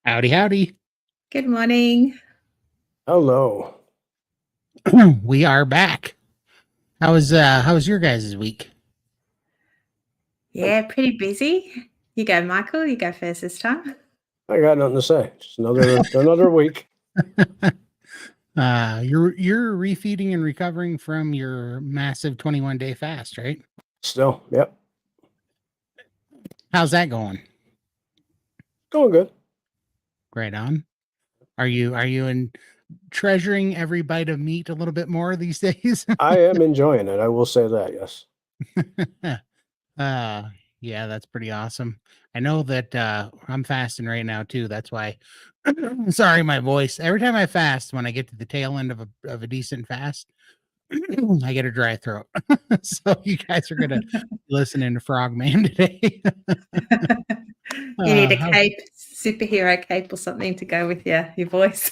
Howdy, howdy. Good morning. Hello. We are back. How was your guys' week? Yeah, pretty busy. You go, Michael. You go first this time. I got nothing to say. Just another week. You're refeeding and recovering from your massive 21-day fast, right? Still, yep. How's that going? Going good. Right on. Are you treasuring every bite of meat a little bit more these days? I am enjoying it. I will say that, yes. Yeah, that's pretty awesome. I know that I'm fasting right now too. That's why sorry, my voice. Every time I fast, when I get to the tail end of a decent fast, I get a dry throat. So you guys are gonna listen to Frogman today. You need a How- cape, superhero cape or something to go with your voice.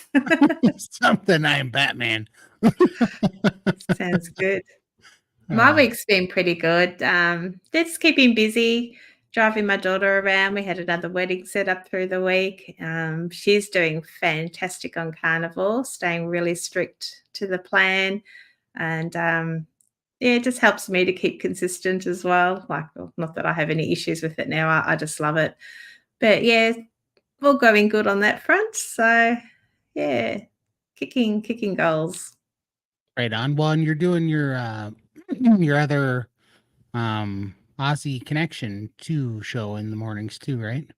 something. I am Batman. Sounds good. My week's been pretty good. Just keeping busy, driving my daughter around. We had another wedding set up through the week. She's doing fantastic on Carnivore, staying really strict to the plan. And yeah, it just helps me to keep consistent as well. Well, not that I have any issues with it now. I just love it. But yeah, all going good on that front. So yeah, kicking goals. Right on. Well, and you're doing your your other Aussie Connection 2 show in the mornings too, right?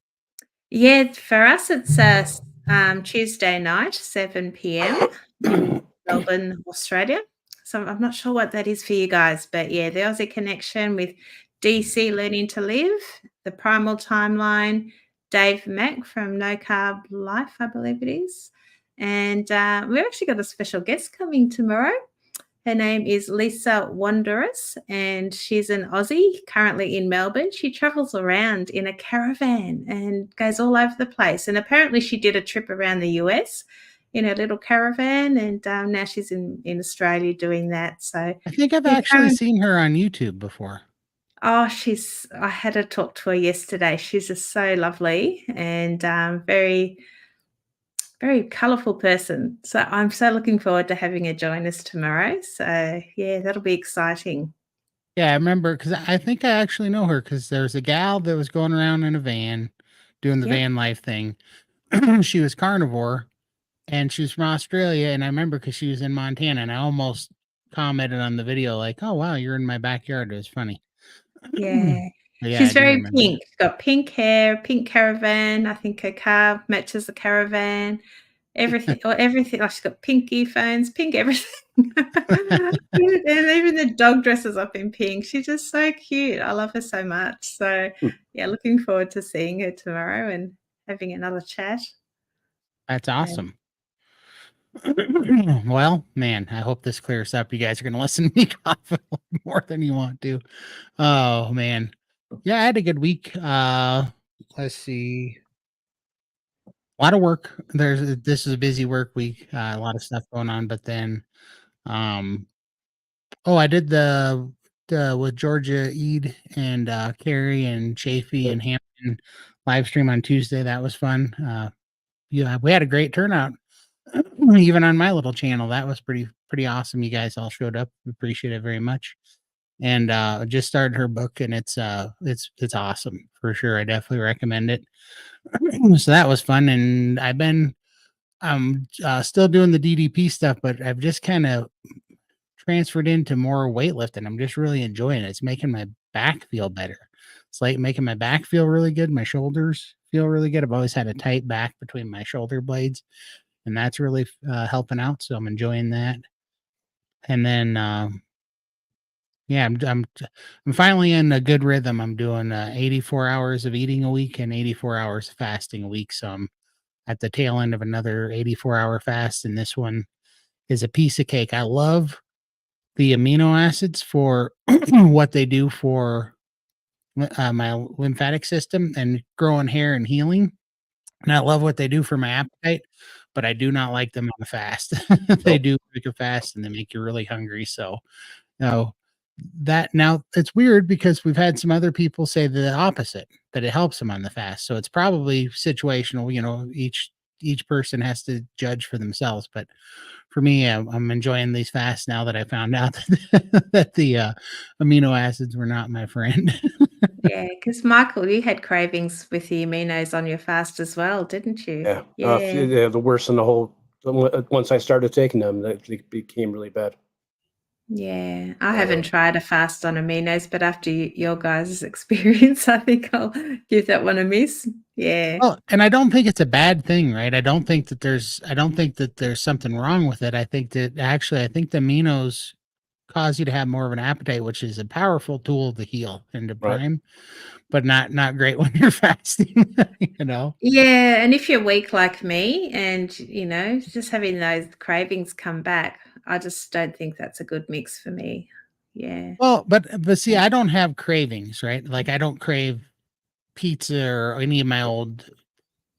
Yeah, for us it's Tuesday night, 7 p.m. in Melbourne, Australia. So I'm not sure what that is for you guys, but yeah, the Aussie Connection with DC Learning to Live, the Primal Timeline, Dave Mack from No Carb Life, I believe it is. And we've actually got a special guest coming tomorrow. Her name is Lisa Wanderous, and she's an Aussie currently in Melbourne. She travels around in a caravan and goes all over the place. And apparently she did a trip around the US in a little caravan, and now she's in Australia doing that. So I think I've yeah, actually seen her on YouTube before. I had to talk to her yesterday. She's just so lovely and very, very colourful person. So I'm so looking forward to having her join us tomorrow. So yeah, that'll be exciting. Yeah, I remember because I think I actually know her because there's a gal that was going around in a van doing the Yep. van life thing. She was carnivore and she was from Australia. And I remember because she was in Montana and I almost commented on the video like, oh, wow, you're in my backyard. It was funny. Yeah. But yeah, I She's do very remember. pink. She's got pink hair, pink caravan. I think her car matches the caravan. Everything. Like she's got pink earphones, pink everything. And even the dog dresses up in pink. She's just so cute. I love her so much. So yeah, looking forward to seeing her tomorrow and having another chat. That's awesome. Well, man, I hope this clears up. You guys are going to listen to me cough more than you want to. Oh, man. Yeah, I had a good week. Let's see. A lot of work. This is a busy work week. A lot of stuff going on, but then, I did the with Georgia Eid and Carrie and Chafee and Hampton live stream on Tuesday. That was fun. Yeah, we had a great turnout. Even on my little channel, that was pretty awesome. You guys all showed up. Appreciate it very much. And just started her book, and it's awesome for sure. I definitely recommend it. So that was fun, and I'm still doing the DDP stuff, but I've just kind of transferred into more weightlifting. I'm just really enjoying it. It's making my back feel better. It's like making my back feel really good. My shoulders feel really good. I've always had a tight back between my shoulder blades, and that's really helping out. So I'm enjoying that. And then, yeah, I'm finally in a good rhythm. I'm doing 84 hours of eating a week and 84 hours of fasting a week. So I'm at the tail end of another 84-hour fast, and this one is a piece of cake. I love the amino acids for what they do for my lymphatic system and growing hair and healing. And I love what they do for my appetite, but I do not like them on a fast. They do make a fast and they make you really hungry. So, no, that now it's weird because we've had some other people say the opposite, that it helps them on the fast. So it's probably situational, each person has to judge for themselves. But for me, I'm enjoying these fasts now that I found out that the amino acids were not my friend. Yeah, because Michael, you had cravings with the aminos on your fast as well, didn't you? Yeah. Yeah. Yeah, the worst in the whole. Once I started taking them, they became really bad. Yeah, I haven't tried a fast on aminos, but after your guys' experience, I think I'll give that one a miss. Yeah. Well, and I don't think it's a bad thing, right? I don't think that there's something wrong with it. I think that actually I think the aminos cause you to have more of an appetite, which is a powerful tool to heal and to Right. prime, but not great when you're fasting, you know. Yeah, and if you're weak like me and, just having those cravings come back, I just don't think that's a good mix for me. Yeah. Well, but see, I don't have cravings, right? Like I don't crave pizza or any of my old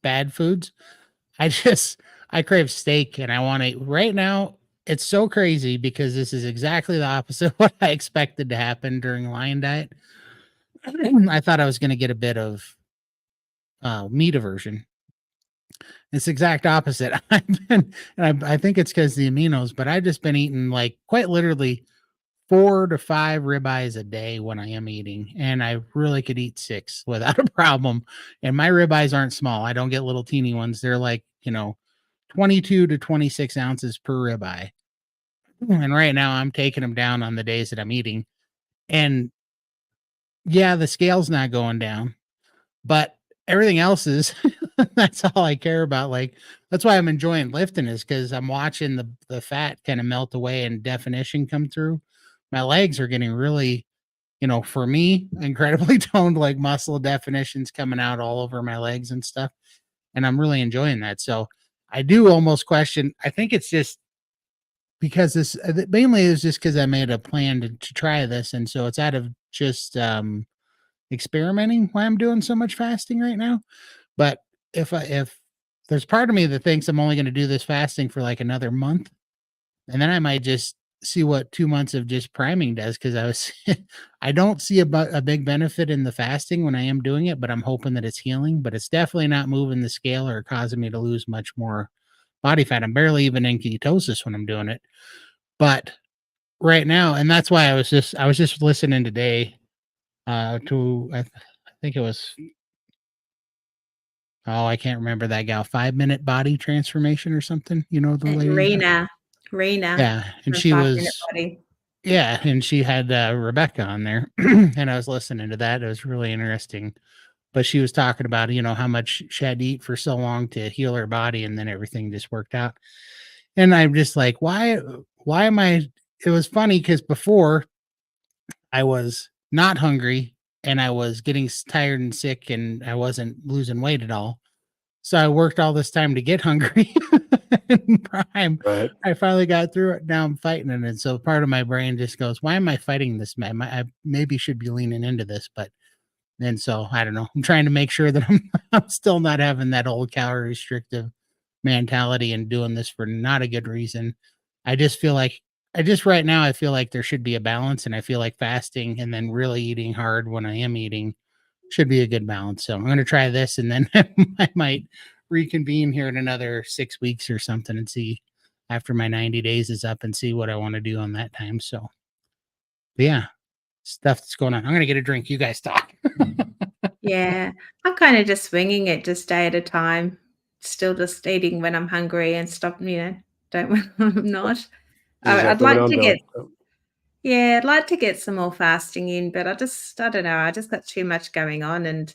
bad foods. I crave steak and I want to right now. It's so crazy because this is exactly the opposite of what I expected to happen during Lion Diet. I thought I was going to get a bit of meat aversion. It's exact opposite. I think it's because the aminos, but I've just been eating like quite literally 4 to 5 ribeyes a day when I am eating, and I really could eat 6 without a problem. And my ribeyes aren't small. I don't get little teeny ones. They're like 22 to 26 ounces per ribeye. And right now I'm taking them down on the days that I'm eating. And yeah, the scale's not going down, but everything else is. That's all I care about. Like that's why I'm enjoying lifting is because I'm watching the fat kind of melt away and definition come through. My legs are getting really, for me, incredibly toned, like muscle definitions coming out all over my legs and stuff. And I'm really enjoying that. So I do almost question. I think it's just because this mainly is just because I made a plan to try this. And so it's out of just experimenting why I'm doing so much fasting right now. But if there's part of me that thinks I'm only going to do this fasting for like another month, and then I might just see what 2 months of just priming does because I don't see a big benefit in the fasting when I am doing it, but I'm hoping that it's healing. But it's definitely not moving the scale or causing me to lose much more body fat. I'm barely even in ketosis when I'm doing it. But right now, and that's why I was just listening today to I think it was oh, I can't remember that gal, 5 Minute Body Transformation or something, the lady? Rena Yeah, and from she 5 Minute was Body. yeah, and she had, Rebecca on there, and I was listening to that, it was really interesting, but she was talking about, how much she had to eat for so long to heal her body, and then everything just worked out, and I'm just like, "Why am I?" It was funny because before, I was not hungry, and I was getting tired and sick, and I wasn't losing weight at all. So I worked all this time to get hungry in prime. Right. I finally got through it. Now I'm fighting it. And so part of my brain just goes, why am I fighting this, man? I maybe should be leaning into this, but then so I don't know. I'm trying to make sure that I'm still not having that old calorie restrictive mentality and doing this for not a good reason. I just feel like I just right now I feel like there should be a balance and I feel like fasting and then really eating hard when I am eating should be a good balance. So I'm going to try this and then I might reconvene here in another 6 weeks or something and see after my 90 days is up and see what I want to do on that time. So, but yeah, stuff that's going on. I'm going to get a drink. You guys talk. Yeah, I'm kinda just swinging it just day at a time, still just eating when I'm hungry and stop don't when I'm not. That's I'd exactly what like I'm to doing. get Yeah, I'd like to get some more fasting in, but I don't know, I just got too much going on and,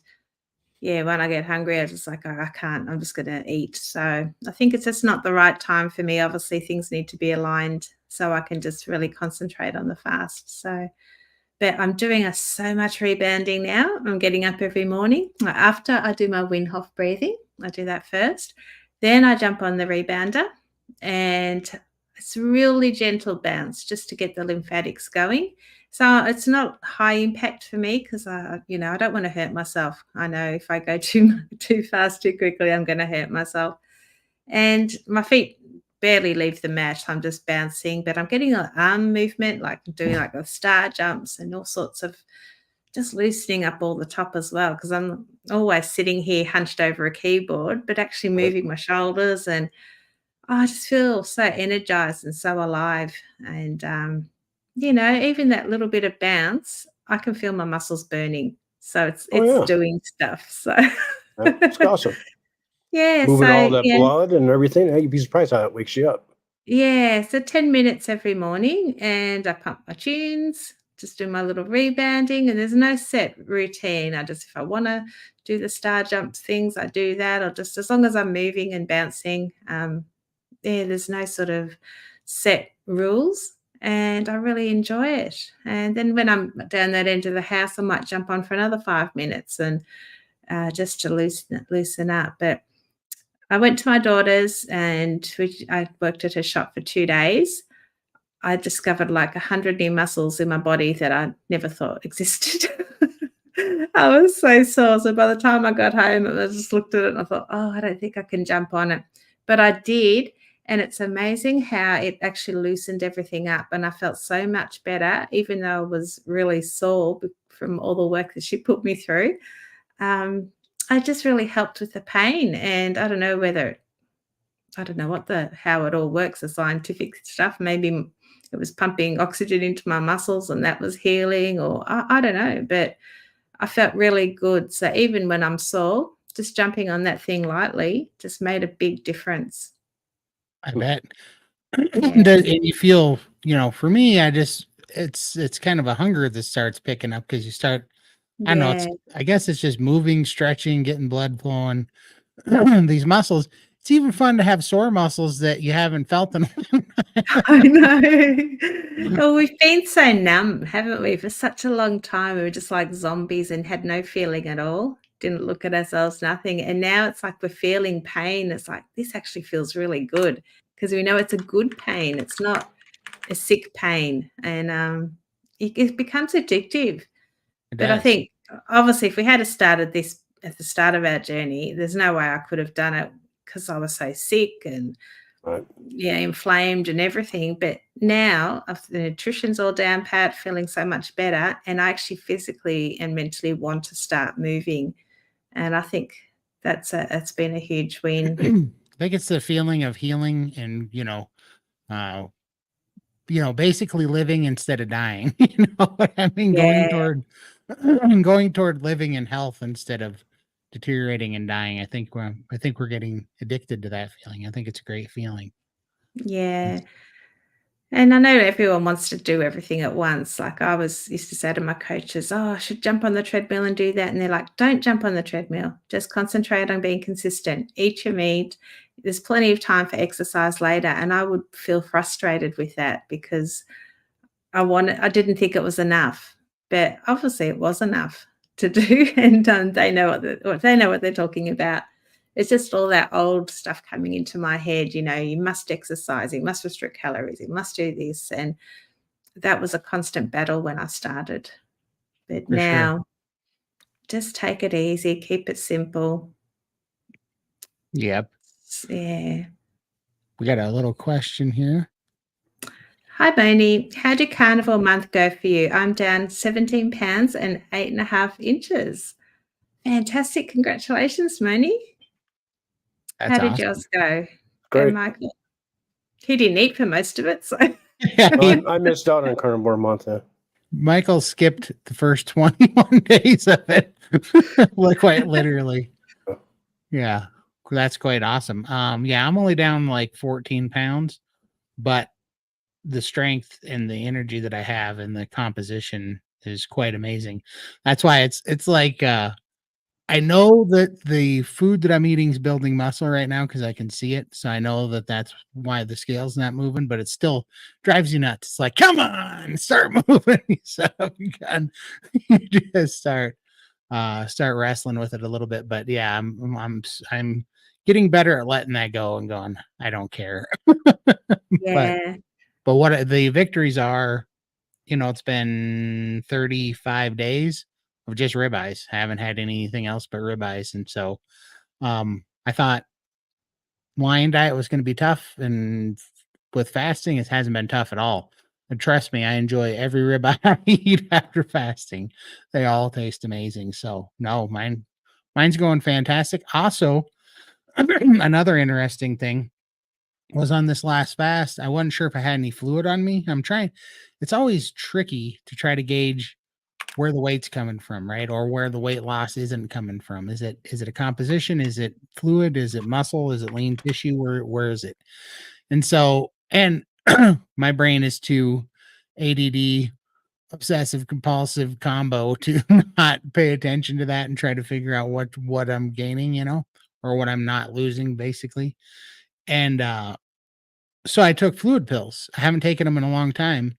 yeah, when I get hungry, I just like, "Oh, I can't, I'm just gonna eat." So, I think it's just not the right time for me. Obviously, things need to be aligned so I can just really concentrate on the fast, so but I'm doing so much rebounding now. I'm getting up every morning. After I do my Wim breathing, I do that first. Then I jump on the rebounder and it's really gentle bounce just to get the lymphatics going. So it's not high impact for me because I don't want to hurt myself. I know if I go too fast too quickly, I'm going to hurt myself. And my feet barely leave the mat. I'm just bouncing, but I'm getting an arm movement, like doing like the star jumps and all sorts of just loosening up all the top as well, because I'm always sitting here hunched over a keyboard, but actually moving my shoulders, and I just feel so energized and so alive. And, even that little bit of bounce, I can feel my muscles burning. So Oh, it's yeah. doing stuff. So, That's awesome. yeah. Moving all So, that yeah. blood and everything. You'd be surprised how it wakes you up. Yeah, so 10 minutes every morning, and I pump my tunes, just do my little rebounding, and there's no set routine. If I want to do the star jump things, I do that, or just as long as I'm moving and bouncing, there's no sort of set rules, and I really enjoy it. And then when I'm down that end of the house, I might jump on for another 5 minutes and just to loosen up. But I went to my daughter's, and I worked at a shop for 2 days. I discovered like 100 new muscles in my body that I never thought existed. I was so sore. So by the time I got home, I just looked at it and I thought, oh, I don't think I can jump on it. But I did. And it's amazing how it actually loosened everything up. And I felt so much better, even though I was really sore from all the work that she put me through. I just really helped with the pain. And I don't know how it all works, the scientific stuff. Maybe it was pumping oxygen into my muscles and that was healing, or I don't know, but I felt really good. So even when I'm sore, just jumping on that thing lightly just made a big difference. I bet. Yeah. And you feel, for me, it's kind of a hunger that starts picking up because you start, I don't know, Yeah. I guess it's just moving, stretching, getting blood flowing. These muscles. It's even fun to have sore muscles that you haven't felt in. I know. Well, we've been so numb, haven't we, for such a long time. We were just like zombies and had no feeling at all. Didn't look at ourselves, nothing. And now it's like we're feeling pain. It's like, this actually feels really good because we know it's a good pain. It's not a sick pain. And it becomes addictive. It But I does. think, obviously, if we had started this at the start of our journey, there's no way I could have done it because I was so sick and Right. inflamed and everything. But now the nutrition's all down pat, feeling so much better, and I actually physically and mentally want to start moving. And I think it's been a huge win. I think it's the feeling of healing and, uh, basically living instead of dying. You know what I mean? Yeah, Going toward living in health instead of deteriorating and dying. I think we're getting addicted to that feeling. I think it's a great feeling. yeah. And I know everyone wants to do everything at once. Like I used to say to my coaches, "Oh, I should jump on the treadmill and do that." And they're like, "Don't jump on the treadmill. Just concentrate on being consistent. Eat your meat. There's plenty of time for exercise later." And I would feel frustrated with that because I didn't think it was enough, but obviously it was enough to do, and, they know what they're talking about. It's just all that old stuff coming into my head, you must exercise, you must restrict calories, you must do this, and that was a constant battle when I started. But For sure. now, just take it easy, keep it simple. Yep. Yeah. We got a little question here. Hi, Bonnie. How did Carnivore month go for you? I'm down 17 pounds and 8.5 inches. Fantastic. Congratulations, Moni. That's How did awesome. yours go? Great. Michael? He didn't eat for most of it, so Yeah, I missed out on Carnivore month. Michael skipped the first 21 days of it. Like quite literally. Yeah. That's quite awesome. Yeah, I'm only down like 14 pounds, but the strength and the energy that I have and the composition is quite amazing. That's why it's like I know that the food that I'm eating is building muscle right now because I can see it. So I know that that's why the scale's not moving, but it still drives you nuts. It's like, come on, start moving. So you can just start wrestling with it a little bit. But yeah, I'm getting better at letting that go and going, I don't care. But yeah. what the victories are, it's been 35 days of just ribeyes. I haven't had anything else but ribeyes. And so I thought lion diet was going to be tough, and with fasting, it hasn't been tough at all. And trust me, I enjoy every ribeye I eat after fasting. They all taste amazing. So no, mine's going fantastic. Also, another interesting thing was on this last fast. I wasn't sure if I had any fluid on me. I'm trying. It's always tricky to try to gauge where the weight's coming from, right? Or where the weight loss isn't coming from. Is it a composition? Is it fluid? Is it muscle? Is it lean tissue? Where is it? And so, and my brain is too ADD, obsessive compulsive combo to not pay attention to that and try to figure out what I'm gaining, or what I'm not losing, basically. And so I took fluid pills. I haven't taken them in a long time,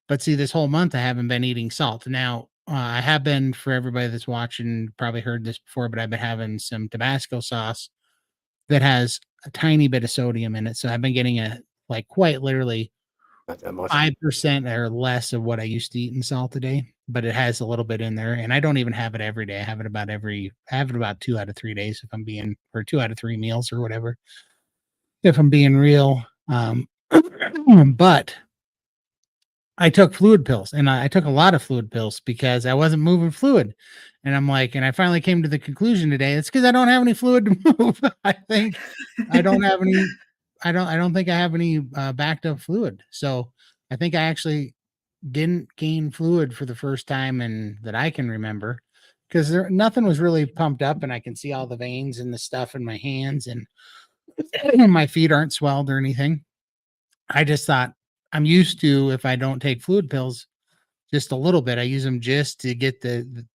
but see, this whole month I haven't been eating salt. Now, I have been, for everybody that's watching, probably heard this before, but I've been having some Tabasco sauce that has a tiny bit of sodium in it. So I've been getting quite literally Not that much. 5% or less of what I used to eat in salt a day, but it has a little bit in there. And I don't even have it every day. I have it about 2 out of 3 days if I'm being, or 2 out of 3 meals or whatever, if I'm being real. But I took fluid pills, and I took a lot of fluid pills because I wasn't moving fluid. And I'm like, and I finally came to the conclusion today, it's because I don't have any fluid to move. I think I don't have any, I don't think I have any backed up fluid. So I think I actually didn't gain fluid for the first time and that I can remember, because nothing was really pumped up, and I can see all the veins and the stuff in my hands, and my feet aren't swelled or anything. I just thought, I'm used to, if I don't take fluid pills just a little bit, I use them just to get the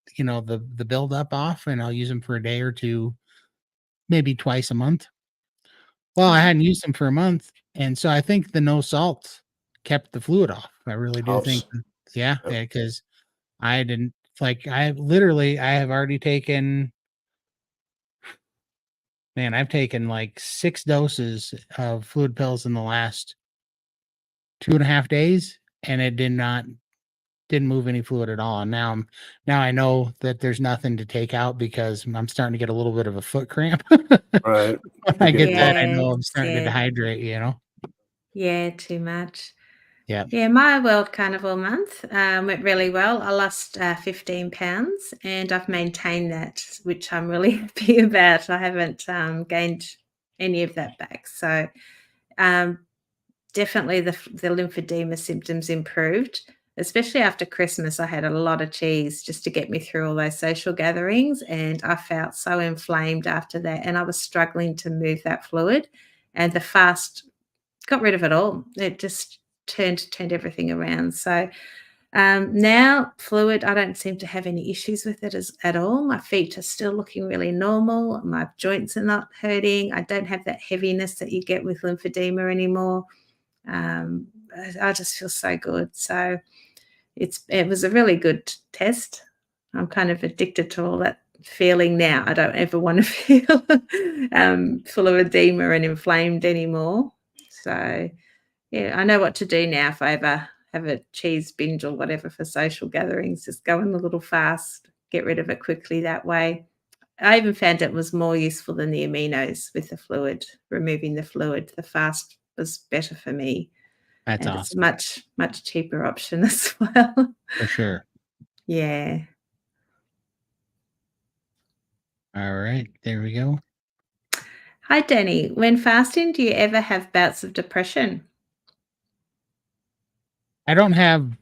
build up off, and I'll use them for a day or two, maybe twice a month. Well, I hadn't used them for a month, and so I think the no salt kept the fluid off. I really do think, yeah, because I didn't I have already taken, man, I've taken like 6 doses of fluid pills in the last 2.5 days, and it didn't move any fluid at all. And now I know that there's nothing to take out, because I'm starting to get a little bit of a foot cramp. Right. When I get that, I know Yes, I'm starting to yeah. dehydrate. Yeah, too much. Yeah. Yeah, my World Carnivore month went really well. I lost 15 pounds, and I've maintained that, which I'm really happy about. I haven't gained any of that back. So definitely the lymphedema symptoms improved, especially after Christmas. I had a lot of cheese just to get me through all those social gatherings, and I felt so inflamed after that, and I was struggling to move that fluid, and the fast got rid of it all. It just turned everything around. So now fluid, I don't seem to have any issues with it at all. My feet are still looking really normal. My joints are not hurting. I don't have that heaviness that you get with lymphedema anymore. I just feel so good. So it was a really good test. I'm kind of addicted to all that feeling now. I don't ever want to feel full of edema and inflamed anymore. So yeah, I know what to do now if I ever have a cheese binge or whatever for social gatherings. Just go in a little fast, get rid of it quickly that way. I even found it was more useful than the aminos with the fluid, removing the fluid. The fast was better for me. That's And it's a awesome. much cheaper option as well. For sure. Yeah. All right. There we go. Hi, Danny. When fasting, do you ever have bouts of depression? I don't have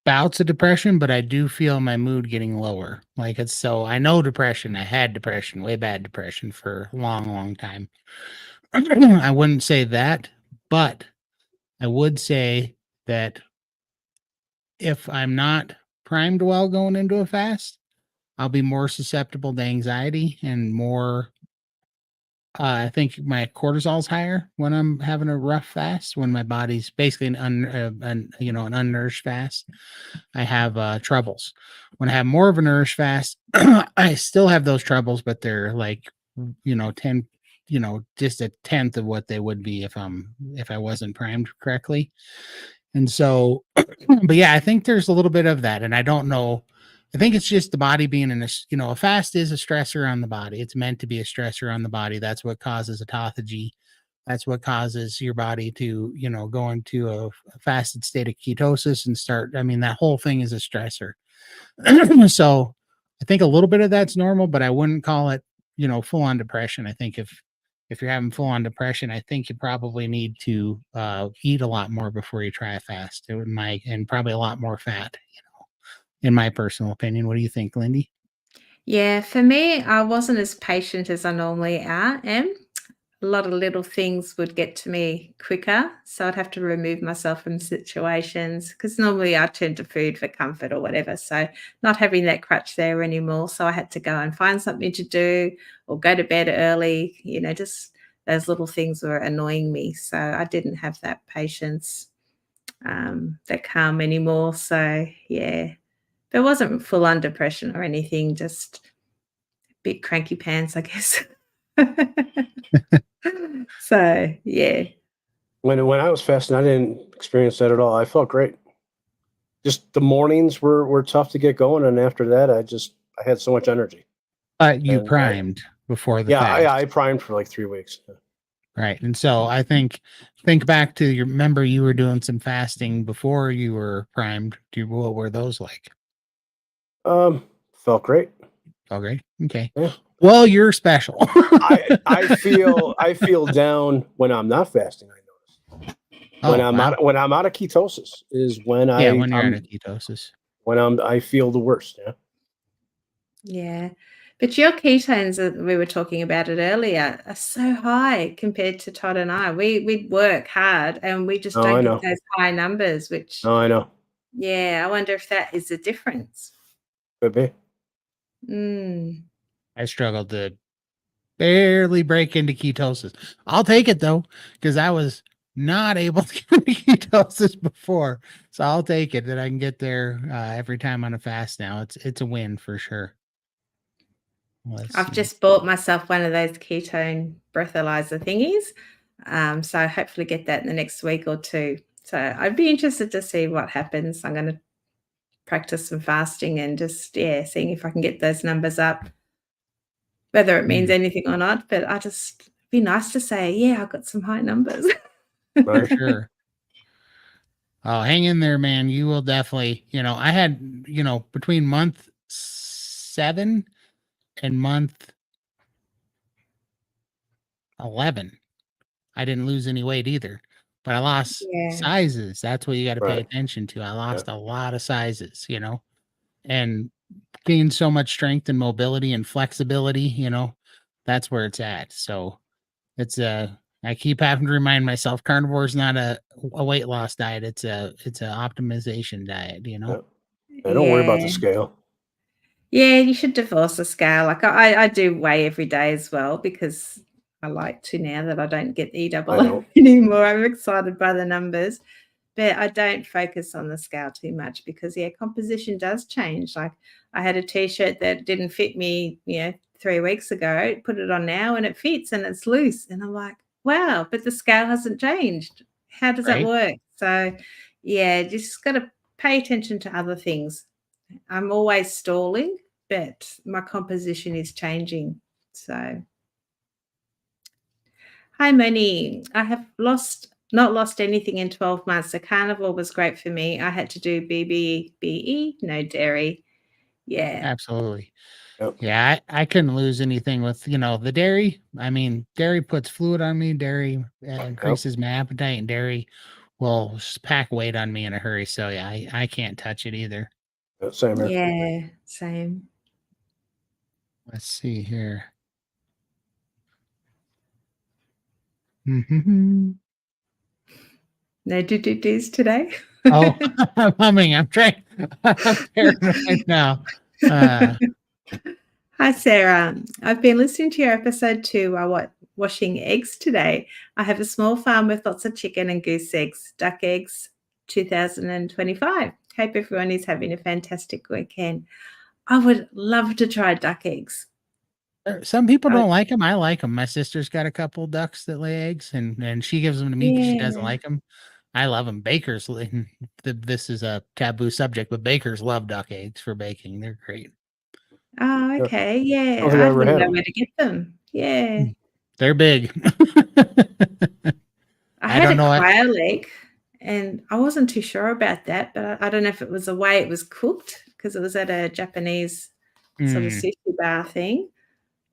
bouts of depression, but I do feel my mood getting lower. So I know depression. I had depression, way bad depression, for a long, long time. I wouldn't say that, but I would say that if I'm not primed well going into a fast, I'll be more susceptible to anxiety and more. I think my cortisol's higher when I'm having a rough fast. When my body's basically an unnourished fast, I have troubles. When I have more of a nourished fast, I still have those troubles, but they're 10, just a tenth of what they would be if I wasn't primed correctly. And so, but yeah, I think there's a little bit of that, and I don't know. I think it's just the body being a fast is a stressor on the body. It's meant to be a stressor on the body. That's what causes autophagy. That's what causes your body to, go into a fasted state of ketosis and start. I mean, that whole thing is a stressor. So I think a little bit of that's normal, but I wouldn't call it, full on depression. I think if you're having full on depression, I think you probably need to eat a lot more before you try a fast. And probably a lot more fat, in my personal opinion. What do you think, Lindy? Yeah, for me, I wasn't as patient as I normally am. A lot of little things would get to me quicker, so I'd have to remove myself from situations because normally I turn to food for comfort or whatever. So not having that crutch there anymore, so I had to go and find something to do or go to bed early. Just those little things were annoying me, so I didn't have that patience, that calm anymore. So yeah, there wasn't full on depression or anything, just a bit cranky pants, I guess. So, yeah. When I was fasting, I didn't experience that at all. I felt great. Just the mornings were tough to get going, and after that, I had so much energy. But you And primed before the yeah, fast. I primed for like 3 weeks. Right. And so I think back to remember you were doing some fasting before you were primed. What were those like? Felt great. Okay. Okay. Yeah. Well, you're special. I feel down when I'm not fasting. I notice when I'm out of ketosis is when when you're I'm out of ketosis. when I feel the worst. Yeah. Yeah. But your ketones that we were talking about it earlier are so high compared to Todd and I. We work hard and we just Oh, don't I get know. those high numbers, which, Oh, I know. yeah, I wonder if that is the difference. Could be. Mm. I struggled to barely break into ketosis. I'll take it though, because I was not able to get into ketosis before. So I'll take it that I can get there every time on a fast now. It's a win for sure. I've See. just bought myself one of those ketone breathalyzer thingies. So hopefully get that in the next week or two. So I'd be interested to see what happens. I'm going to practice some fasting and just, seeing if I can get those numbers up, whether it means anything or not. But it'd be nice to say, yeah, I've got some high numbers. For sure. Oh, hang in there, man. You will definitely, I had, between month 7 and month 11, I didn't lose any weight either, but I lost Yeah. sizes. That's what you got to pay Right. attention to. I lost a lot of sizes, and gained so much strength and mobility and flexibility, that's where it's at. So it's I keep having to remind myself carnivore is not a weight loss diet. It's a optimization diet, Yeah. Don't worry about the scale. Yeah, you should divorce the scale. Like I do weigh every day as well because I like to now that I don't get I double know. anymore. I'm excited by the numbers, but I don't focus on the scale too much because composition does change. Like I had a t-shirt that didn't fit me, 3 weeks ago, put it on now and it fits and it's loose. And I'm like, wow, but the scale hasn't changed. How does that right? work? So just got to pay attention to other things. I'm always stalling, but my composition is changing. So, hi, Moni. I have not lost anything in 12 months. The carnivore was great for me. I had to do BBE, no dairy. Yeah. Absolutely. Yep. Yeah, I couldn't lose anything with, the dairy. I mean, dairy puts fluid on me. Dairy increases my appetite, and dairy will pack weight on me in a hurry. So yeah, I can't touch it either. Same here. Yeah, same. Let's see here. Mm-hmm. No do-do-dos today? Oh, I'm humming. I'm trying. I'm paranoid now. Hi, Sarah. I've been listening to your episode 2 while washing eggs today. I have a small farm with lots of chicken and goose eggs, duck eggs, 2025. Hope everyone is having a fantastic weekend. I would love to try duck eggs. Some people I don't like them. I like them. My sister's got a couple ducks that lay eggs, and she gives them to me because she doesn't Yeah. like them. I love them. Bakers, this is a taboo subject, but bakers love duck eggs for baking. They're great. Oh, Yeah. okay. I don't Yeah. think I I ever wouldn't had know them. where to get them. Yeah. They're big. I I had don't a know. quail egg, and I wasn't too sure about that, but I don't know if it was the way it was cooked because it was at a Japanese sort of Mm, sushi bar thing,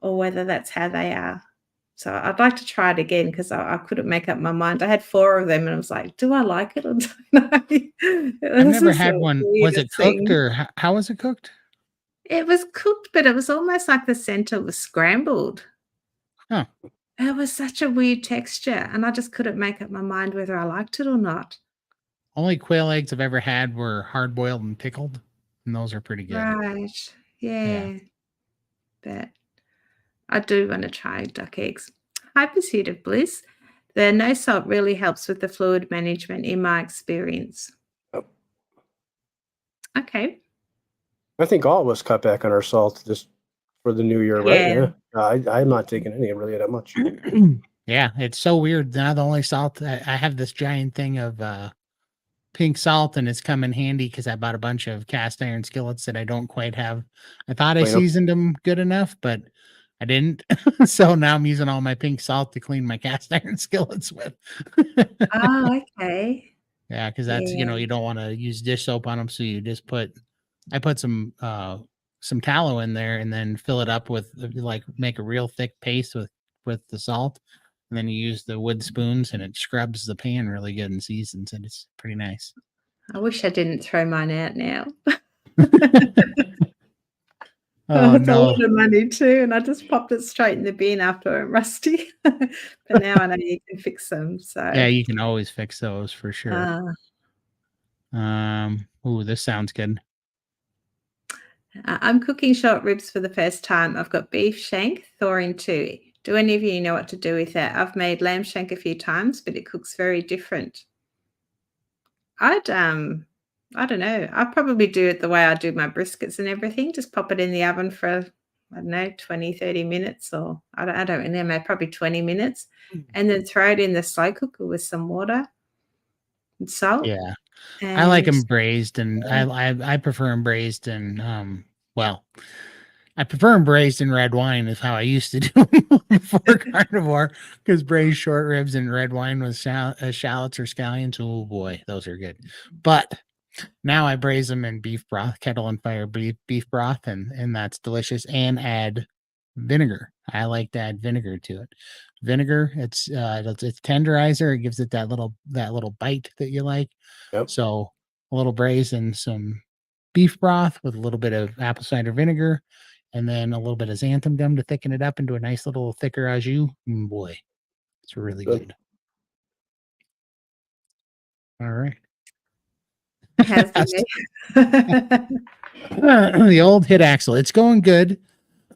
or whether that's how they are. So I'd like to try it again because I couldn't make up my mind. I had 4 of them, and I was like, "Do I like it or don't I?" I've It was never just had the one. Was it weirdest cooked thing. or how was it cooked? It was cooked, but it was almost like the center was scrambled. Huh. It was such a weird texture, and I just couldn't make up my mind whether I liked it or not. Only quail eggs I've ever had were hard boiled and pickled, and those are pretty good. Right. Yeah. Yeah, but I do wanna try duck eggs. High pursuit of bliss. The no salt really helps with the fluid management in my experience. Yep. Okay. I think all of us cut back on our salt just for the new year, right? Yeah. Yeah. I'm not taking any really that much. Yeah, it's so weird. Now the only salt I have this giant thing of pink salt, and it's come in handy because I bought a bunch of cast iron skillets that I don't quite have. I thought I Clean 'em. seasoned them good enough, but I didn't. So now I'm using all my pink salt to clean my cast iron skillets with. Oh, okay. Yeah, because that's Yeah. you don't want to use dish soap on them, so you just I put some tallow in there and then fill it up with like make a real thick paste with the salt, and then you use the wood spoons and it scrubs the pan really good and seasons it. It's pretty nice. I wish I didn't throw mine out now. Oh It's a no. lot of money too, and I just popped it straight in the bin after it went rusty. But now I know you can fix them, Yeah, so, you can always fix those for sure. uh, Ooh, this sounds good. I'm cooking short ribs for the first time. I've got beef shank, thawing too. Do any of you know what to do with that? I've made lamb shank a few times, but it cooks very different. I'd, I don't know. I'd probably do it the way I do my briskets and everything. Just pop it in the oven for, I don't know, 20, 30 minutes, or I don't really know, probably 20 minutes, and then throw it in the slow cooker with some water and salt. Yeah. I like And them braised, and I prefer them braised, and well, I prefer them braised in red wine is how I used to do them before carnivore, because braised short ribs and red wine with shallots or scallions. Oh boy, those are good. But now I braise them in beef broth, kettle and fire beef broth, and that's delicious. And add vinegar. I like to add vinegar to it. Vinegar, it's tenderizer. It gives it that little bite that you like. Yep. So a little braise and some beef broth with a little bit of apple cider vinegar, and then a little bit of xanthan gum to thicken it up into a nice little thicker au jus. Boy, it's really Good. good. All right. how's the The old hit axle. It's going good.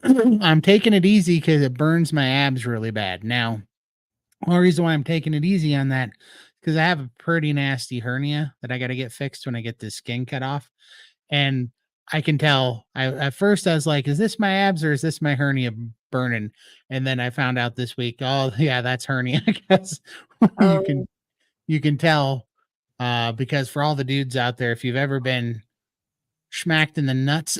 I'm taking it easy because it burns my abs really bad. Now, the only reason why I'm taking it easy on that because I have a pretty nasty hernia that I got to get fixed when I get this skin cut off. And I can tell. At first I was like, "Is this my abs or is this my hernia burning?" And then I found out this week, oh yeah, that's hernia. I guess you Oh, can you can tell because for all the dudes out there, if you've ever been smacked in the nuts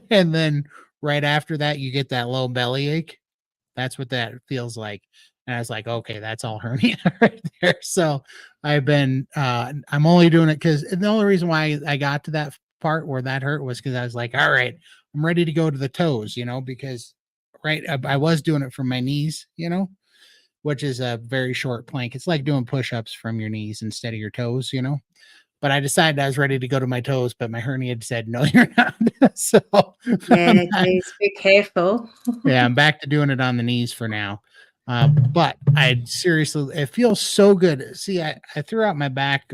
and then right after that you get that low belly ache, that's what that feels like. And I was like, okay, that's all hernia right there. So I'm only doing it because the only reason why I got to that part where that hurt was because I was like, all right, I'm ready to go to the toes, because right, I was doing it from my knees, which is a very short plank. It's like doing push-ups from your knees instead of your toes. But I decided I was ready to go to my toes, but my hernia had said, no, you're not. So I'm yeah, back, geez, be careful. yeah, I'm back to doing it on the knees for now. But I seriously, it feels so good. See, I threw out my back,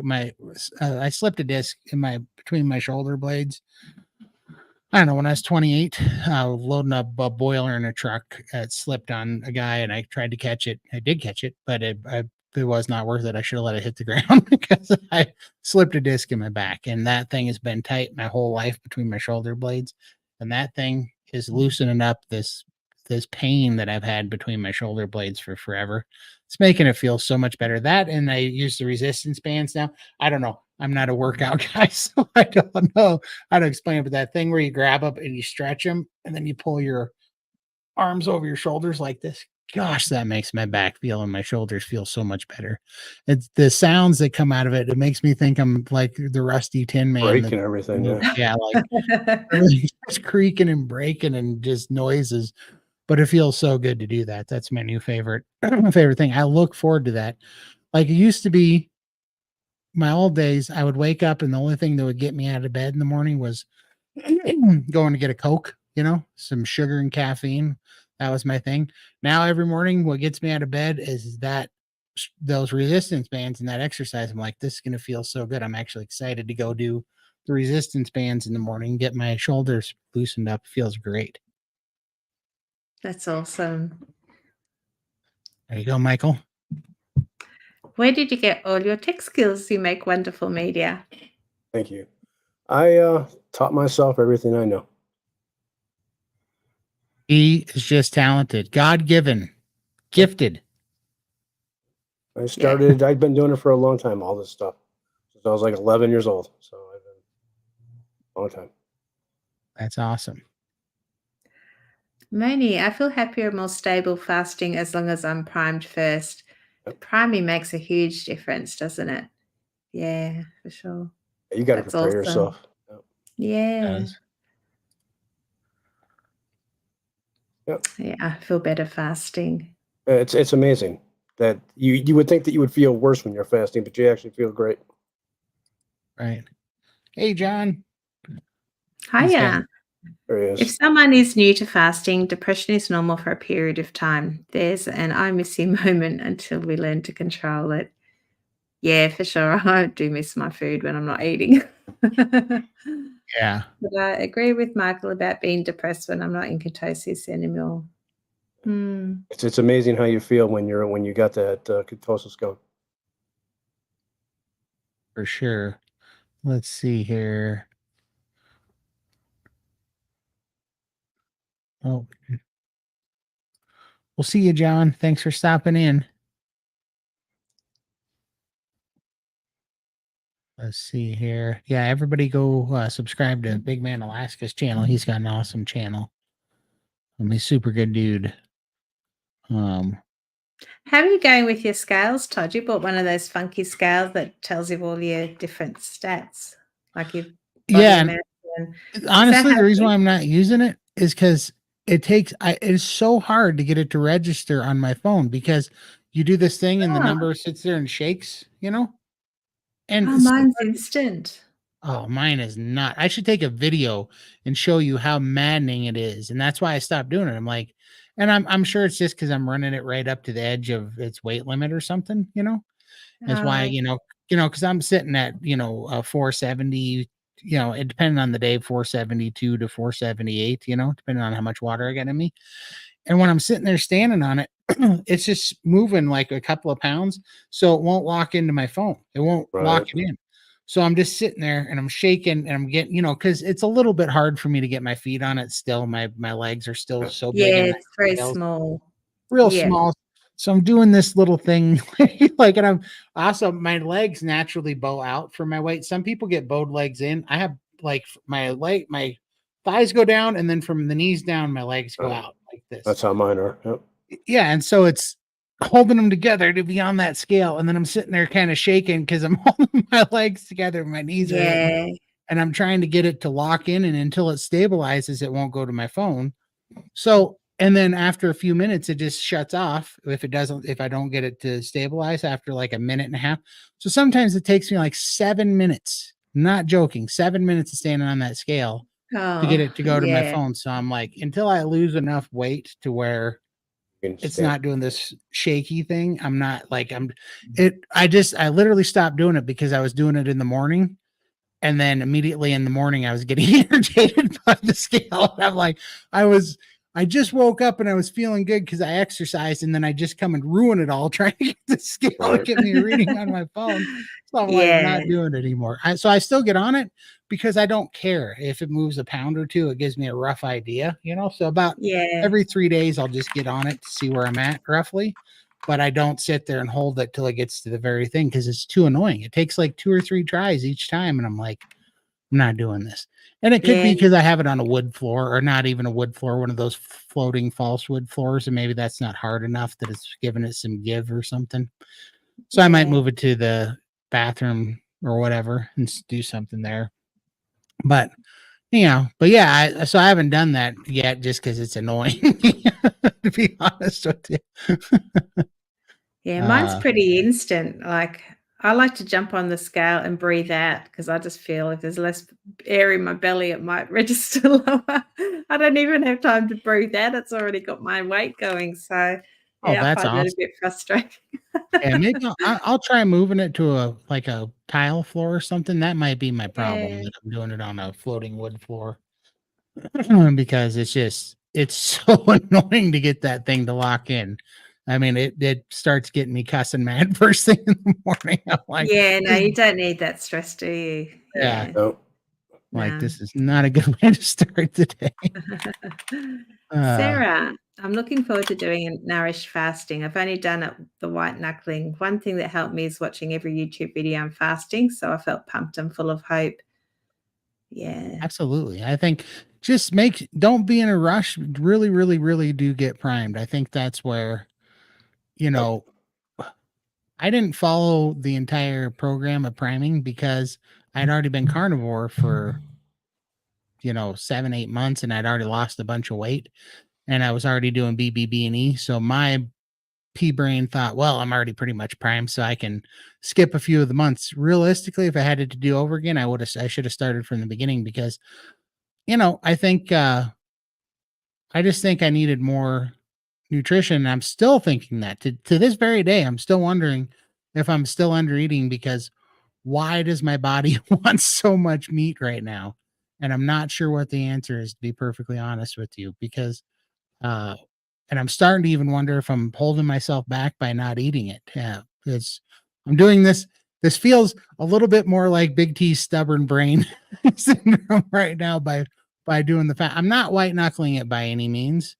I slipped a disc between my shoulder blades. I don't know, when I was 28, loading up a boiler in a truck, it slipped on a guy and I tried to catch it. I did catch it, but it was not worth it. I should have let it hit the ground because I slipped a disc in my back, and that thing has been tight my whole life between my shoulder blades. And that thing is loosening up this pain that I've had between my shoulder blades for forever. It's making it feel so much better. That, and I use the resistance bands now. I don't know. I'm not a workout guy, so I don't know how to explain it. But that thing where you grab up and you stretch them and then you pull your arms over your shoulders like this, gosh, that makes my back feel and my shoulders feel so much better. It's the sounds that come out of it. It makes me think I'm like the rusty tin man. Breaking everything. Yeah. Yeah, like everything's just creaking and breaking and just noises. But it feels so good to do that. That's my new favorite, my favorite thing. I look forward to that. Like it used to be my old days, I would wake up and the only thing that would get me out of bed in the morning was going to get a Coke, some sugar and caffeine. That was my thing. Now every morning, what gets me out of bed is those resistance bands and that exercise. I'm like, this is going to feel so good. I'm actually excited to go do the resistance bands in the morning, get my shoulders loosened up. It feels great. That's awesome. There you go, Michael. Where did you get all your tech skills? You make wonderful media. Thank you. I taught myself everything I know. He is just talented, God-given, gifted. I started, I've been doing it for a long time, all this stuff. Since I was like 11 years old. So I've been a long time. That's awesome. Moni, I feel happier, more stable fasting as long as I'm primed first. The priming makes a huge difference, doesn't it? Yeah, for sure. You got to That's prepare awesome. yourself. Yeah. Yep. Yeah, I feel better fasting. It's amazing that you would think that you would feel worse when you're fasting, but you actually feel great. Right. Hey, John. Hiya. There he is. If someone is new to fasting, depression is normal for a period of time. There's an I miss you moment until we learn to control it. Yeah, for sure. I do miss my food when I'm not eating. Yeah. But I agree with Michael about being depressed when I'm not in ketosis anymore. It's amazing how you feel when you got that ketosis going. For sure. Let's see here. Oh, we'll see you, John. Thanks for stopping in. Let's see here. Yeah, everybody go subscribe to Big Man Alaska's channel. He's got an awesome channel. He's a super good dude. How are you going with your scales, Todd? You bought one of those funky scales that tells you all your different stats, like your body mass. Honestly, the reason why I'm not using it is because it's so hard to get it to register on my phone because you do this thing and the number sits there and shakes, And mine's instant. Oh, mine is not. I should take a video and show you how maddening it is. And that's why I stopped doing it. I'm like, and I'm sure it's just because I'm running it right up to the edge of its weight limit or something, That's why, because I'm sitting at, 470, it depending on the day, 472 to 478, depending on how much water I got in me. And when I'm sitting there standing on it, it's just moving like a couple of pounds. So it won't lock into my phone. It won't lock it in. So I'm just sitting there and I'm shaking and I'm getting, because it's a little bit hard for me to get my feet on it still. My legs are still so big. Yeah, it's very small. Real small. So I'm doing this little thing and I'm also, my legs naturally bow out for my weight. Some people get bowed legs in. I have like my thighs go down and then from the knees down, my legs go out like this. That's how mine are. Yep. Yeah. And so it's holding them together to be on that scale. And then I'm sitting there kind of shaking because I'm holding my legs together. My knees are hitting, and I'm trying to get it to lock in. And until it stabilizes, it won't go to my phone. So, and then after a few minutes, it just shuts off if I don't get it to stabilize after like a minute and a half. So sometimes it takes me like 7 minutes, not joking, 7 minutes of standing on that scale to get it to go to my phone. So I'm like, until I lose enough weight to where it's not doing this shaky thing, I'm not like, I literally stopped doing it because I was doing it in the morning. And then immediately in the morning, I was getting irritated by the scale. And I'm like, I just woke up and I was feeling good because I exercised, and then I just come and ruin it all trying to get the scale to get me a reading on my phone. So I'm like, not doing it anymore. So I still get on it because I don't care if it moves a pound or two. It gives me a rough idea, So about every 3 days, I'll just get on it to see where I'm at roughly. But I don't sit there and hold it till it gets to the very thing because it's too annoying. It takes like 2 or 3 tries each time. And I'm like, I'm not doing this. And it could be Yeah, because I have it on a wood floor, or not even a wood floor, one of those floating false wood floors, and maybe that's not hard enough that it's giving it some give or something. So I might yeah, move it to the bathroom or whatever and do something there. But but yeah, so I haven't done that yet just because it's annoying, to be honest with you. yeah. Mine's Uh, pretty instant. Like I like to jump on the scale and breathe out because I just feel if there's less air in my belly, it might register lower. I don't even have time to breathe out. It's already got my weight going. So oh, yeah, I that's find that a awesome. bit frustrating. Yeah, maybe I'll try moving it to a tile floor or something. That might be my problem, Yeah. that I'm doing it on a floating wood floor. Because it's so annoying to get that thing to lock in. I mean, it starts getting me cussing mad first thing in the morning. I'm like, Yeah, no, "This you don't need that stress, do you? yeah, Yeah. No. like, No. this is not a good way to start the day." Uh, Sarah, I'm looking forward to doing a nourish fasting. I've only done it the white knuckling. One thing that helped me is watching every YouTube video on fasting, so I felt pumped and full of hope. Yeah. Absolutely. I think just don't be in a rush. Really, really, really do get primed. I think that's where, you know, I didn't follow the entire program of priming because I'd already been carnivore for, 7, 8 months, and I'd already lost a bunch of weight, and I was already doing BBB and E. So my pea brain thought, well, I'm already pretty much primed, so I can skip a few of the months. Realistically, if I had it to do over again, I should have started from the beginning because, I think, I just think I needed more nutrition. And I'm still thinking that to this very day, I'm still wondering if I'm still under eating because why does my body want so much meat right now? And I'm not sure what the answer is, to be perfectly honest with you, because uh and I'm starting to even wonder if I'm holding myself back by not eating it. Yeah, it's I'm doing this. This feels a little bit more like Big T's stubborn brain syndrome right now by doing the fat. I'm not white knuckling it by any means,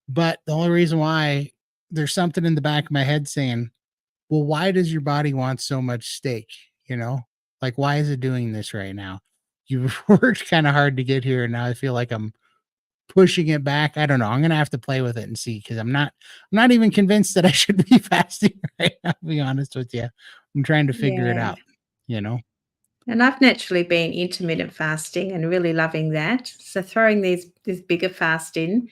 but the only reason why, there's something in the back of my head saying, well, why does your body want so much steak? Like, why is it doing this right now? You've worked kind of hard to get here, and now I feel like I'm pushing it back. I don't know. I'm gonna have to play with it and see, because I'm not even convinced that I should be fasting right now, to be honest with you. I'm trying to figure it Yeah. out, you know? And I've naturally been intermittent fasting and really loving that. So throwing this bigger fast in,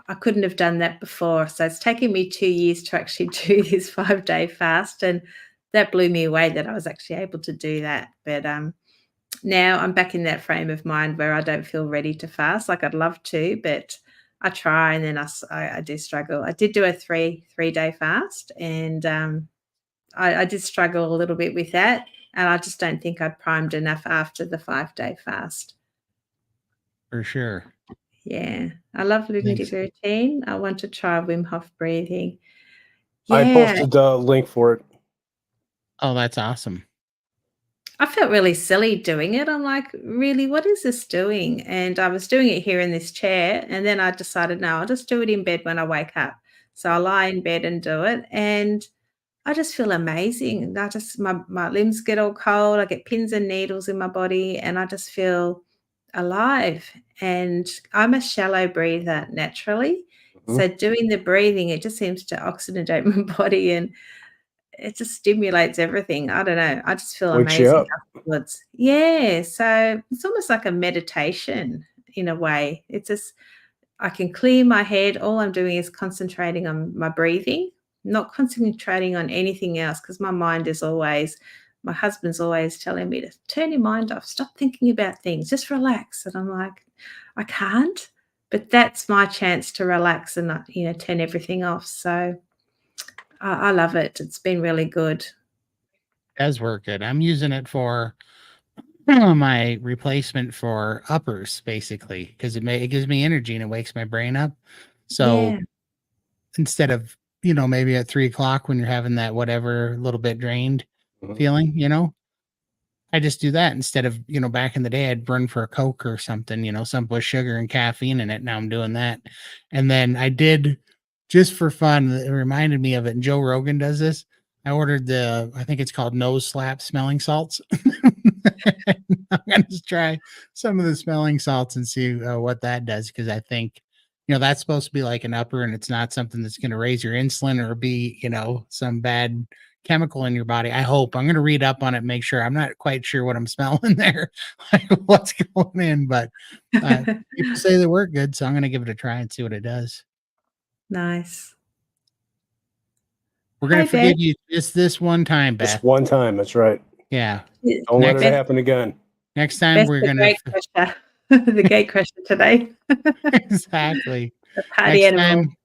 I couldn't have done that before. So it's taken me 2 years to actually do this 5-day fast, and that blew me away that I was actually able to do that. But now I'm back in that frame of mind where I don't feel ready to fast. Like I'd love to, but I try and then I do struggle. I did do a three-day fast, and I did struggle a little bit with that, and I just don't think I'd primed enough after the 5-day fast. For sure. Yeah, I love Thanks. Lindy's routine. I want to try Wim Hof breathing. I Yeah, posted the link for it. Oh, that's awesome. I felt really silly doing it. I'm like, really, what is this doing? And I was doing it here in this chair, and then I decided, no, I'll just do it in bed when I wake up. So I lie in bed and do it, and I just feel amazing. My limbs get all cold. I get pins and needles in my body, and I just feel alive. And I'm a shallow breather naturally. Mhm. So doing the breathing, it just seems to oxygenate my body, and it just stimulates everything. I don't know. I just feel Wakes you amazing up. afterwards. Yeah. So it's almost like a meditation in a way. It's just I can clear my head. All I'm doing is concentrating on my breathing, not concentrating on anything else, because my husband's always telling me to turn your mind off, stop thinking about things, just relax. And I'm like, I can't. But that's my chance to relax and not, turn everything off. So I love it. It's been really good. Does work good. I'm using it for my replacement for uppers, basically, because it gives me energy and it wakes my brain up. So Yeah. instead of, maybe at 3 o'clock when you're having that whatever little bit drained Mhm. feeling, I just do that instead of, back in the day, I'd run for a Coke or something, some with sugar and caffeine in it. Now I'm doing that. And then I did, just for fun, it reminded me of it. And Joe Rogan does this. I ordered I think it's called nose slap smelling salts. I'm going to try some of the smelling salts and see what that does, because I think, that's supposed to be like an upper, and it's not something that's going to raise your insulin or be, some bad chemical in your body. I hope. I'm going to read up on it, make sure. I'm not quite sure what I'm smelling there, like what's going in, but people say they work good, so I'm going to give it a try and see what it does. Nice. We're going Hi, to forgive Beth. you just this one time, Beth. Just one time. That's right. Yeah. Don't let it Beth, happen again. Next time Beth's we're the going gate to crusher. The gate crusher today. exactly. The party Next animal. time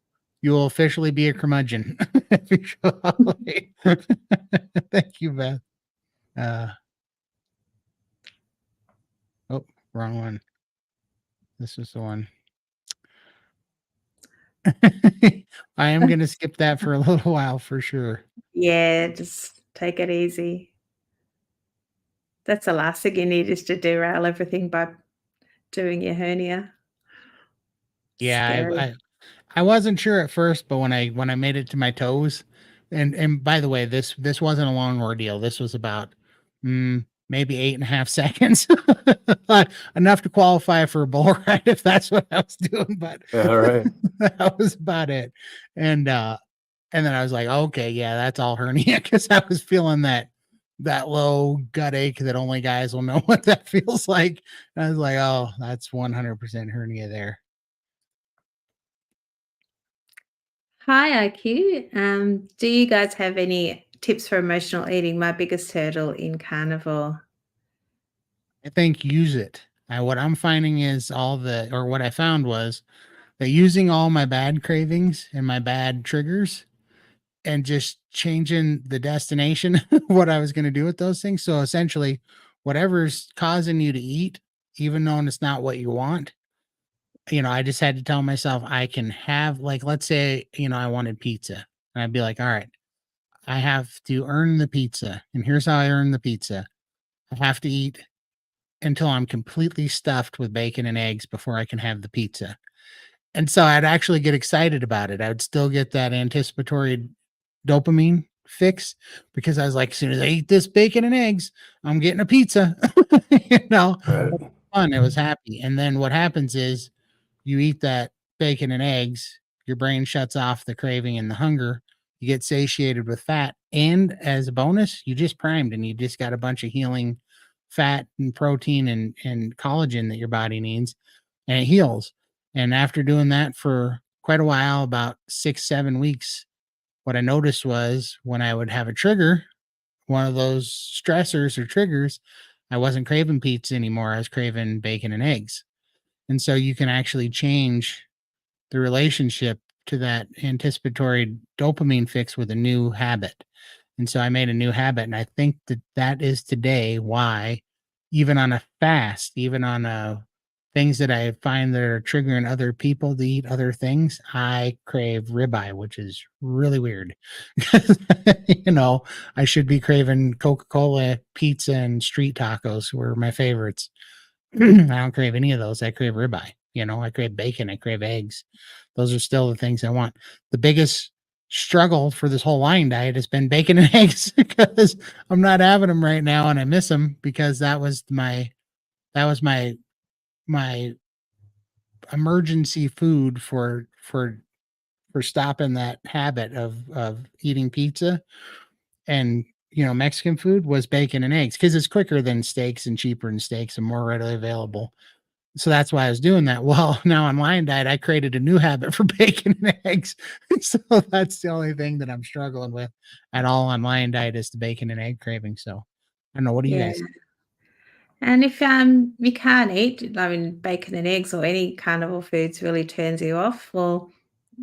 you will officially be a curmudgeon if you show up late. Thank you, Beth. Oh, wrong one. This is the one. I am going to skip that for a little while for sure. Yeah, just take it easy. That's the last thing you need, is to derail everything by doing your hernia. Yeah, Scary. I wasn't sure at first, but when I made it to my toes, and by the way, this wasn't a long ordeal. This was about maybe 8.5 seconds, enough to qualify for a bull ride if that's what I was doing. But Yeah, all right. that was about it. And then I was like, okay, yeah, that's all hernia, because I was feeling that low gut ache that only guys will know what that feels like. And I was like, oh, that's 100% hernia there. Hi, IQ. Do you guys have any tips for emotional eating? My biggest hurdle in carnivore. I think use it. What I'm finding is what I found was that using all my bad cravings and my bad triggers and just changing the destination, what I was going to do with those things. So essentially, whatever's causing you to eat, even though it's not what you want, I just had to tell myself I can have, like, let's say, I wanted pizza. And I'd be like, all right, I have to earn the pizza. And here's how I earn the pizza. I have to eat until I'm completely stuffed with bacon and eggs before I can have the pizza. And so I'd actually get excited about it. I would still get that anticipatory dopamine fix, because I was like, as soon as I eat this bacon and eggs, I'm getting a pizza. Right. It was fun. It was happy. And then what happens is you eat that bacon and eggs, your brain shuts off the craving and the hunger. You get satiated with fat. And as a bonus, you just primed and you just got a bunch of healing fat and protein and collagen that your body needs, and it heals. And after doing that for quite a while, about 6-7 weeks, what I noticed was when I would have a trigger, one of those stressors or triggers, I wasn't craving pizza anymore. I was craving bacon and eggs. And so you can actually change the relationship to that anticipatory dopamine fix with a new habit. And so I made a new habit. And I think that is today why, even on a fast, even on things that I find that are triggering other people to eat other things, I crave ribeye, which is really weird. I should be craving Coca-Cola, pizza, and street tacos were my favorites. I don't crave any of those. I crave ribeye. I crave bacon. I crave eggs. Those are still the things I want. The biggest struggle for this whole line diet has been bacon and eggs, because I'm not having them right now, and I miss them, because that was my emergency food for stopping that habit of eating pizza. And Mexican food was bacon and eggs, because it's quicker than steaks and cheaper than steaks and more readily available. So that's why I was doing that. Well, now on Lion Diet, I created a new habit for bacon and eggs. So that's the only thing that I'm struggling with at all on Lion Diet, is the bacon and egg craving. So I don't know. What do you Yeah. guys think? And if you can't eat, I mean, bacon and eggs or any carnivore foods really turns you off, well,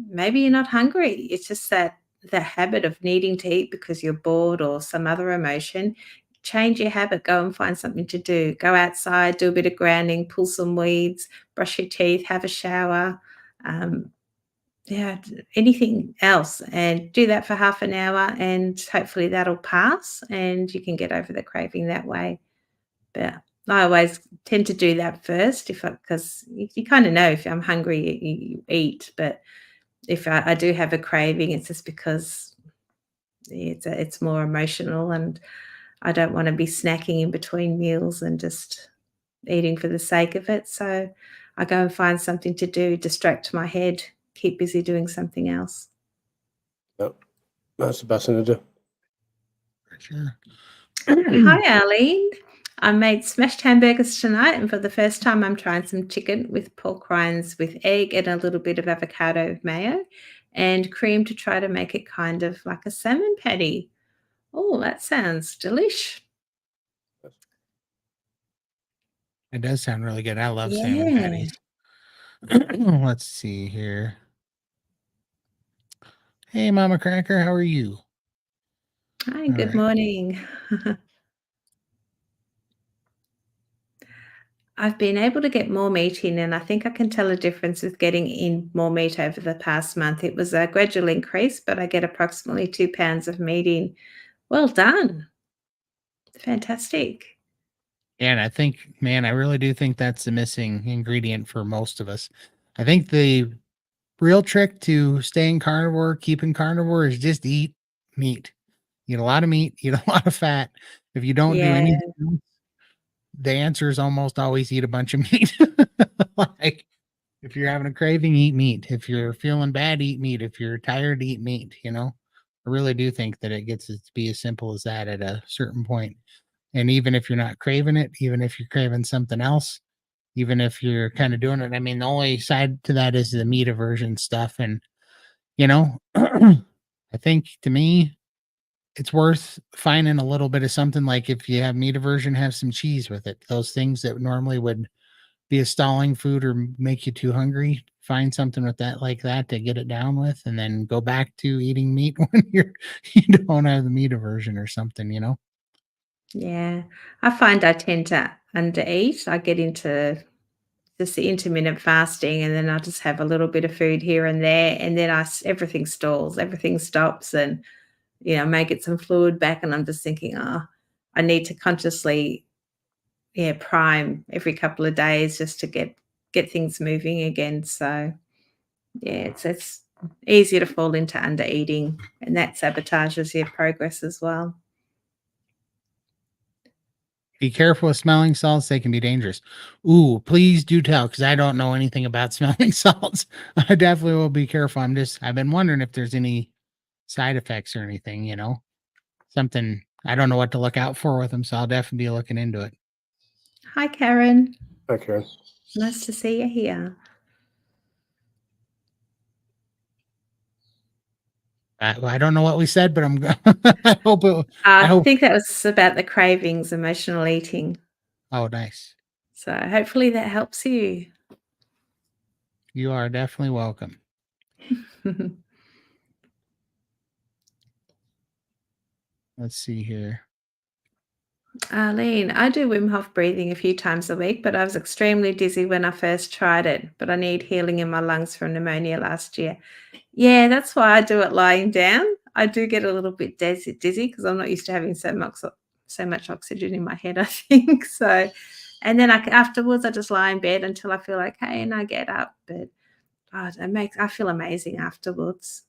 maybe you're not hungry. It's just that the habit of needing to eat because you're bored or some other emotion. Change your habit. Go and find something to do. Go outside, do a bit of grounding, pull some weeds, brush your teeth, have a shower. Um, yeah, anything else, and do that for half an hour, and hopefully that'll pass, and you can get over the craving that way. But I always tend to do that first, because you kind of know if I'm hungry, you eat. But if I do have a craving, it's just because it's more emotional, and I don't want to be snacking in between meals and just eating for the sake of it. So I go and find something to do, distract my head, keep busy doing something else. Yep. That's the best thing to do. For sure. Hi, Arlene. I made smashed hamburgers tonight, and for the first time, I'm trying some chicken with pork rinds with egg and a little bit of avocado mayo and cream to try to make it kind of like a salmon patty. Oh, that sounds delish. It does sound really good. I love salmon Yeah. patties. Let's see here. Hey, Mama Cracker, how are you? Hi, All good right. morning. I've been able to get more meat in, and I think I can tell a difference with getting in more meat over the past month. It was a gradual increase, but I get approximately 2 pounds of meat in. Well done. Fantastic. And I think, man, I really do think that's the missing ingredient for most of us. I think the real trick to staying carnivore, keeping carnivore, is just eat meat. Eat a lot of meat, eat a lot of fat. If you don't do Yeah, anything else, the answer is almost always eat a bunch of meat. Like, if you're having a craving, eat meat. If you're feeling bad, eat meat. If you're tired, eat meat, you know? I really do think that it gets to be as simple as that at a certain point. And even if you're not craving it, even if you're craving something else, even if you're kind of doing it, I mean, the only side to that is the meat aversion stuff. And, you know, I think to me, it's worth finding a little bit of something like if you have meat aversion, have some cheese with it. Those things that normally would be a stalling food or make you too hungry, find something with that like that to get it down with, and then go back to eating meat when you don't have the meat aversion or something, you know? yeah. I find I tend to undereat. I get into just the intermittent fasting, and then I just have a little bit of food here and there, and then everything stalls, everything stops, and I may get some fluid back, and I'm just thinking, oh, I need to consciously, prime every couple of days just to get things moving again. So yeah, it's easier to fall into undereating, and that sabotages your progress as well. Be careful with smelling salts, they can be dangerous. Ooh, please do tell, because I don't know anything about smelling salts. I definitely will be careful. I've been wondering if there's any side effects or anything, you know? Something I don't know what to look out for with them, so I'll definitely be looking into it. Hi, Karen. Hi, Karen. Nice to see you here. I don't know what we said, but I hope it, I I hope. think that was about the cravings, emotional eating. Oh, nice. So hopefully that helps you. You are definitely welcome. Let's see here. Arlene, I do Wim Hof breathing a few times a week, but I was extremely dizzy when I first tried it. But I need healing in my lungs from pneumonia last year. Yeah, that's why I do it lying down. I do get a little bit dizzy because I'm not used to having so much oxygen in my head, I think. So, and then afterwards, I just lie in bed until I feel okay, and I get up. But I feel amazing afterwards.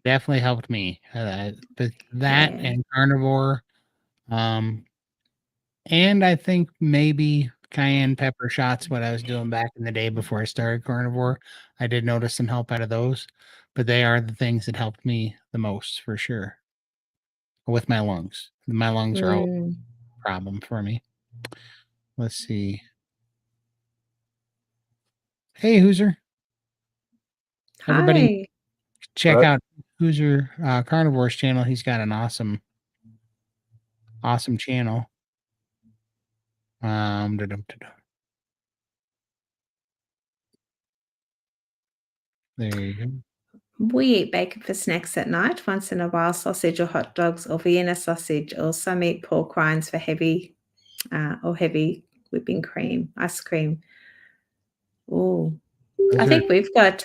Definitely helped me. But that Yeah. and carnivore, um, and I think maybe cayenne pepper shots, what I was doing back in the day before I started carnivore. I did notice some help out of those, but they are the things that helped me the most for sure with my lungs. My lungs are all Mm. a problem for me. Let's see. Hey, Hooser. Everybody Hi. check Right. out Hooser Carnivore's channel. He's got an awesome channel. Da-dum. There you go. We eat bacon for snacks at night, once in a while sausage or hot dogs or Vienna sausage, or some eat pork rinds for heavy whipping cream, ice cream. Oh, I Those are think we've got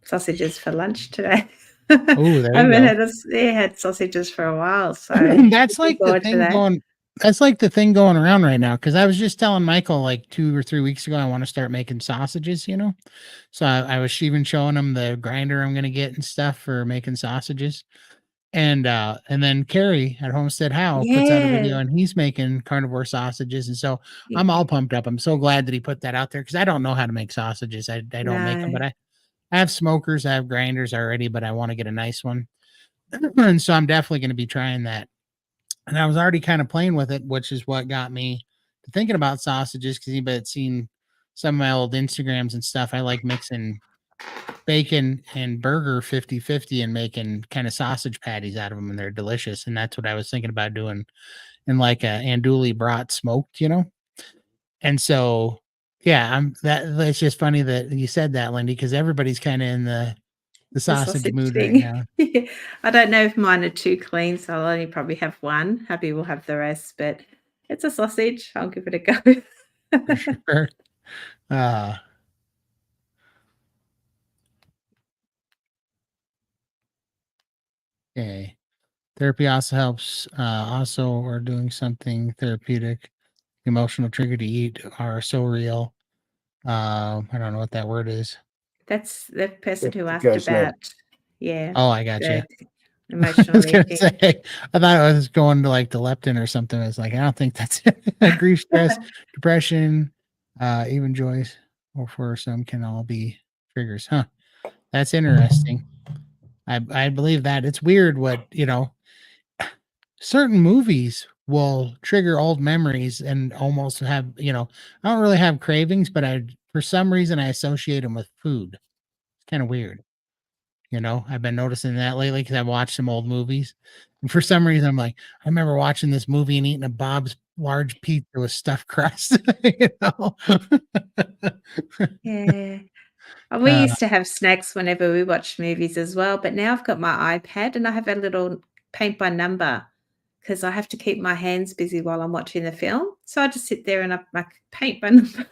sausages for lunch today. Oh, I there you haven't go. had sausages for a while, so That's looking like the forward to thing that. going that's like the thing going around right now. Because I was just telling Michael like 2 or 3 weeks ago, I wanna start making sausages, you know? So I was even showing him the grinder I'm gonna get and stuff for making sausages, And then Carrie at Homestead How puts out a video, and he's making carnivore sausages. And so I'm all pumped up. I'm so glad that he put that out there because I don't know how to make sausages. I don't make them, No. but I have smokers, I have grinders already, but I want to get a nice one. And so I'm definitely going to be trying that. And I was already kind of playing with it, which is what got me to thinking about sausages. Because anybody had seen some of my old Instagrams and stuff, I like mixing bacon and burger 50-50 and making kind of sausage patties out of them, and they're delicious. And that's what I was thinking about doing in like a andouille brat smoked, And so yeah, that's just funny that you said that, Lindy, because everybody's kind of in the sausage mood right now. I don't know if mine are too clean, so I'll only probably have one. Hubby will have the rest, but it's a sausage. I'll give it a go. For sure. Okay. Therapy also helps. Also, or doing something therapeutic. Emotional trigger to eat are so real. I don't know what that word is. That's the person who You asked guys know. about, yeah, Oh, I got you. the I emotional was gonna eating. say, I thought I was going to like the leptin or something. I was like, I don't think that's it. Grief, stress, depression, even joys, or for some can all be triggers. Huh? That's interesting. I believe that. It's weird what, certain movies will trigger old memories and almost have, I don't really have cravings, but for some reason I associate them with food. It's kind of weird. I've been noticing that lately because I've watched some old movies. And for some reason, I'm like, I remember watching this movie and eating a Bob's large pizza with stuffed crust. Yeah. We used to have snacks whenever we watched movies as well, but now I've got my iPad and I have a little paint by number because I have to keep my hands busy while I'm watching the film. So I just sit there and I paint by number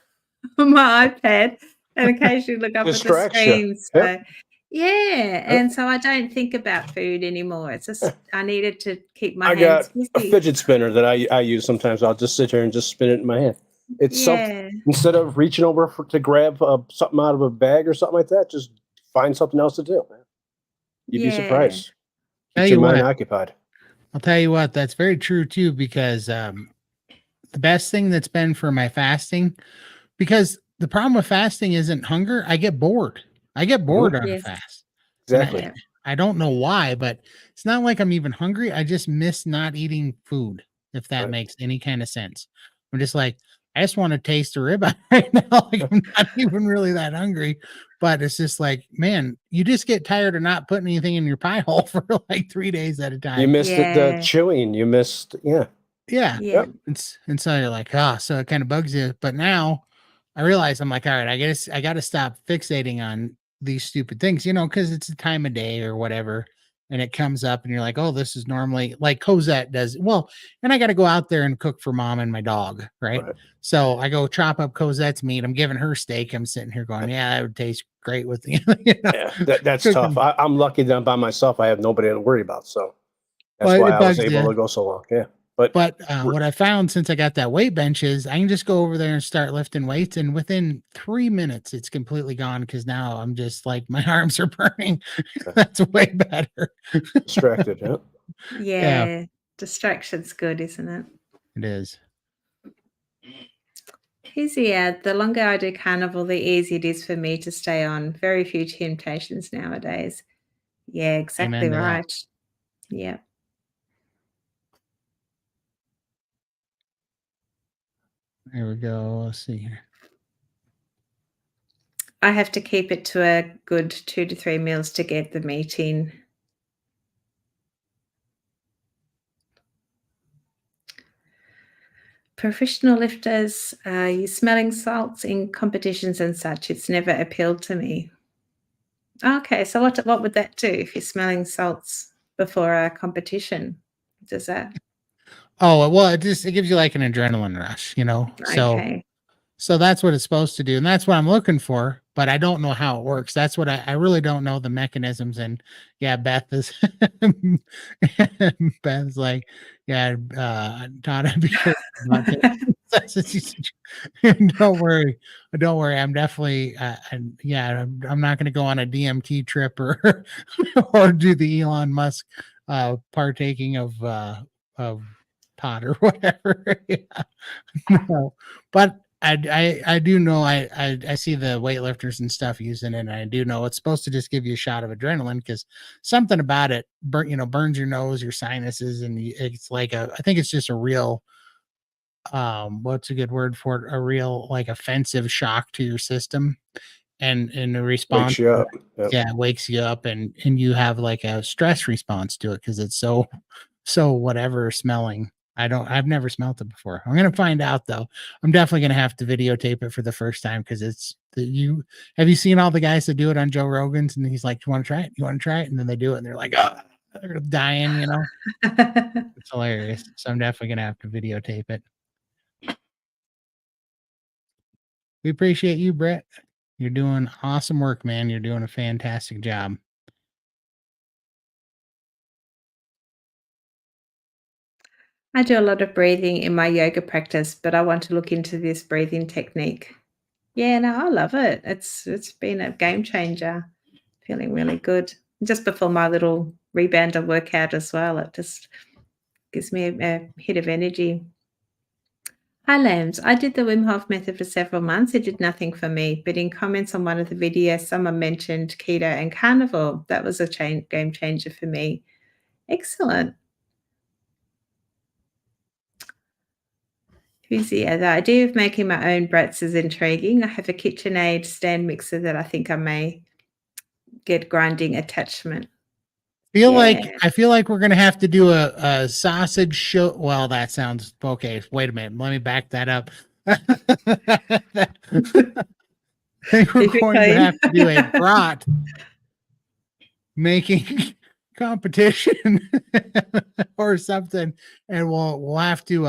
on my iPad and occasionally look up at the Distracts you. screen. So Yep. yeah, and so I don't think about food anymore. It's just I needed to keep my I hands got a busy. fidget spinner that I use sometimes. I'll just sit here and just spin it in my hand. It's something Yeah, instead of reaching over to grab something out of a bag or something like that. Just find something else to do. Man. You'd be yeah. surprised. Tell Keeps you your mind what, occupied. I'll tell you what, that's very true too, because the best thing that's been for my fasting, because the problem with fasting isn't hunger. I get bored. I get bored on a Yes. fast. Exactly. Yeah. I don't know why, but it's not like I'm even hungry. I just miss not eating food, if that Right. makes any kind of sense. I'm just like, I just want to taste a ribeye right now. Like I'm not even really that hungry, but it's just like, man, you just get tired of not putting anything in your pie hole for like 3 days at a You time. missed the Yeah. chewing. You missed, yeah. Yeah. Yeah. And so you're like, so it kind of bugs you. But now I realize I'm like, all right, I gotta stop fixating on these stupid things, because it's a time of day or whatever. And it comes up and you're like, oh, this is normally like Cosette does. Well, and I got to go out there and cook for mom and my dog. Right. Right. So I go chop up Cosette's meat. I'm giving her steak. I'm sitting here going, yeah, that would taste great with the, Yeah, that's cooking. tough. I'm lucky that I'm by myself. I have nobody to worry about. So that's Well, why it I was bugs able you. to go so long. Yeah. But What I found since I got that weight bench is I can just go over there and start lifting weights, and within 3 minutes, it's completely gone because now I'm just like my arms are burning. That's way better. distracted. Yeah. Yeah, Yeah. Distraction's good, isn't it? it is. The longer I do carnival, the easier it is for me to stay on. Very few temptations nowadays. Yeah, exactly Amen to that. right. Yeah. There we go. Let's see here. I have to keep it to a good 2 to 3 meals to get the meat in. Professional lifters, use smelling salts in competitions and such. It's never appealed to me. Okay, so what would that do if you're smelling salts before a competition? Does that Oh, well, it gives you like an adrenaline rush, So okay. So that's what it's supposed to do. And that's what I'm looking for, but I don't know how it works. That's what I really don't know the mechanisms. And yeah, Beth is Beth's like, yeah, Todd, I'd be careful about that. Don't worry. Don't worry. I'm definitely, I'm not going to go on a DMT trip or, or do the Elon Musk partaking of Todd or whatever. Yeah. No, but I do know I see the weightlifters and stuff using it, and I do know it's supposed to just give you a shot of adrenaline because something about it burns your nose, your sinuses, and it's like I think it's just a real what's a good word for it? A real like offensive shock to your system, and in the response, Wakes you up. Yep. yeah, it wakes you up, and you have like a stress response to it because it's so whatever smelling. I've never smelt it before. I'm gonna find out though. I'm definitely gonna have to videotape it for the first time because have you seen all the guys that do it on Joe Rogan's, and he's like, you want to try it? You want to try it? And then they do it and they're like, oh, they're dying, It's hilarious. So I'm definitely gonna have to videotape it. We appreciate you, Brett. You're doing awesome work, man. You're doing a fantastic job. I do a lot of breathing in my yoga practice, but I want to look into this breathing technique. Yeah, no, I love it. It's been a game changer. Feeling really good. Just before my little rebounder workout as well, it just gives me a hit of energy. Hi, Lambs. I did the Wim Hof method for several months. It did nothing for me, but in comments on one of the videos, someone mentioned keto and carnivore. That was a game changer for me. Excellent. The idea of making my own brats is intriguing. I have a KitchenAid stand mixer that I think I may get grinding attachment. I feel like we're gonna have to do a sausage show. Well, that sounds okay. Wait a minute. Let me back that up. I think we're going to have to do a brat making competition or something, and we'll have to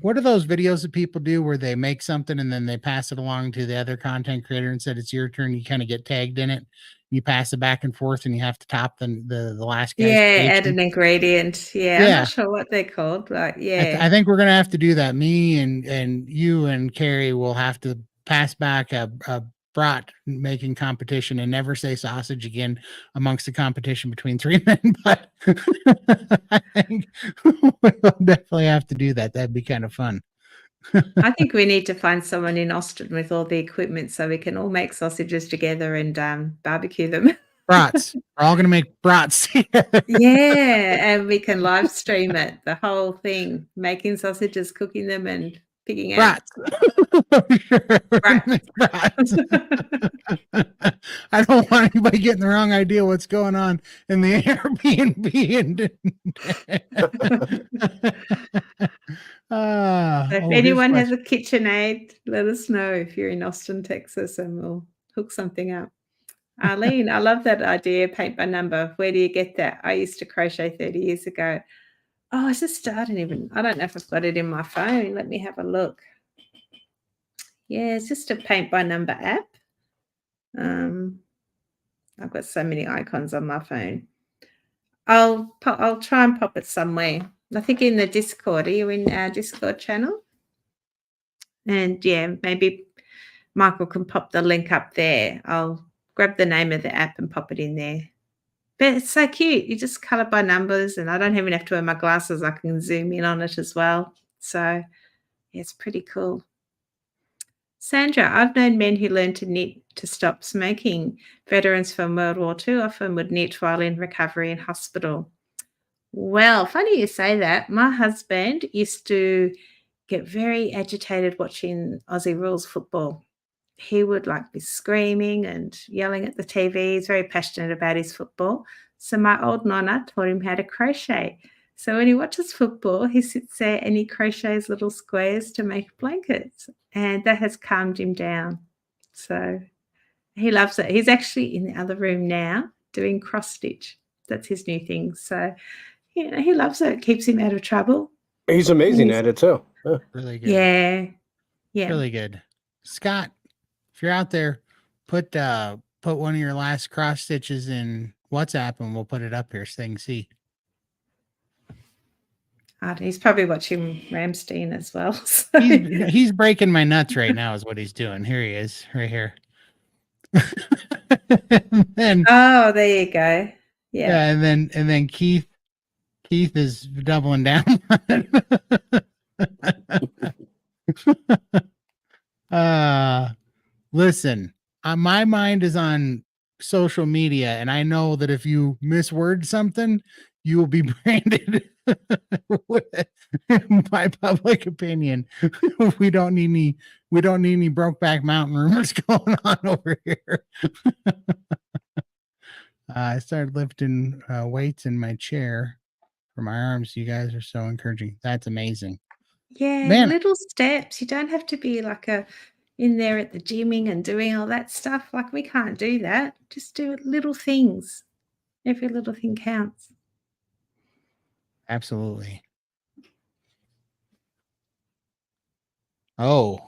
what are those videos that people do where they make something and then they pass it along to the other content creator and said it's your turn? You kind of get tagged in it. You pass it back and forth, and you have to top the last guy's Yeah, add an ingredient. Yeah, I'm not sure what they're called, but yeah. I think we're gonna have to do that. Me and you and Carrie will have to pass back a brat making competition and never say sausage again amongst the competition between three men. But I think we'll definitely have to do that. That'd be kind of fun. I think we need to find someone in Austin with all the equipment so we can all make sausages together and barbecue them. Brats. We're all gonna make brats. Yeah, and we can live stream it, the whole thing, making sausages, cooking them, and picking out brats. I don't want anybody getting the wrong idea what's going on in the Airbnb. If anyone has a KitchenAid, let us know if you're in Austin, Texas, and we'll hook something up. Arlene, I love that idea, paint by number. Where do you get that? I used to crochet 30 years ago. Oh, I don't know if I've got it in my phone. Let me have a look. Yeah, it's just a paint by number app. I've got so many icons on my phone. I'll try and pop it somewhere. I think in the Discord. Are you in our Discord channel? And yeah, maybe Michael can pop the link up there. I'll grab the name of the app and pop it in there. But it's so cute. You just color by numbers, and I don't even have to wear my glasses. I can zoom in on it as well. So yeah, it's pretty cool. Sandra, I've known men who learned to knit to stop smoking. Veterans from World War II often would knit while in recovery in hospital. Well, funny you say that. My husband used to get very agitated watching Aussie rules football. He would be screaming and yelling at the TV. He's very passionate about his football. So my old nonna taught him how to crochet. So when he watches football, he sits there and he crochets little squares to make blankets. And that has calmed him down. So he loves it. He's actually in the other room now doing cross stitch. That's his new thing. So, he loves it. It keeps him out of trouble. He's amazing at it too. Really good. Yeah. Really good. Scott, if you're out there, put one of your last cross stitches in WhatsApp and we'll put it up here so they can see. He's probably watching Ramstein as well. So. He's breaking my nuts right now is what he's doing. Here he is, right here. Oh, there you go. Yeah. and then Keith is doubling down. Listen, my mind is on social media, and I know that if you misword something, you will be branded by public opinion. we don't need any Brokeback Mountain rumors going on over here. I started lifting weights in my chair for my arms. You guys are so encouraging. That's amazing. Yeah, Man, little steps. You don't have to be like in there at the gymming and doing all that stuff. Like we can't do that. Just do little things. Every little thing counts. absolutely. Oh,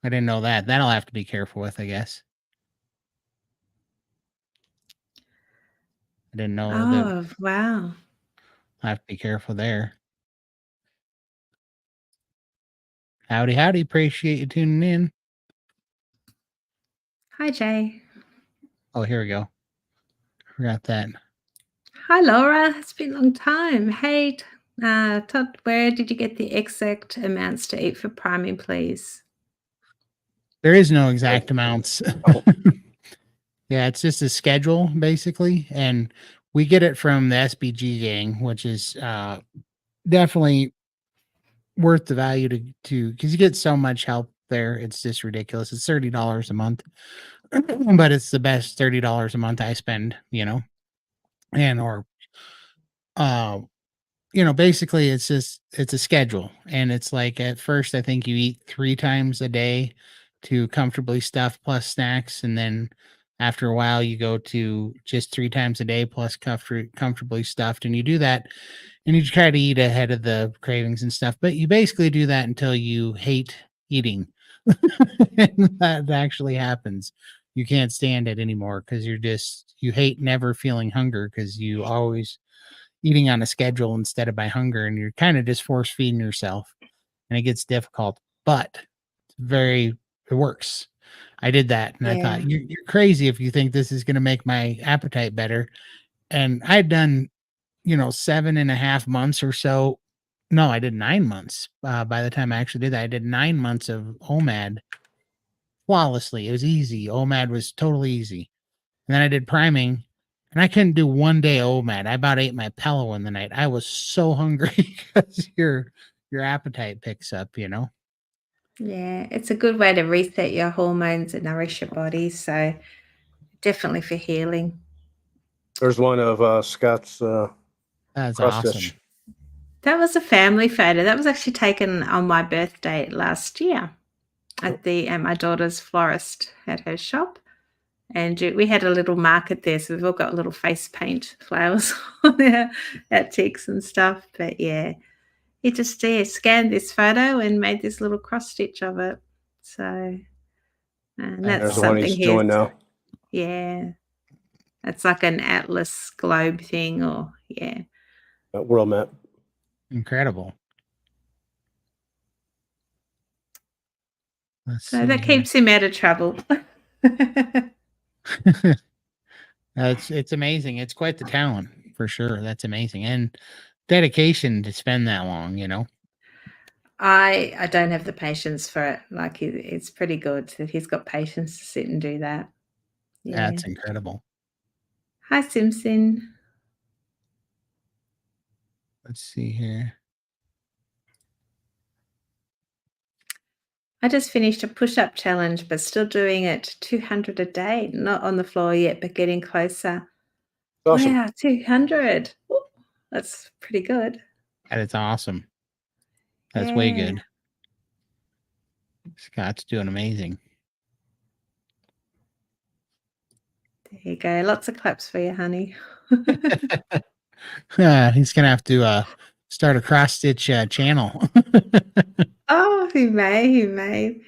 I didn't know that. That'll have to be careful with, I guess. I didn't know that. Oh, wow. I have to be careful there. Howdy, howdy. Appreciate you tuning in. Hi, Jay. Oh, here we go. Forgot that. Hi, Laura. It's been a long time. Hey, Todd, where did you get the exact amounts to eat for priming, please? There is no exact amounts. Yeah, it's just a schedule basically, and we get it from the SBG gang, which is definitely worth the value to because you get so much help there. It's just ridiculous. It's $30 a month, but it's the best $30 a month I spend. And or uh basically it's a schedule, and it's like at first I think you eat 3 times a day to comfortably stuff plus snacks, and then after a while you go to just 3 times a day plus comfortably stuffed, and you do that and you try to eat ahead of the cravings and stuff, but you basically do that until you hate eating. And that actually happens. You can't stand it anymore because you hate never feeling hunger because you always eating on a schedule instead of by hunger, and you're kind of just force feeding yourself, and it gets difficult, but it works. I did that and I Yeah. thought you're crazy if you think this is going to make my appetite better. And I had done 7.5 months or so. No, I did 9 months. By the time I actually did that, I did 9 months of OMAD flawlessly. It was easy. OMAD was totally easy. And then I did priming, and I couldn't do one day OMAD. I about ate my pillow in the night. I was so hungry because your appetite picks up. Yeah, it's a good way to reset your hormones and nourish your body. So definitely for healing. There's one of Scott's That's cross awesome. stitch. That was a family photo. That was actually taken on my birthday last year at my daughter's florist at her shop. And we had a little market there, so we've all got little face paint flowers on our ticks and stuff. But yeah, he just scanned this photo and made this little cross stitch of it. So, and that's There's the one something he's doing now. Yeah, that's like an atlas globe thing, or yeah. World map. Incredible. So that keeps him out of trouble. It's amazing. It's quite the talent for sure. That's amazing. And dedication to spend that long, I don't have the patience for it. Like it's pretty good that he's got patience to sit and do that. Yeah. That's incredible. Hi, Simpson. Let's see here. I just finished a push-up challenge, but still doing it 200 a day. Not on the floor yet, but getting closer. Awesome. Wow, 200. Ooh, that's pretty good. That is awesome. That's way Yeah. good. Scott's doing amazing. There you go. Lots of claps for you, honey. He's gonna have to start a cross stitch channel. Oh, he may.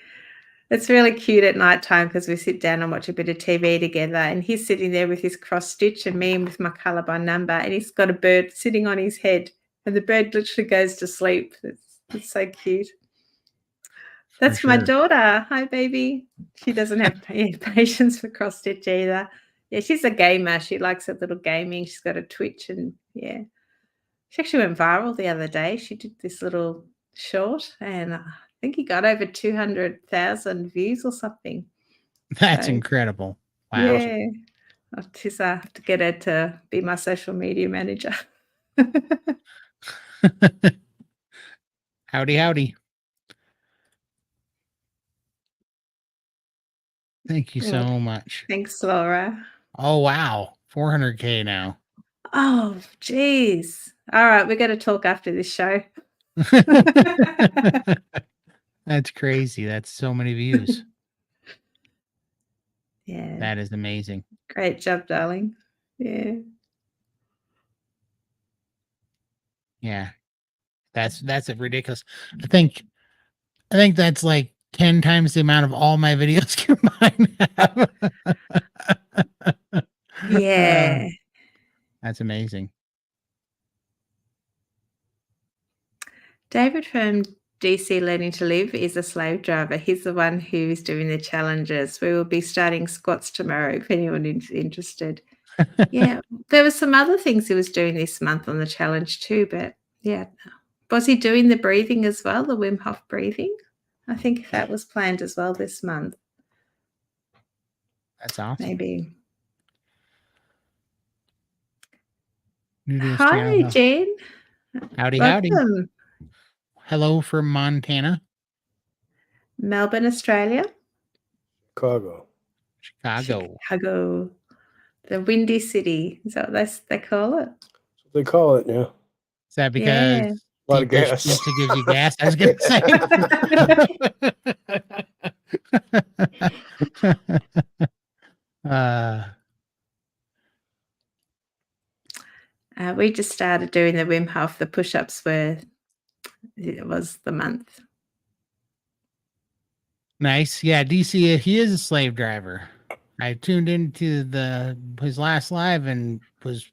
It's really cute at nighttime because we sit down and watch a bit of TV together, and he's sitting there with his cross stitch and me with my colour by number, and he's got a bird sitting on his head, and the bird literally goes to sleep. It's so cute. That's my daughter. Hi, baby. She doesn't have patience for cross stitch either. Yeah, she's a gamer. She likes a little gaming. She's got a Twitch and yeah. She actually went viral the other day. She did this little short and I think he got over 200,000 views or something. That's So, incredible. Wow. yeah. I just have to get her to be my social media manager. Howdy, howdy. Thank you so much. Thanks, Laura. Oh, wow. 400K now. Oh, geez. All right, we're going to talk after this show. That's crazy. That's so many views. Yeah. That is amazing. Great job, darling. Yeah. Yeah. That's ridiculous. I think that's like 10 times the amount of all my videos combined. Yeah. That's amazing. David from DC Learning to Live is a slave driver. He's the one who is doing the challenges. We will be starting squats tomorrow if anyone is interested. Yeah, there were some other things he was doing this month on the challenge too, but yeah. Was he doing the breathing as well, the Wim Hof breathing? I think that was planned as well this month. That's awesome. Maybe. New to this Hi, channel. Jane. Howdy, howdy. Welcome. Hello from Montana. Melbourne, Australia. Chicago. Chicago. The Windy City. Is that what they call it? That's what they call it, yeah. Is that because A lot of deep dish gas. pizza gives you gas? I was going to say. We just started doing the Wim Hof. The push-ups it was the month. Nice. Yeah, DC, he is a slave driver. I tuned into his last live and was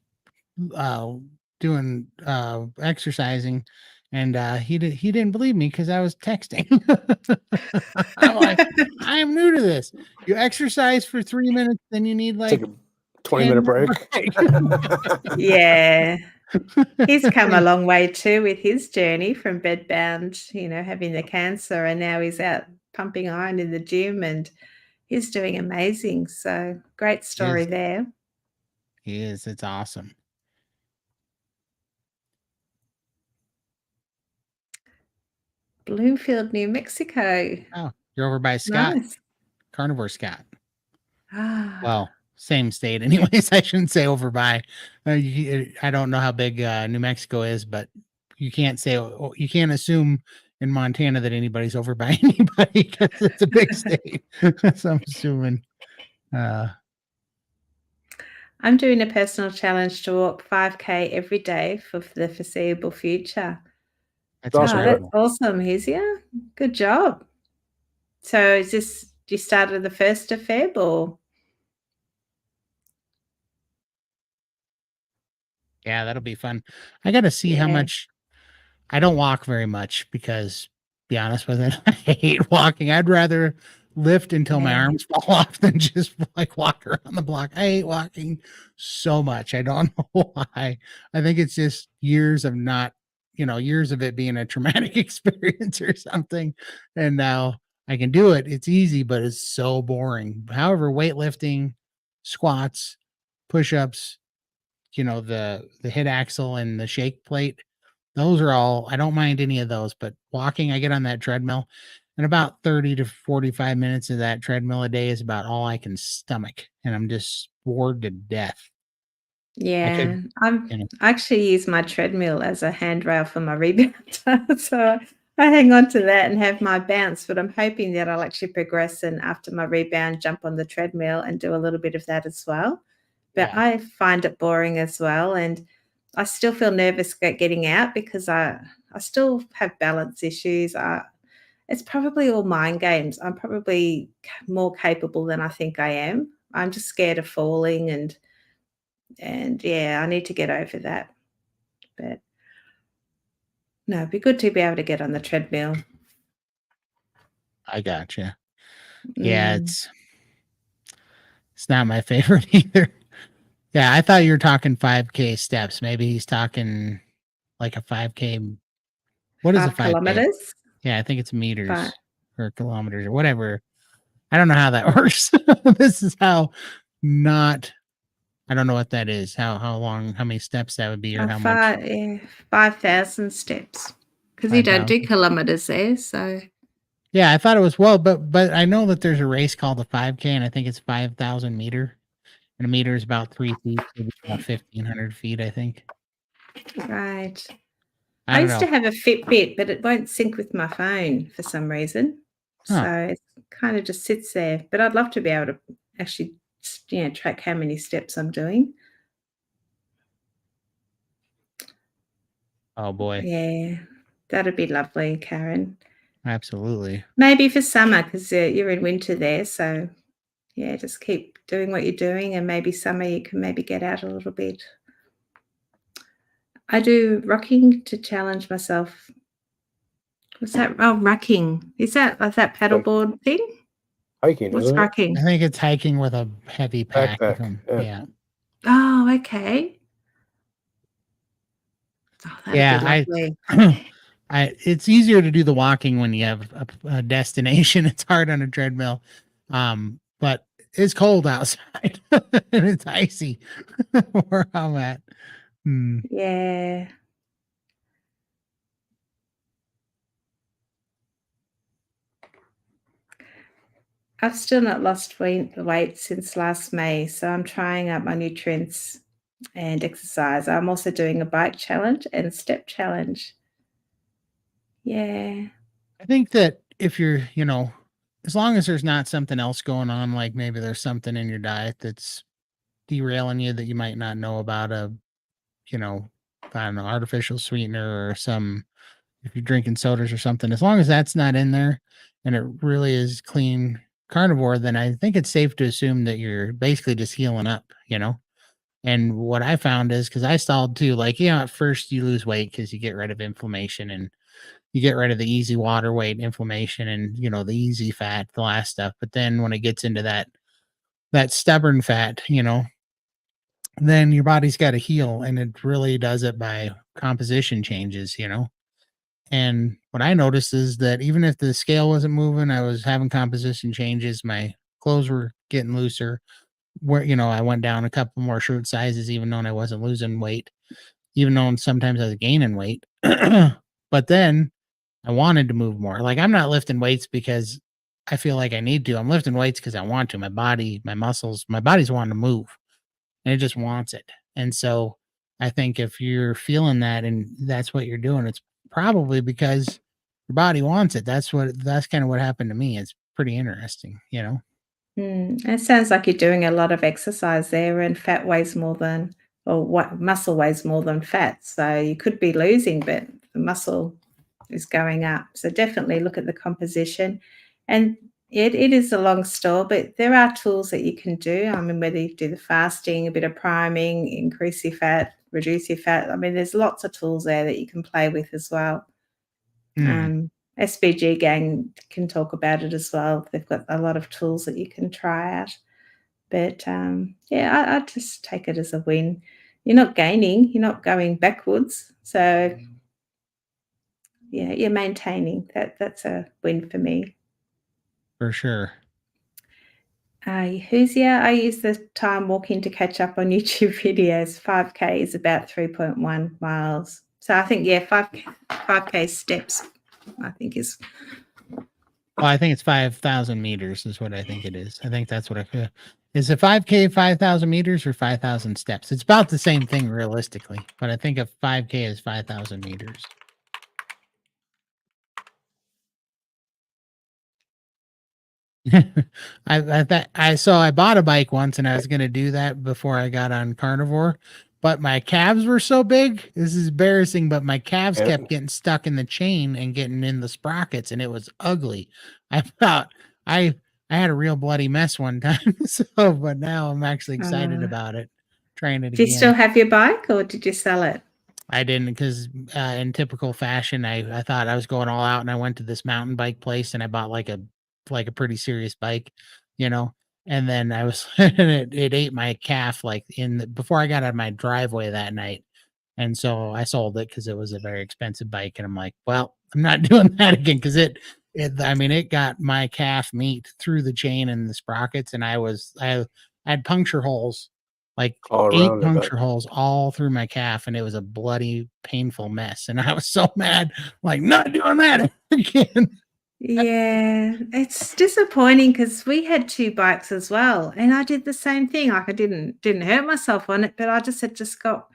doing exercising, and he didn't believe me because I was texting. I'm like, I am new to this. You exercise for 3 minutes, then you need like Take a 20-minute break. Yeah. He's come a long way too with his journey from bedbound, having the cancer, and now he's out pumping iron in the gym and he's doing amazing. So great story there. He is. It's awesome. Bloomfield, New Mexico. Oh, you're over by Scott. Nice. Carnivore Scott. Ah. Well, same state anyways. I shouldn't say over by. I don't know how big New Mexico is, but you can't assume in Montana that anybody's over by anybody because it's a big state. So I'm assuming. I'm doing a personal challenge to walk 5K every day for the foreseeable future. That's awesome. That's awesome, Hizia. Good job. So is this, you started the 1st of Feb or? Yeah, that'll be fun. I got to see how much. I don't walk very much because, be honest with it, I hate walking. I'd rather lift until my arms fall off than just like walk around the block. I hate walking so much. I don't know why. I think it's just years of years of it being a traumatic experience or something. And now I can do it. It's easy, but it's so boring. However, weightlifting, squats, push-ups, the hit axle and the shake plate, those are all, I don't mind any of those, but walking, I get on that treadmill and about 30 to 45 minutes of that treadmill a day is about all I can stomach. And I'm just bored to death. Yeah, I actually use my treadmill as a handrail for my rebound. So I hang on to that and have my bounce, but I'm hoping that I'll actually progress and after my rebound, jump on the treadmill and do a little bit of that as well. But I find it boring as well. And I still feel nervous getting out because I still have balance issues. It's probably all mind games. I'm probably more capable than I think I am. I'm just scared of falling and yeah, I need to get over that. But no, it'd be good to be able to get on the treadmill. I gotcha. Yeah, It's not my favorite either. Yeah, I thought you were talking 5K steps. Maybe he's talking like a 5K. What is a 5 5K? kilometers. Yeah, I think it's meters Five. or kilometers or whatever. I don't know how that works. This is how not. I don't know what that is. How long? How many steps that would be, or how much? 5,000 steps. Because you don't do 5,000. kilometers there, so Yeah, I thought it was but I know that there's a race called the 5K, and I think it's 5,000 meter, and a meter is about 3 feet, so it'd be about 1,500 feet, I think. right. I I don't used to know. have a Fitbit, but it won't sync with my phone for some reason. Huh. So it kind of just sits there. But I'd love to be able to actually, track how many steps I'm doing. Oh boy, Yeah, that'd be lovely, Karen. absolutely. Maybe for summer because you're in winter there. So yeah, just keep doing what you're doing, and maybe summer you can maybe get out a little bit. I do rocking to challenge myself. What's that? Oh, rucking. Is that paddleboard thing? Hiking, What's isn't it? rucking? I think it's hiking with a heavy pack. Backpack. Yeah. Yeah. Oh, okay. Oh, that'd Yeah, be lovely. it's easier to do the walking when you have a destination. It's hard on a treadmill. But it's cold outside and it's icy where I'm at. Hmm. Yeah. I've still not lost weight since last May, so I'm trying out my nutrients and exercise. I'm also doing a bike challenge and a step challenge. Yeah. I think that if you're, as long as there's not something else going on, like maybe there's something in your diet that's derailing you that you might not know about, you know, I don't know, artificial sweetener or if you're drinking sodas or something, as long as that's not in there and it really is clean carnivore, then I think it's safe to assume that you're basically just healing up. And what I found is because I stalled too, like, at first you lose weight because you get rid of inflammation and you get rid of the easy water weight inflammation and the easy fat, the last stuff. But then when it gets into that stubborn fat, then your body's got to heal, and it really does it by composition changes. And what I noticed is that even if the scale wasn't moving, I was having composition changes. My clothes were getting looser. Where I went down a couple more shirt sizes, even though I wasn't losing weight, even though sometimes I was gaining weight. But then I wanted to move more. Like, I'm not lifting weights because I feel like I need to. I'm lifting weights because I want to. My body, my muscles, my body's wanting to move, and it just wants it. And so I think if you're feeling that and that's what you're doing, it's probably because your body wants it. That's kind of what happened to me. It's pretty interesting. It sounds like you're doing a lot of exercise there, and fat weighs more than, or what muscle weighs more than fat. So you could be losing, but the muscle is going up. So definitely look at the composition. And it is a long store, but there are tools that you can do. I mean, whether you do the fasting, a bit of priming, increase your fat, reduce your fat. I mean, there's lots of tools there that you can play with as well. Hmm, SBG Gang can talk about it as well. They've got a lot of tools that you can try out. But yeah, I just take it as a win. You're not gaining, you're not going backwards. So yeah, you're maintaining. That's a win for me. for sure. Who's here? I use the time walking to catch up on YouTube videos. 5K is about 3.1 miles. So I think, yeah, 5K steps, I think is. Well, I think it's 5,000 meters is what I think it is. I think that's what I feel. Is it 5K 5,000 meters or 5,000 steps? It's about the same thing realistically, but I think a 5K is 5,000 meters. I bought a bike once and I was going to do that before I got on Carnivore, but my calves were so big. This is embarrassing, but my calves Yeah. kept getting stuck in the chain and getting in the sprockets, and it was ugly. I thought I had a real bloody mess one time. But now I'm actually excited Uh, about it, trying it do you still again. have your bike, or did you sell it? I didn't because in typical fashion, I thought I was going all out, and I went to this mountain bike place and I bought like a pretty serious bike, you know. And then I was, and it ate my calf like before I got out of my driveway that night. And so I sold it because it was a very expensive bike. And I'm like, well, I'm not doing that again because I mean, it got my calf meat through the chain and the sprockets. And I had puncture holes, like All 8 around, I bet. puncture holes all through my calf. And it was a bloody, painful mess. And I was so mad, like, not doing that again. Yeah, it's disappointing because we had 2 bikes as well, and I did the same thing. Like, I didn't hurt myself on it, but I just said, "Just got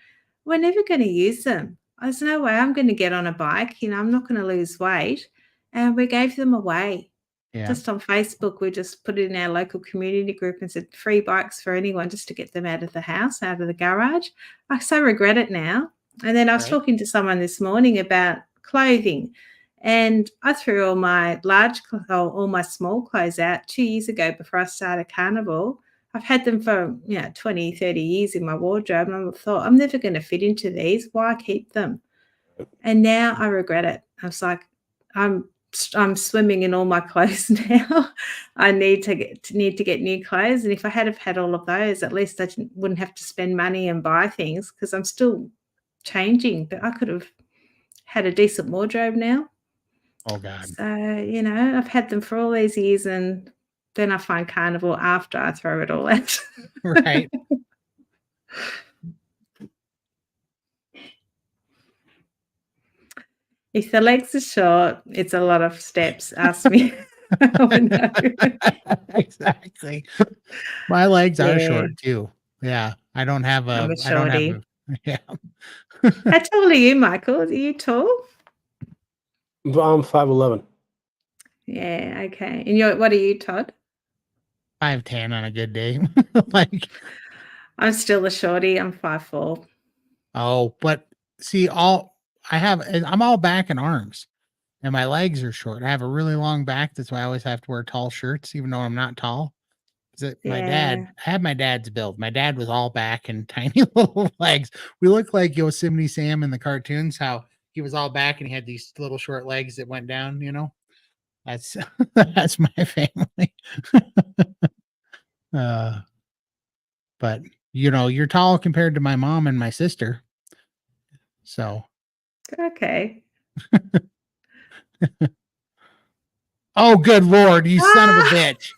we're never gonna use them. There's no way I'm gonna get on a bike, I'm not gonna lose weight," and we gave them away. Yeah. Just on Facebook, we just put it in our local community group and said, "Free bikes for anyone," just to get them out of the house, out of the garage. I so regret it now. And then I was Right. talking to someone this morning about clothing, and I threw all my all my small clothes out 2 years ago before I started Carnivore. I've had them for 20, 30 years in my wardrobe, and I thought, I'm never going to fit into these. Why keep them? And now I regret it. I was like, I'm swimming in all my clothes now. I need to get new clothes, and if I had have had all of those, at least I wouldn't have to spend money and buy things because I'm still changing. But I could have had a decent wardrobe now. Oh God. So, I've had them for all these years, and then I find Carnivore after I throw it all out. Right. If the legs are short, it's a lot of steps. Ask me. Oh, no. Exactly. My legs are Yeah. short too. Yeah. I don't have I'm a I don't have shorty. yeah. How tall are you, Michael? Are you tall? I'm 5'11". Yeah, okay. And what are you, Todd? 5'10" on a good day. Like, I'm still a shorty. I'm 5'4". oh, but see, I'm all back and arms, and my legs are short. I have a really long back. That's why I always have to wear tall shirts, even though I'm not tall. Yeah. I had my dad's build. My dad was all back and tiny little legs. We looked like Yosemite Sam in the cartoons, how he was all back and he had these little short legs that went down, That's that's my family. But you're tall compared to my mom and my sister. So, Okay. oh good Lord, you son of a bitch.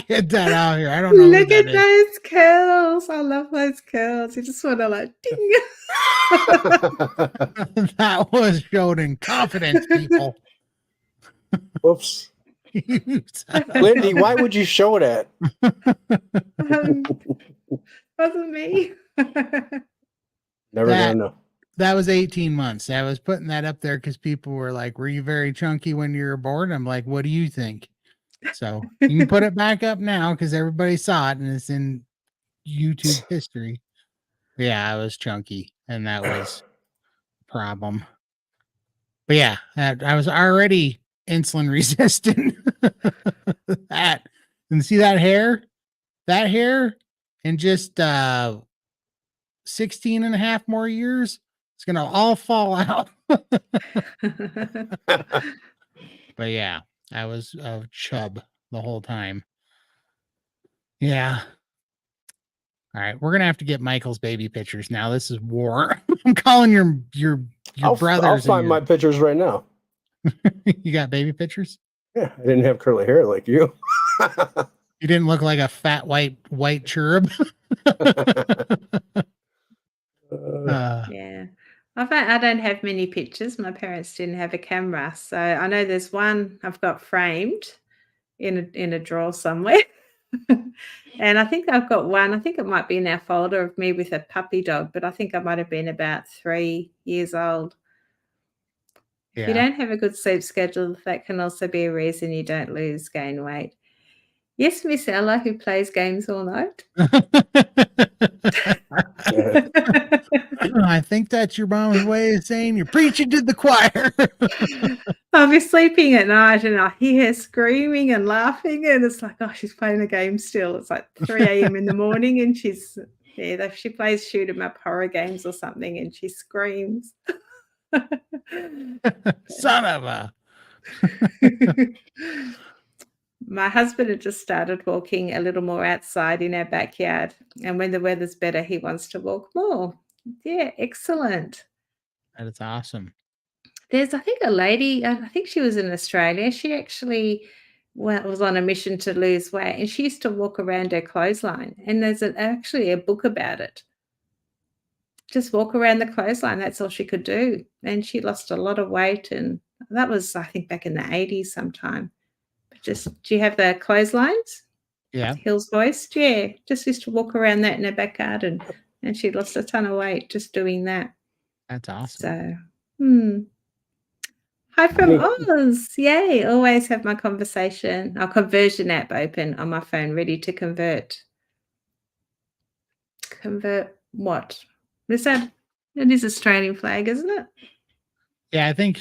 Get that out here. I don't know who Look that at is. those curls. I love those curls. You just want to like ding. That was showed in confidence, people. Whoops. You son of a- Lindy, why would you show that? Wasn't me. Never gonna know. That was 18 months. I was putting that up there because people were like, were you very chunky when you were born? I'm like, what do you think? So you can put it back up now because everybody saw it and it's in YouTube history. Yeah, I was chunky and that was a problem. But yeah, I was already insulin resistant. That and see that hair in just 16 and a half more years, it's gonna all fall out. But yeah, I was a chub the whole time. Yeah. All right, we're gonna have to get Michael's baby pictures now. This is war. I'm calling your I'll brothers. find my pictures right now. You got baby pictures? Yeah, I didn't have curly hair like you. You didn't look like a fat white cherub. Yeah. I don't have many pictures. My parents didn't have a camera. So I know there's one I've got framed in a drawer somewhere. And I think I've got one. I think it might be in our folder of me with a puppy dog, but I think I might have been about 3 years old. If you Yeah. don't have a good sleep schedule, that can also be a reason you don't gain weight. Yes, Miss Ella, who plays games all night. I think that's your mom's way of saying you're preaching to the choir. I'll be sleeping at night and I hear her screaming and laughing, and it's like, oh, she's playing a game still. It's like 3 a.m. in the morning, and she plays shoot 'em up horror games or something, and she screams. Son of a. My husband had just started walking a little more outside in our backyard, and when the weather's better, he wants to walk more. Yeah, excellent. That is awesome. There's, I think, a lady, I think she was in Australia. She actually was on a mission to lose weight, and she used to walk around her clothesline. And there's actually a book about it. Just walk around the clothesline. That's all she could do. And she lost a lot of weight. And that was, I think, back in the 80s sometime. But just, do you have the clotheslines? Yeah, Hills Hoist? Yeah. Just used to walk around that in her back garden. And she lost a ton of weight just doing that. that's awesome. So, Hi from Oz. Yay. Always have my conversion app open on my phone, ready to convert. Convert what? Is that? It is Australian flag, isn't it? Yeah, I think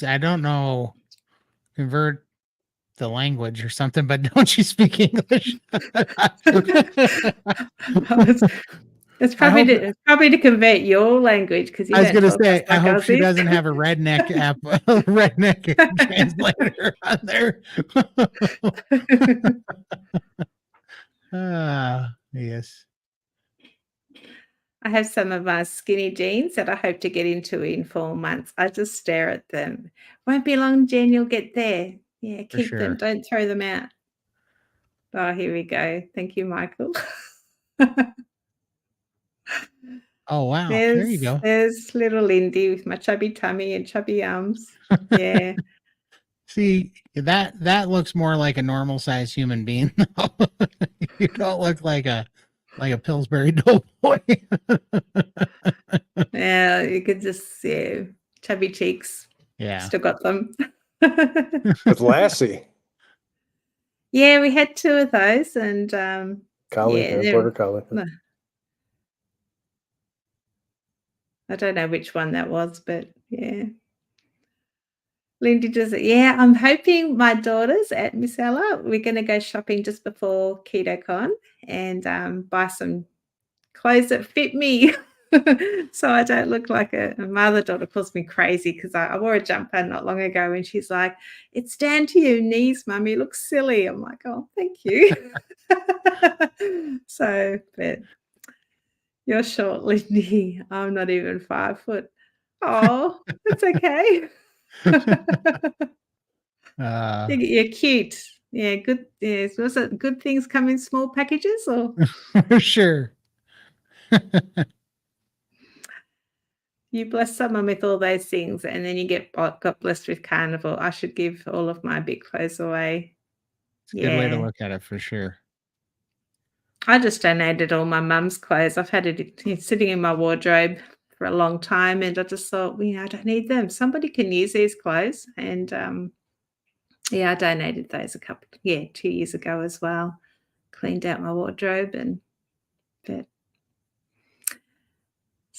I don't know, convert the language or something, but don't she speak English? It's probably to convert your language because you I was don't going to talk say, us I like hope she Aussies. doesn't have a redneck app, redneck translator on there. Yes. I have some of my skinny jeans that I hope to get into in 4 months. I just stare at them. Won't be long, Jen, you'll get there. Yeah, For keep them. sure. Don't throw them out. Oh, here we go. Thank you, Michael. Oh, wow. There you go. There's little Lindy with my chubby tummy and chubby arms. Yeah. See, that looks more like a normal sized human being. You don't look like a Pillsbury Doughboy. Yeah, you could just see chubby cheeks. Yeah. Still got them. With Lassie. Yeah, we had 2 of those and Collie, yeah, border collie. I don't know which one that was, but yeah. Lindy does it. Yeah, I'm hoping my daughters at Miss Ella, we're going to go shopping just before KetoCon and buy some clothes that fit me. So I don't look like my other daughter calls me crazy because I wore a jumper not long ago and she's like, it's down to your knees, mummy. It looks silly. I'm like, oh, thank you. So, but you're short, Lindy. I'm not even 5 foot. Oh, it's okay. You're cute. Yeah, good. Yes. Was it good things come in small packages or? For sure. You bless someone with all those things and then you got blessed with Carnivore. I should give all of my big clothes away. It's a good way to look at it for sure. I just donated all my mum's clothes. I've had it sitting in my wardrobe for a long time and I just thought, I don't need them. Somebody can use these clothes. And yeah, I donated those 2 years ago as well. Cleaned out my wardrobe but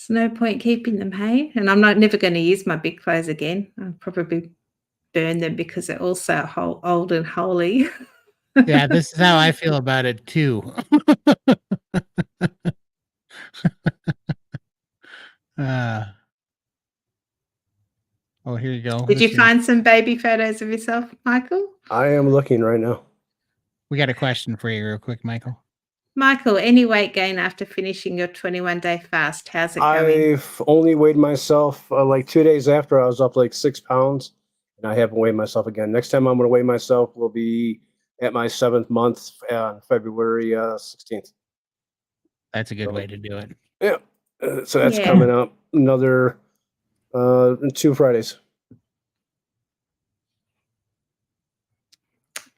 there's no point keeping them, hey? And I'm never going to use my big clothes again. I'll probably burn them because they're all so old and holy. Yeah, this is how I feel about it too. Oh, here you go. Did you find some baby photos of yourself, Michael? I am looking right now. We got a question for you real quick, Michael. Michael, any weight gain after finishing your 21-day fast? How's it going? I've only weighed myself like 2 days after I was up like 6 pounds, and I haven't weighed myself again. Next time I'm going to weigh myself will be at my 7th month on February 16th. That's a good way to do it. Yeah. So that's coming up another 2 Fridays.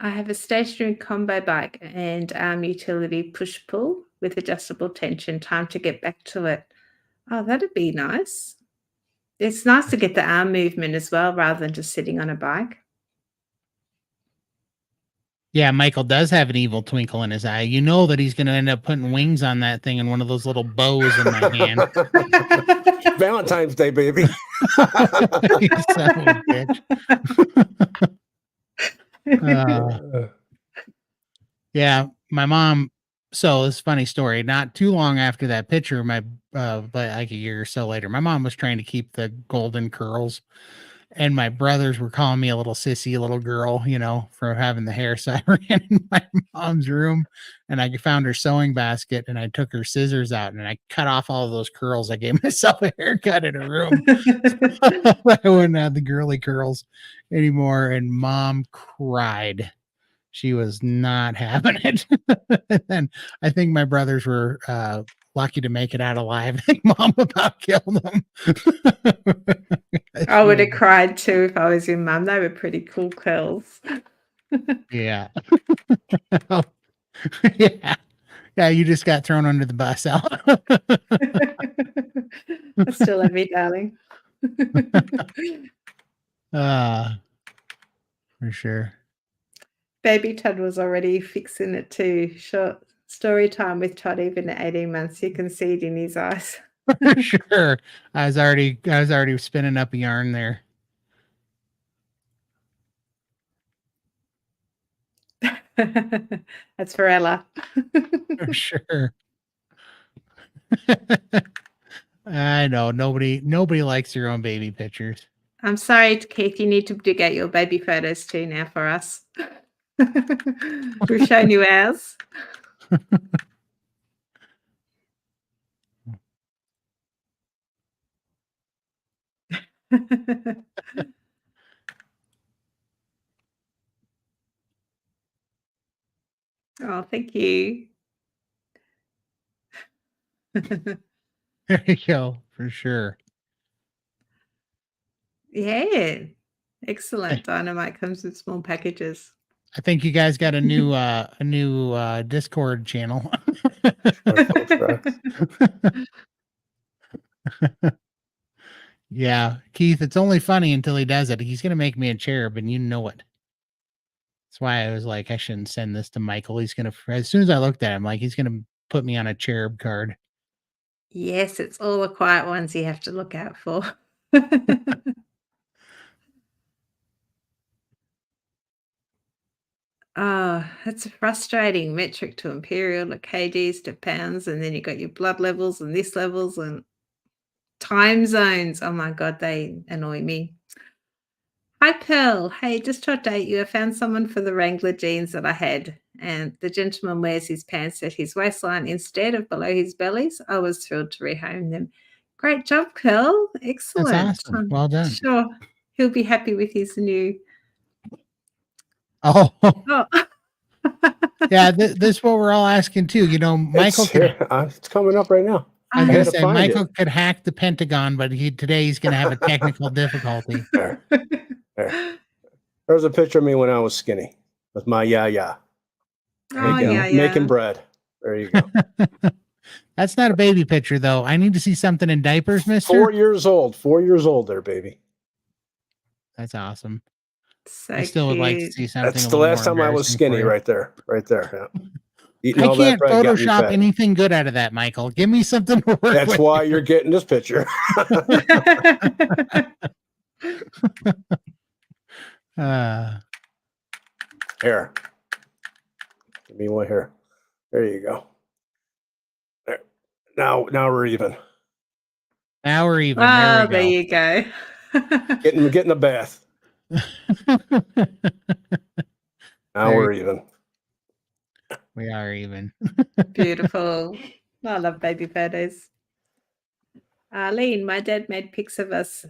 I have a stationary combo bike and utility push-pull with adjustable tension. Time to get back to it. Oh, that'd be nice. It's nice to get the arm movement as well rather than just sitting on a bike. Yeah, Michael does have an evil twinkle in his eye. You know that he's going to end up putting wings on that thing and one of those little bows in my hand. Valentine's Day, baby. You son of a bitch. Yeah, my mom. So it's a funny story. Not too long after that picture, but like a year or so later, my mom was trying to keep the golden curls, and my brothers were calling me a little sissy little girl, you know, for having the hair. So I ran in my mom's room and I found her sewing basket and I took her scissors out and I cut off all of those curls. I gave myself a haircut in a room. I wouldn't have the girly curls anymore. And mom cried. She was not having it. And I think my brothers were lucky to make it out alive. I think mom about killed them. I would have cried too if I was your mum. They were pretty cool curls. Yeah. Yeah. Yeah, you just got thrown under the bus, Al. I still love you, darling. For sure. Baby Todd was already fixing it too. Short story time with Todd, even at 18 months. You can see it in his eyes. For sure. I was already spinning up a yarn there. That's for Ella. For sure. I know nobody likes their own baby pictures. I'm sorry, Keith. You need to dig out your baby photos too now for us. We've shown you ours. Oh, thank you. There you go, for sure. Yeah. Excellent. Dynamite comes with small packages. I think you guys got a new Discord channel. Yeah, Keith, it's only funny until he does it. He's gonna make me a cherub, and you know it. That's why I was like, I shouldn't send this to Michael. He's gonna, as soon as I looked at him, like he's gonna put me on a cherub card. Yes, it's all the quiet ones you have to look out for. Oh, that's frustrating. Metric to imperial, to kgs to pounds, and then you got your blood levels and this levels and time zones. Oh my God, they annoy me. Hi, Pearl. Hey, just to update you, I found someone for the Wrangler jeans that I had, and the gentleman wears his pants at his waistline instead of below his bellies. I was thrilled to rehome them. Great job, Pearl. Excellent. That's awesome. Well done. Sure, he'll be happy with his new. Oh, Oh. Yeah, this is what we're all asking too. You know, Michael it's coming up right now. I was gonna say Michael could hack the Pentagon, but today he's gonna have a technical difficulty. There. There's a picture of me when I was skinny with my making bread. There you go. That's not a baby picture though. I need to see something in diapers, mister. 4 years old. 4 years old there, baby. That's awesome. So I still would like to see something. That's the last time I was skinny, right there. Yeah. I can't Photoshop anything good out of that, Michael. Give me something to work That's with. why you're getting this picture. Here. Give me one here. There you go. There. Now we're even. Now we're even. Oh, there you go. Getting a bath. Now we're even. We are even. Beautiful. I love baby photos. Arlene, my dad made pics of us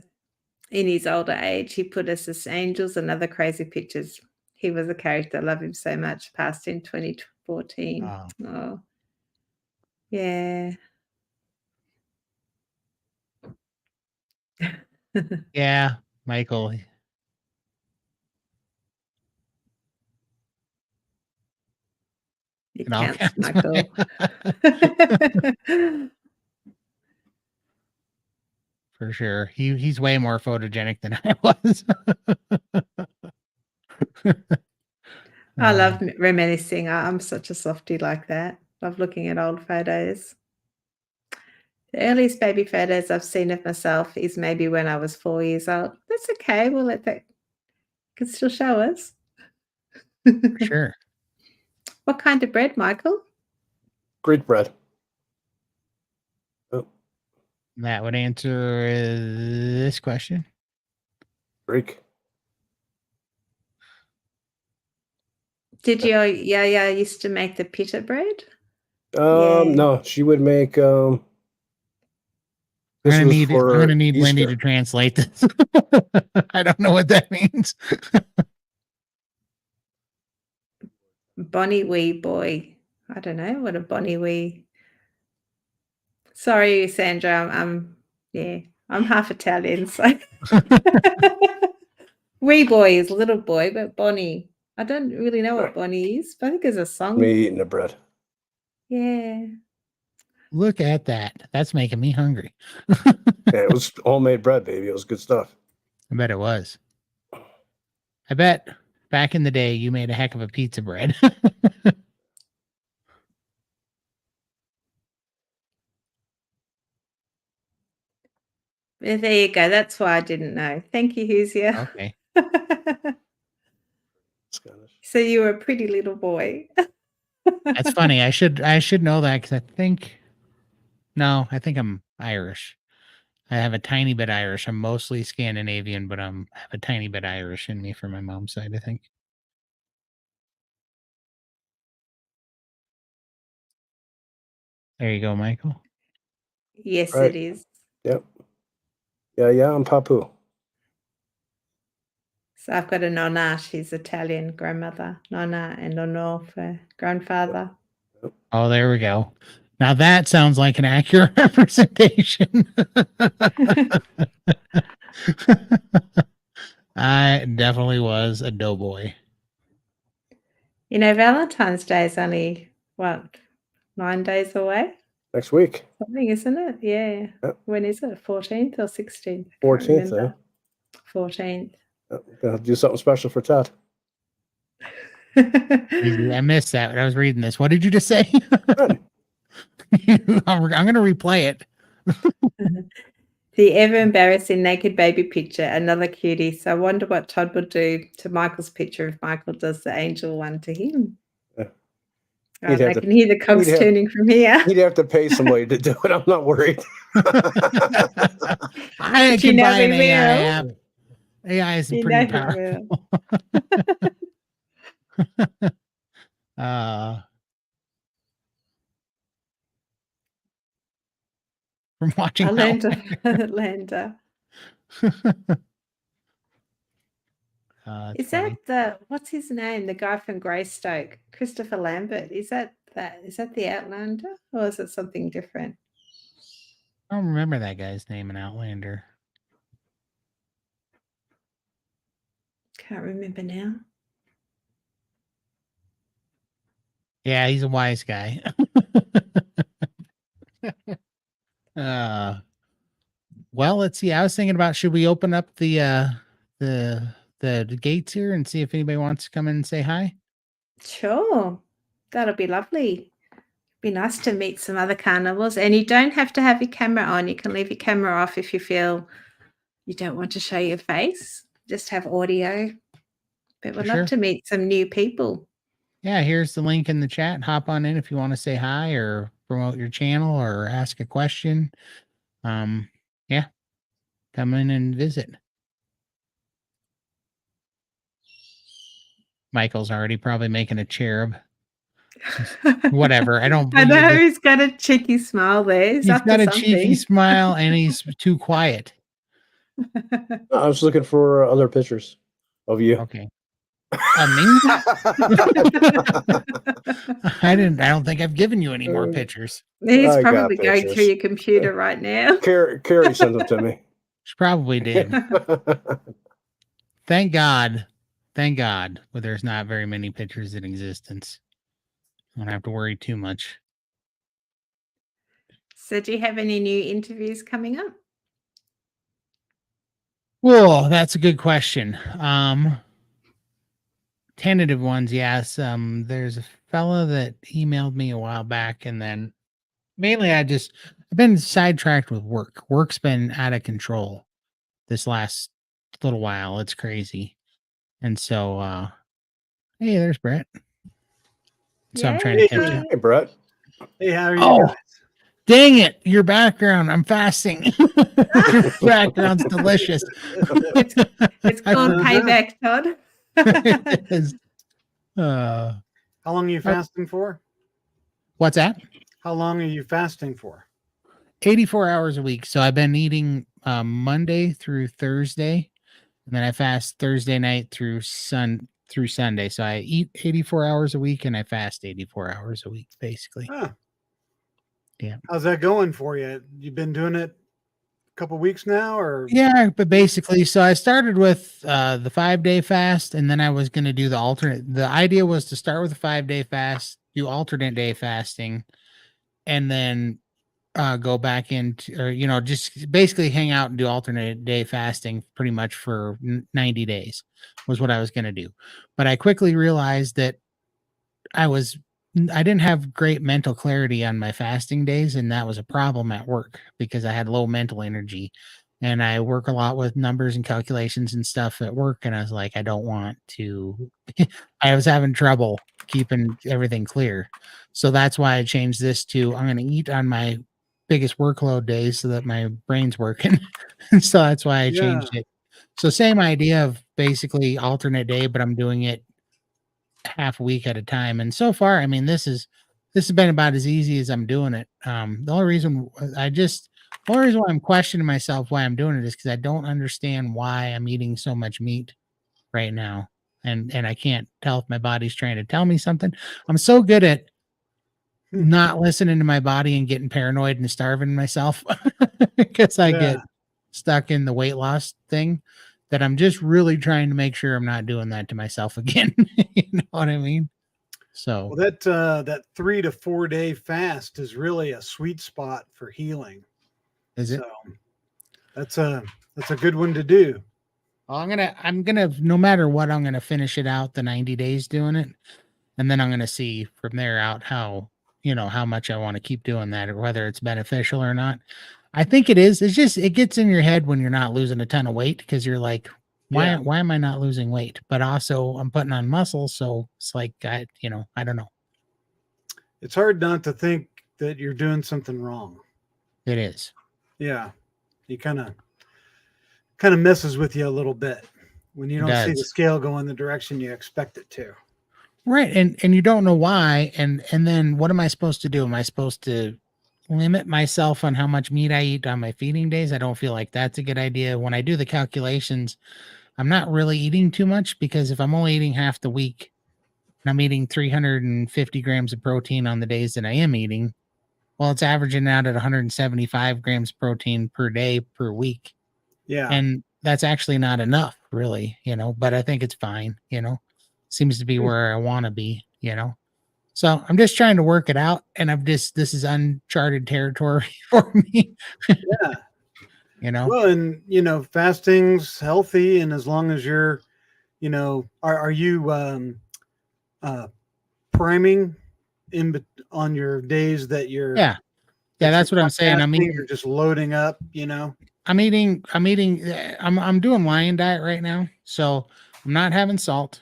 in his older age. He put us as angels and other crazy pictures. He was a character. I love him so much. Passed in 2014. Oh. Yeah. Yeah, Michael. It counts, Michael. For sure. He's way more photogenic than I was. I love reminiscing. I'm such a softie like that. Love looking at old photos. The earliest baby photos I've seen of myself is maybe when I was 4 years old. That's okay. We'll let that can still show us. Sure. What kind of bread, Michael? Greek bread. Oh. That would answer this question. Greek. Did your Yaya used to make the pita bread? No, she would make. This I'm was gonna for need Lindy Easter. to translate this. I don't know what that means. Bonnie wee boy. I don't know what a bonnie wee. Sorry, Sandra. I'm half Italian, so wee boy is little boy, but Bonnie. I don't really know what Bonnie is, but I think there's a song. Me eating the bread. Yeah. Look at that. That's making me hungry. Yeah, it was homemade bread, baby. It was good stuff. I bet it was. I bet back in the day you made a heck of a pizza bread. There you go. That's why I didn't know. Thank you, Huzia. Okay. Scottish. So you were a pretty little boy. That's funny. I should know that because I think I'm Irish. I have a tiny bit Irish. I'm mostly Scandinavian, but I have a tiny bit Irish in me from my mom's side, I think. There you go, Michael. Yes, Right. it is. Yep. Yeah, I'm Papu. So I've got a nonna. She's Italian grandmother. Nonna and nonno for grandfather. Oh, there we go. Now that sounds like an accurate representation. I definitely was a doughboy. You know, Valentine's Day is only, what, 9 days away? Next week. Something, isn't it? Yeah. Yep. When is it? 14th or 16th? 14th, eh? 14th. Yep. Gonna do something special for Todd. I missed that when I was reading this. What did you just say? I'm going to replay it. The ever embarrassing naked baby picture, another cutie. So I wonder what Todd would do to Michael's picture if Michael does the angel one to him. Yeah. I can hear the cogs turning from here. He'd have to pay somebody to do it. I'm not worried. I can buy an AI app. AI is pretty powerful. From watching Atlanta. Is funny. that what's his name? The guy from Greystoke, Christopher Lambert. Is that the Outlander, or is it something different? I don't remember that guy's name in Outlander. Can't remember now. Yeah, he's a wise guy. Well, let's see. I was thinking about, should we open up the gates here and see if anybody wants to come in and say hi? Sure. That'll be lovely. Be nice to meet some other carnivores. And you don't have to have your camera on. You can leave your camera off if you feel you don't want to show your face. Just have audio. But we'd love to meet some new people. Yeah, here's the link in the chat. Hop on in if you want to say hi or promote your channel or ask a question. Yeah, come in and visit. Michael's already probably making a cherub. Whatever. I don't. I know he's got a cheeky smile there. He's got a cheeky smile and he's too quiet. I was looking for other pictures of you. Okay. Me? I don't think I've given you any more pictures. He's probably going through your computer right now. Carrie sent them to me. She probably did. Thank God. Well, there's not very many pictures in existence. I don't have to worry too much. So do you have any new interviews coming up? Well, that's a good question. Tentative ones, yes. There's a fella that emailed me a while back, and then mainly I've been sidetracked with work. Work's been out of control this last little while. It's crazy. And so hey, there's Brett. So I'm trying to catch up. Hey, Brett. Hey, how are you guys? Dang it, your background. I'm fasting. Your background's delicious. It's called Uh-huh. payback, Todd. It is. How long are you fasting for? What's that? How long are you fasting for? 84 hours a week. So I've been eating Monday through Thursday, and then I fast Thursday night through Sunday. So I eat 84 hours a week and I fast 84 hours a week, basically. Huh. Yeah. How's that going for you? You've been doing it a couple weeks now, or Yeah, but basically, so I started with the 5-day fast, and then I was going to do the alternate. The idea was to start with a 5-day fast, do alternate day fasting, and then go back into, or just basically hang out and do alternate day fasting pretty much for 90 days was what I was going to do. But I quickly realized that I didn't have great mental clarity on my fasting days, and that was a problem at work because I had low mental energy, and I work a lot with numbers and calculations and stuff at work, and I was like, I don't want to. I was having trouble keeping everything clear, so that's why I changed this to I'm going to eat on my biggest workload days so that my brain's working. And so that's why I changed it. So same idea of basically alternate day, but I'm doing it half a week at a time. And so far, I mean, this has been about as easy as I'm doing it. The only reason why I'm questioning myself why I'm doing it is because I don't understand why I'm eating so much meat right now. And I can't tell if my body's trying to tell me something. I'm so good at not listening to my body and getting paranoid and starving myself because I get stuck in the weight loss thing that I'm just really trying to make sure I'm not doing that to myself again. You know what I mean? So well, that 3 to 4 day fast is really a sweet spot for healing. is it? So that's a good one to do. Well, I'm gonna no matter what, I'm gonna finish it out the 90 days doing it, and then I'm gonna see from there out how much I want to keep doing that or whether it's beneficial or not. I think it is. It's just it gets in your head when you're not losing a ton of weight because you're like, why am I not losing weight? But also I'm putting on muscle, so it's like I don't know. It's hard not to think that you're doing something wrong. It is. Yeah. You kind of messes with you a little bit when you don't see the scale go in the direction you expect it to. Right. And you don't know why. And then what am I supposed to do? Am I supposed to limit myself on how much meat I eat on my feeding days? I don't feel like that's a good idea. When I do the calculations, I'm not really eating too much because if I'm only eating half the week and I'm eating 350 grams of protein on the days that I am eating, well, it's averaging out at 175 grams of protein per day per week. Yeah. And that's actually not enough, really, but I think it's fine, seems to be where I want to be, So I'm just trying to work it out. And this is uncharted territory for me. Yeah. Well, and, fasting's healthy. And as long as you're, are you priming on your days that you're, yeah, that's what I'm saying. I'm eating, you're just loading up, I'm doing lion diet right now. So I'm not having salt,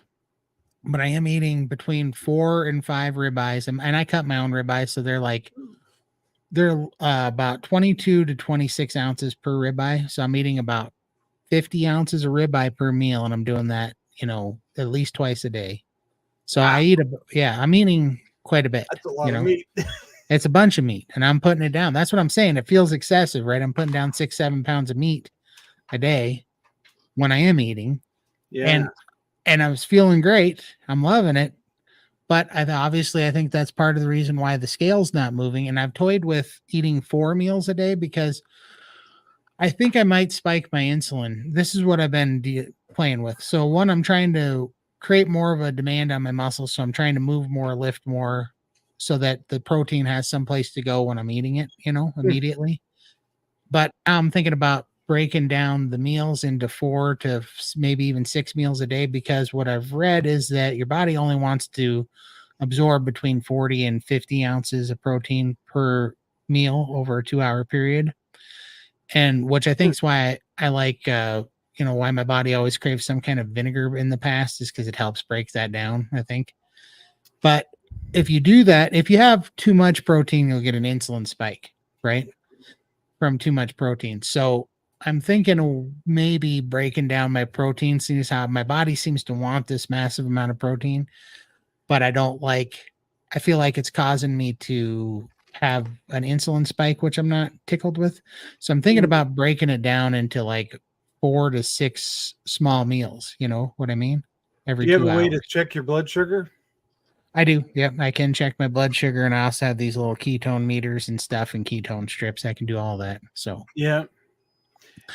but I am eating between 4 and 5 ribeyes, and I cut my own ribeyes, so they're about 22 to 26 ounces per ribeye. So I'm eating about 50 ounces of ribeye per meal, and I'm doing that, at least twice a day. So wow. I'm eating quite a bit. That's a lot of meat. It's a bunch of meat, and I'm putting it down. That's what I'm saying. It feels excessive, right? I'm putting down 6-7 pounds of meat a day when I am eating. Yeah. And I was feeling great. I'm loving it. But obviously, I think that's part of the reason why the scale's not moving. And I've toyed with eating 4 meals a day because I think I might spike my insulin. This is what I've been playing with. So one, I'm trying to create more of a demand on my muscles. So I'm trying to move more, lift more so that the protein has some place to go when I'm eating it, immediately. But I'm thinking about breaking down the meals into 4 to maybe even 6 meals a day, because what I've read is that your body only wants to absorb between 40 and 50 ounces of protein per meal over a 2-hour period. And which I think is why I like, why my body always craves some kind of vinegar in the past, is because it helps break that down, I think. But if you do that, if you have too much protein, you'll get an insulin spike. right? From too much protein. So I'm thinking of maybe breaking down my protein, seeing as how my body seems to want this massive amount of protein, but I feel like it's causing me to have an insulin spike, which I'm not tickled with. So I'm thinking about breaking it down into like 4 to 6 small meals. You know what I mean? Every Do you have 2 a way hours. to check your blood sugar? I do. Yep. I can check my blood sugar, and I also have these little ketone meters and stuff and ketone strips. I can do all that. So, Yeah.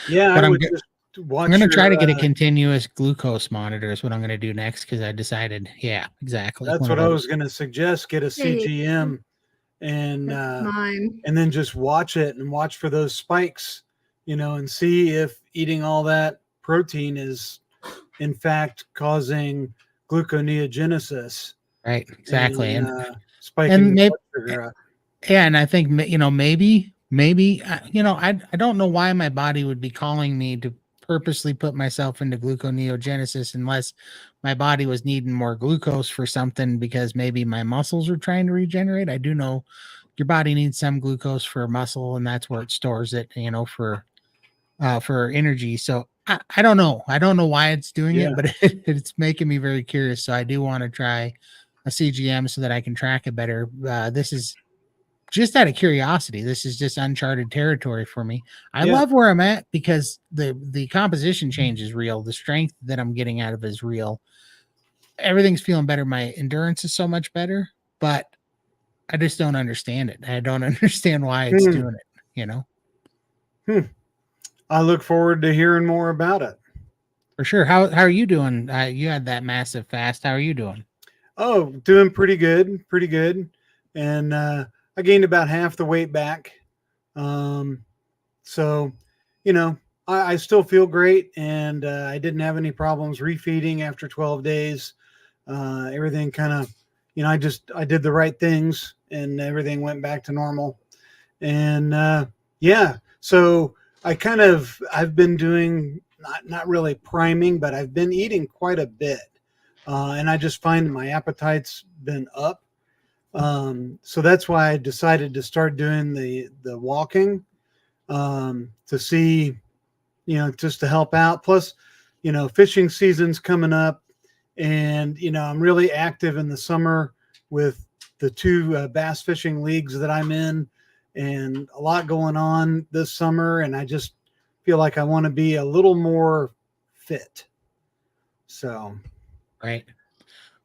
Yeah, I but would just I'm watch going to your try to get a continuous glucose monitor is what I'm going to do next, because I decided, yeah, exactly. that's One what of I those. was going to suggest. Get a There you go. CGM and Mine. then just watch it and watch for those spikes, and see if eating all that protein is in fact causing gluconeogenesis Right. Exactly. and And spiking your maybe, blood sugar up. yeah. And I think, maybe, I don't know why my body would be calling me to purposely put myself into gluconeogenesis unless my body was needing more glucose for something, because maybe my muscles are trying to regenerate. I do know your body needs some glucose for muscle, and that's where it stores it, for energy. So I don't know. I don't know why it's doing Yeah. it, but it's making me very curious. So I do want to try a CGM so that I can track it better. This is just out of curiosity. This is just uncharted territory for me. I Yeah. love where I'm at because the composition change is real. The strength that I'm getting out of it is real. Everything's feeling better. My endurance is so much better, but I just don't understand it. I don't understand why it's doing it, I look forward to hearing more about it. For sure. How are you doing? You had that massive fast. How are you doing? Oh, doing pretty good, and I gained about half the weight back. So, I still feel great, and I didn't have any problems refeeding after 12 days. Everything kind of, I did the right things, and everything went back to normal. And yeah, so I've been doing not really priming, but I've been eating quite a bit, and I just find my appetite's been up. So that's why I decided to start doing the walking, to see, just to help out. Plus, fishing season's coming up, and I'm really active in the summer with the two bass fishing leagues that I'm in, and a lot going on this summer. And I just feel like I want to be a little more fit. So, Right.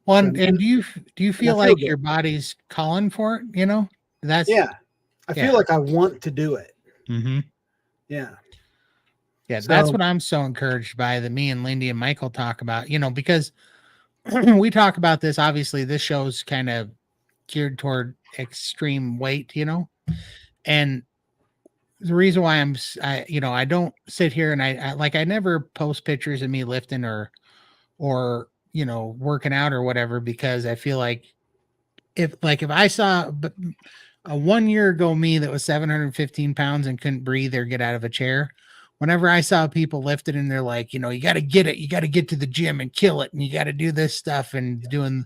Well, and do you feel I feel like good. your body's calling for it? That's Yeah, I feel like I want to do it. Mm-hmm. Yeah. Yeah, So, that's what I'm so encouraged by, that me and Lindy and Michael talk about, because we talk about this. Obviously, this show's kind of geared toward extreme weight, and the reason why I don't sit here and I never post pictures of me lifting or working out or whatever, because I feel like if I saw a 1 year ago me that was 715 pounds and couldn't breathe or get out of a chair, whenever I saw people lifted and they're like, you got to get it, you got to get to the gym and kill it, and you got to do this stuff and doing,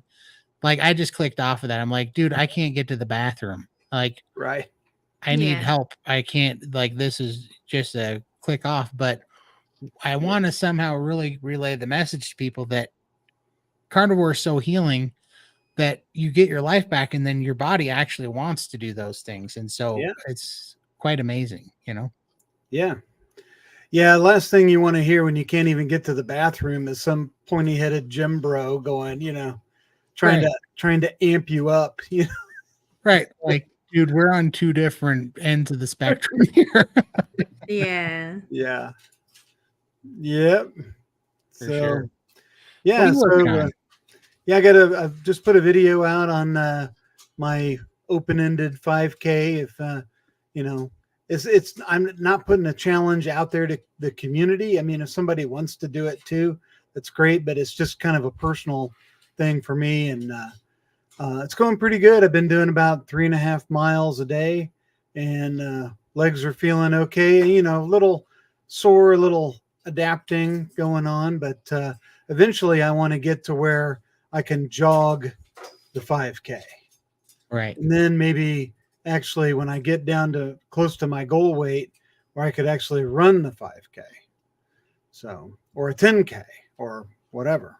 like, I just clicked off of that. I'm like, dude, I can't get to the bathroom. Like, right. I need help. I can't, like, this is just a click off, but I want to somehow really relay the message to people that carnivore is so healing, that you get your life back and then your body actually wants to do those things. And so it's quite amazing, Yeah. Yeah. Last thing you want to hear when you can't even get to the bathroom is some pointy headed gym bro going, trying to amp you up. Right. Like, dude, we're on two different ends of the spectrum here. Yeah. Yeah. Yep. For So, sure. yeah. What are you working on? Yeah, I've just put a video out on my open-ended 5K. If I'm not putting a challenge out there to the community. I mean, if somebody wants to do it too, that's great. But it's just kind of a personal thing for me, and it's going pretty good. I've been doing about 3.5 miles a day, and legs are feeling okay. A little sore, a little adapting going on, but eventually I want to get to where I can jog the 5K. Right. And then maybe actually, when I get down to close to my goal weight, where I could actually run the 5K. So, or a 10K or whatever.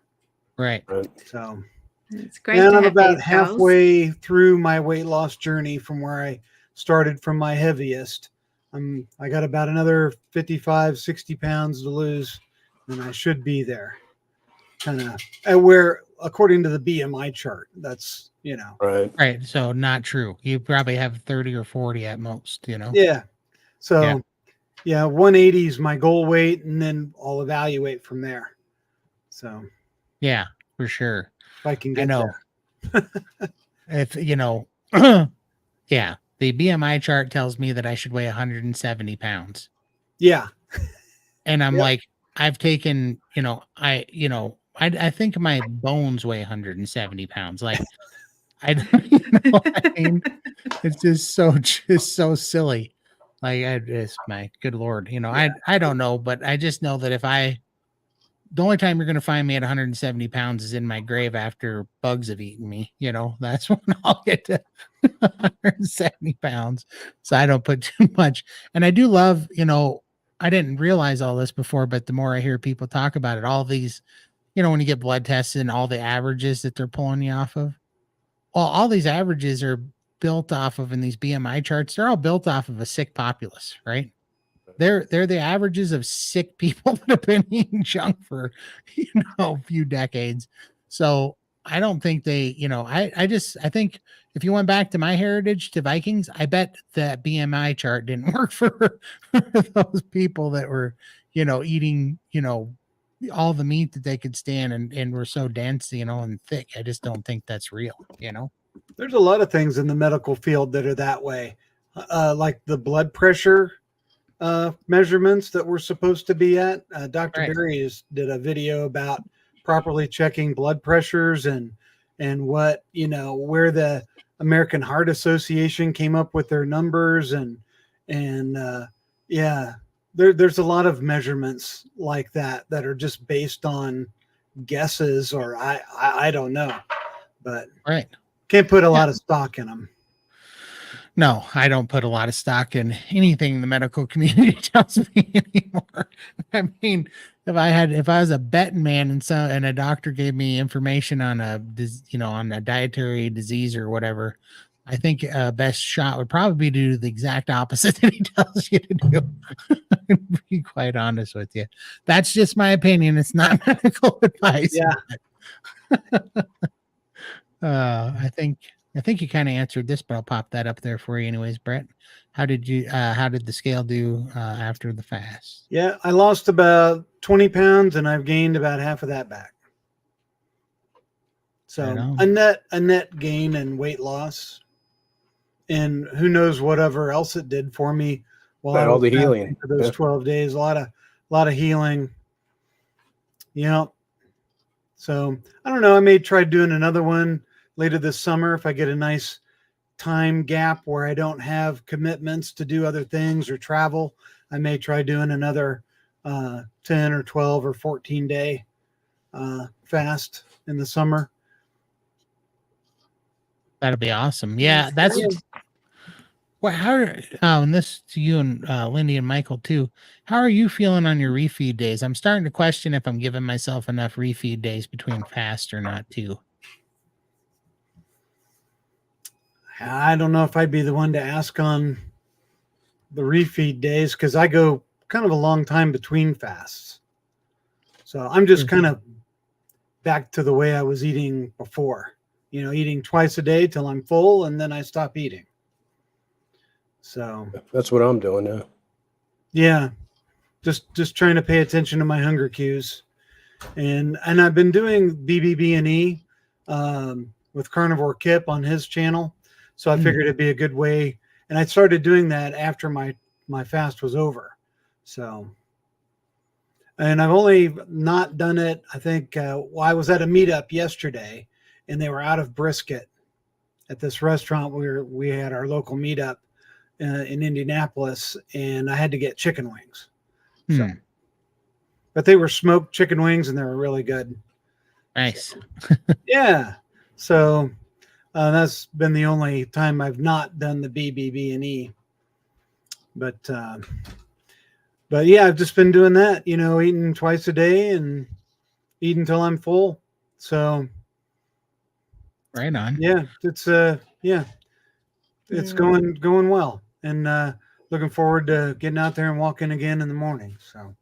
Right. So, It's great and to I'm have about these goals. halfway through my weight loss journey from where I started from my heaviest. I got about another 55, 60 pounds to lose, and I should be there. Kind of at where, according to the BMI chart, that's, Right. Right. So not true. You probably have 30 or 40 at most, you know? Yeah. So, yeah, 180 is my goal weight, and then I'll evaluate from there. So, Yeah, for sure. if I can I get know. there. If, yeah, the BMI chart tells me that I should weigh 170 pounds. Yeah. And I'm Yep. like, I've taken, I think my bones weigh 170 pounds. Like, I mean, it's just so silly. Like, it's my good Lord, I don't know, but I just know that the only time you're going to find me at 170 pounds is in my grave after bugs have eaten me. That's when I'll get to 170 pounds. So I don't put too much. And I do love, I didn't realize all this before, but the more I hear people talk about it, all these, when you get blood tests and all the averages that they're pulling you off of, well, all these averages are built off of in these BMI charts. They're all built off of a sick populace, right? They're the averages of sick people that have been eating junk for a few decades. So I don't think they, I think if you went back to my heritage to Vikings, I bet that BMI chart didn't work for those people that were, eating, all the meat that they could stand and were so dense, and thick. I just don't think that's real, There's a lot of things in the medical field that are that way, like the blood pressure measurements that we're supposed to be at. Dr. Right. Berry did a video about properly checking blood pressures and what, where the American Heart Association came up with their numbers and yeah, there's a lot of measurements like that are just based on guesses or I don't know, but Right. can't put a lot of stock in them. No, I don't put a lot of stock in anything the medical community tells me anymore. I mean, if I was a betting man and a doctor gave me information on on a dietary disease or whatever, I think best shot would probably be to do the exact opposite that he tells you to do. To be quite honest with you, that's just my opinion. It's not medical advice. Yeah. I think you kind of answered this, but I'll pop that up there for you anyways, Brett. How did the scale do after the fast? Yeah, I lost about 20 pounds and I've gained about half of that back. So a net gain and weight loss. And who knows whatever else it did for me while I was all the healing for those 12 days. A lot of healing. So I don't know. I may try doing another one later this summer if I get a nice time gap where I don't have commitments to do other things or travel. I may try doing another 10 or 12 or 14 day fast in the summer. That'll be awesome. Yeah, that's and this to you and Lindy and Michael too. How are you feeling on your refeed days? I'm starting to question if I'm giving myself enough refeed days between fast or not too. I don't know if I'd be the one to ask on the refeed days because I go kind of a long time between fasts. So I'm just kind of back to the way I was eating before, eating twice a day till I'm full and then I stop eating. So that's what I'm doing now. Yeah. Just trying to pay attention to my hunger cues. And I've been doing BBB&E with Carnivore Kip on his channel. So I figured it'd be a good way. And I started doing that after my fast was over. So, and I've only not done it. I think, I was at a meetup yesterday and they were out of brisket at this restaurant where we had our local meetup in Indianapolis, and I had to get chicken wings. So, but they were smoked chicken wings and they were really good. Nice. Yeah. So That's been the only time I've not done the BBB&E. But yeah, I've just been doing that, eating twice a day and eating until I'm full. So Right on. yeah, it's going well, and looking forward to getting out there and walking again in the morning. So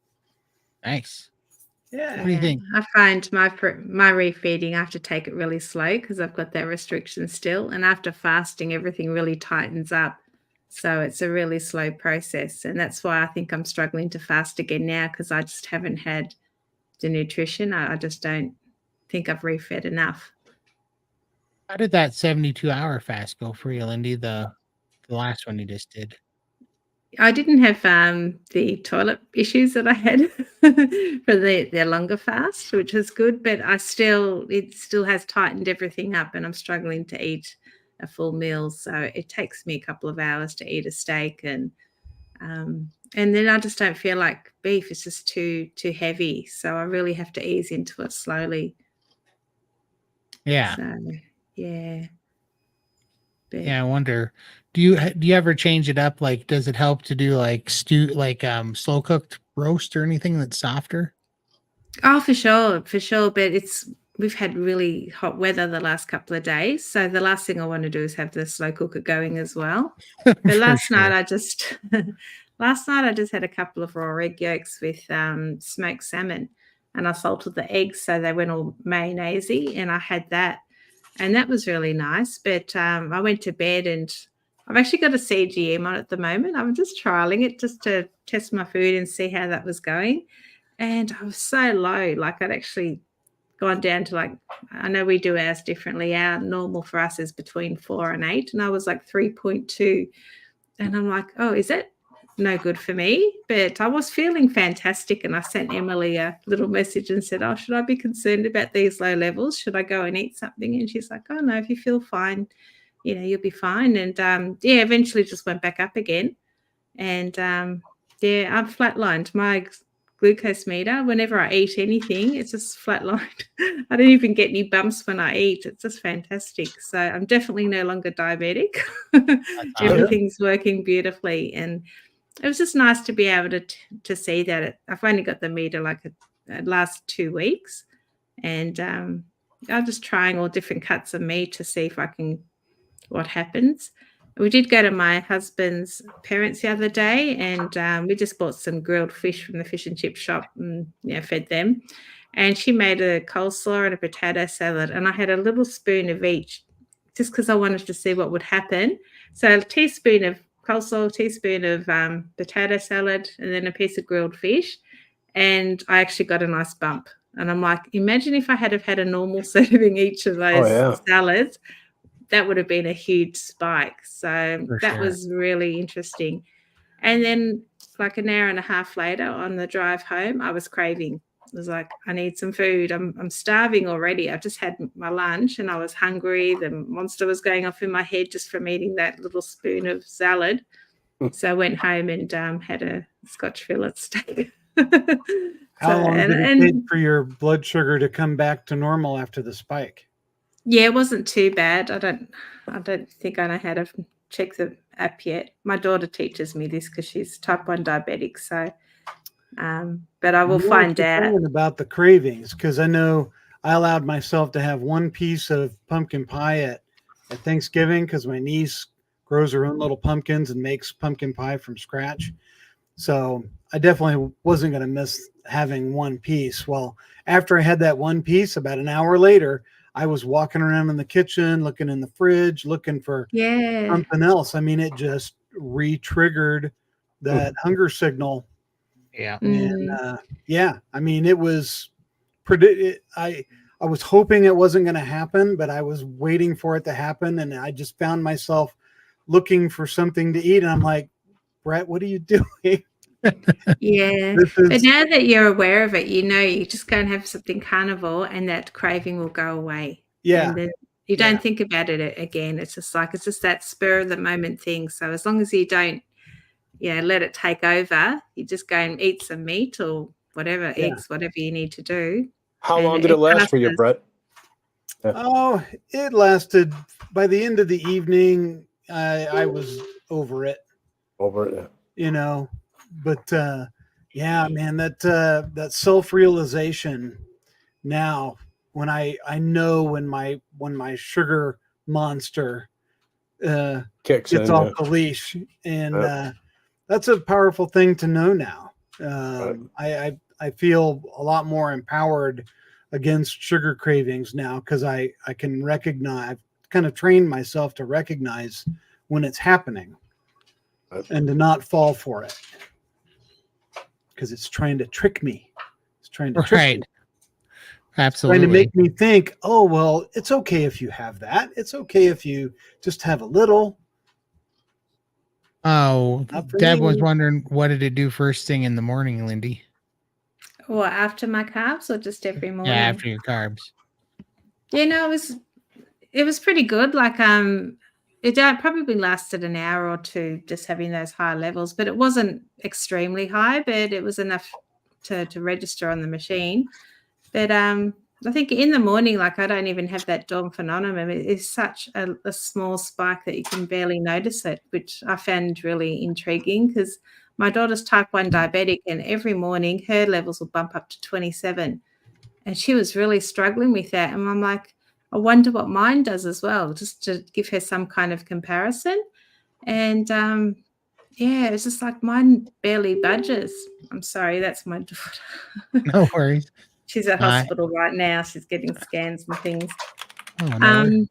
Nice. yeah. What do you think? I find my refeeding, I have to take it really slow because I've got that restriction still. And after fasting, everything really tightens up. So it's a really slow process. And that's why I think I'm struggling to fast again now, because I just haven't had the nutrition. I just don't think I've refed enough. How did that 72-hour fast go for you, Lindy? The last one you just did. I didn't have the toilet issues that I had for the longer fast, which was good, but it still has tightened everything up, and I'm struggling to eat a full meal. So it takes me a couple of hours to eat a steak, and then I just don't feel like beef. It's just too heavy. So I really have to ease into it slowly. Yeah. So yeah. But Yeah, I wonder, do you ever change it up? Like, does it help to do like slow cooked roast or anything that's softer? Oh, for sure. But we've had really hot weather the last couple of days. So the last thing I want to do is have the slow cooker going as well. But For last night sure. I just had a couple of raw egg yolks with smoked salmon, and I salted the eggs so they went all mayonnaisey, and I had that. And that was really nice. But I went to bed, and I've actually got a CGM on at the moment. I'm just trialing it just to test my food and see how that was going. And I was so low, like I'd actually gone down to I know we do ours differently. Our normal for us is between 4 and 8, and I was like 3.2. And I'm like, oh, is that no good for me? But I was feeling fantastic, and I sent Emily a little message and said, oh, should I be concerned about these low levels? Should I go and eat something? And she's like, oh, no, if you feel fine, you'll be fine. And eventually just went back up again. And I've flatlined my glucose meter. Whenever I eat anything, it's just flatlined. I don't even get any bumps when I eat. It's just fantastic. So I'm definitely no longer diabetic. Everything's working beautifully, and it was just nice to be able to see that. I've only got the meter the last 2 weeks, and I'm just trying all different cuts of meat to see what happens. We did go to my husband's parents the other day, and we just bought some grilled fish from the fish and chip shop and fed them. And she made a coleslaw and a potato salad, and I had a little spoon of each just because I wanted to see what would happen. So a teaspoon of coleslaw, a teaspoon of potato salad, and then a piece of grilled fish. And I actually got a nice bump. And I'm like, imagine if I had a normal serving each of those salads. That would have been a huge spike. So that was really interesting. And then like an hour and a half later on the drive home, I was craving. I was like, I need some food. I'm starving already. I just had my lunch and I was hungry. The monster was going off in my head just from eating that little spoon of salad. So I went home and had a Scotch fillet steak. How long did it take for your blood sugar to come back to normal after the spike? Yeah, it wasn't too bad. I don't think I know how to check the app yet. My daughter teaches me this because she's type 1 diabetic. So, but I will find out about the cravings, because I know I allowed myself to have one piece of pumpkin pie at Thanksgiving because my niece grows her own little pumpkins and makes pumpkin pie from scratch. So I definitely wasn't going to miss having one piece. Well, after I had that one piece, about an hour later, I was walking around in the kitchen, looking in the fridge, looking for something else. I mean, it just re-triggered that hunger signal. Yeah. And I mean, it was I was hoping it wasn't going to happen, but I was waiting for it to happen. And I just found myself looking for something to eat. And I'm like, Brett, what are you doing? Yeah. But now that you're aware of it, you just go and have something carnivore and that craving will go away. Yeah. And then you don't think about it again. It's just that spur of the moment thing. So as long as you don't, let it take over, you just go and eat some meat or whatever, eggs, whatever you need to do. How long did it last for you, Brett? Oh, it lasted. By the end of the evening, I was over it. Over it. But yeah, man, that self-realization now, when I know when my sugar monster Kicks gets in. off Yeah. the leash, and Yep. that's a powerful thing to know now. Right. I feel a lot more empowered against sugar cravings now, because I can recognize, I've kind of trained myself to recognize when it's happening Right. and to not fall for it, because it's trying to trick me. It's trying to trick Right. me. Absolutely. Trying to make me think, oh, well, it's okay if you have that. It's okay if you just have a little. Oh, Not for Deb was me. wondering, what did it do first thing in the morning, Lindy? Or after my carbs, or just every morning? Yeah, after your carbs. It was pretty good. Like it probably lasted an hour or two, just having those high levels, but it wasn't extremely high, but it was enough to register on the machine. But I think in the morning, like, I don't even have that dawn phenomenon. It is such a small spike that you can barely notice it, which I found really intriguing, because my daughter's type 1 diabetic, and every morning her levels will bump up to 27. And she was really struggling with that. And I'm like, I wonder what mine does as well, just to give her some kind of comparison. And yeah, it's just like mine barely budges. I'm sorry, that's my daughter. No worries. She's at hospital right now. She's getting scans and things. Oh, no worries.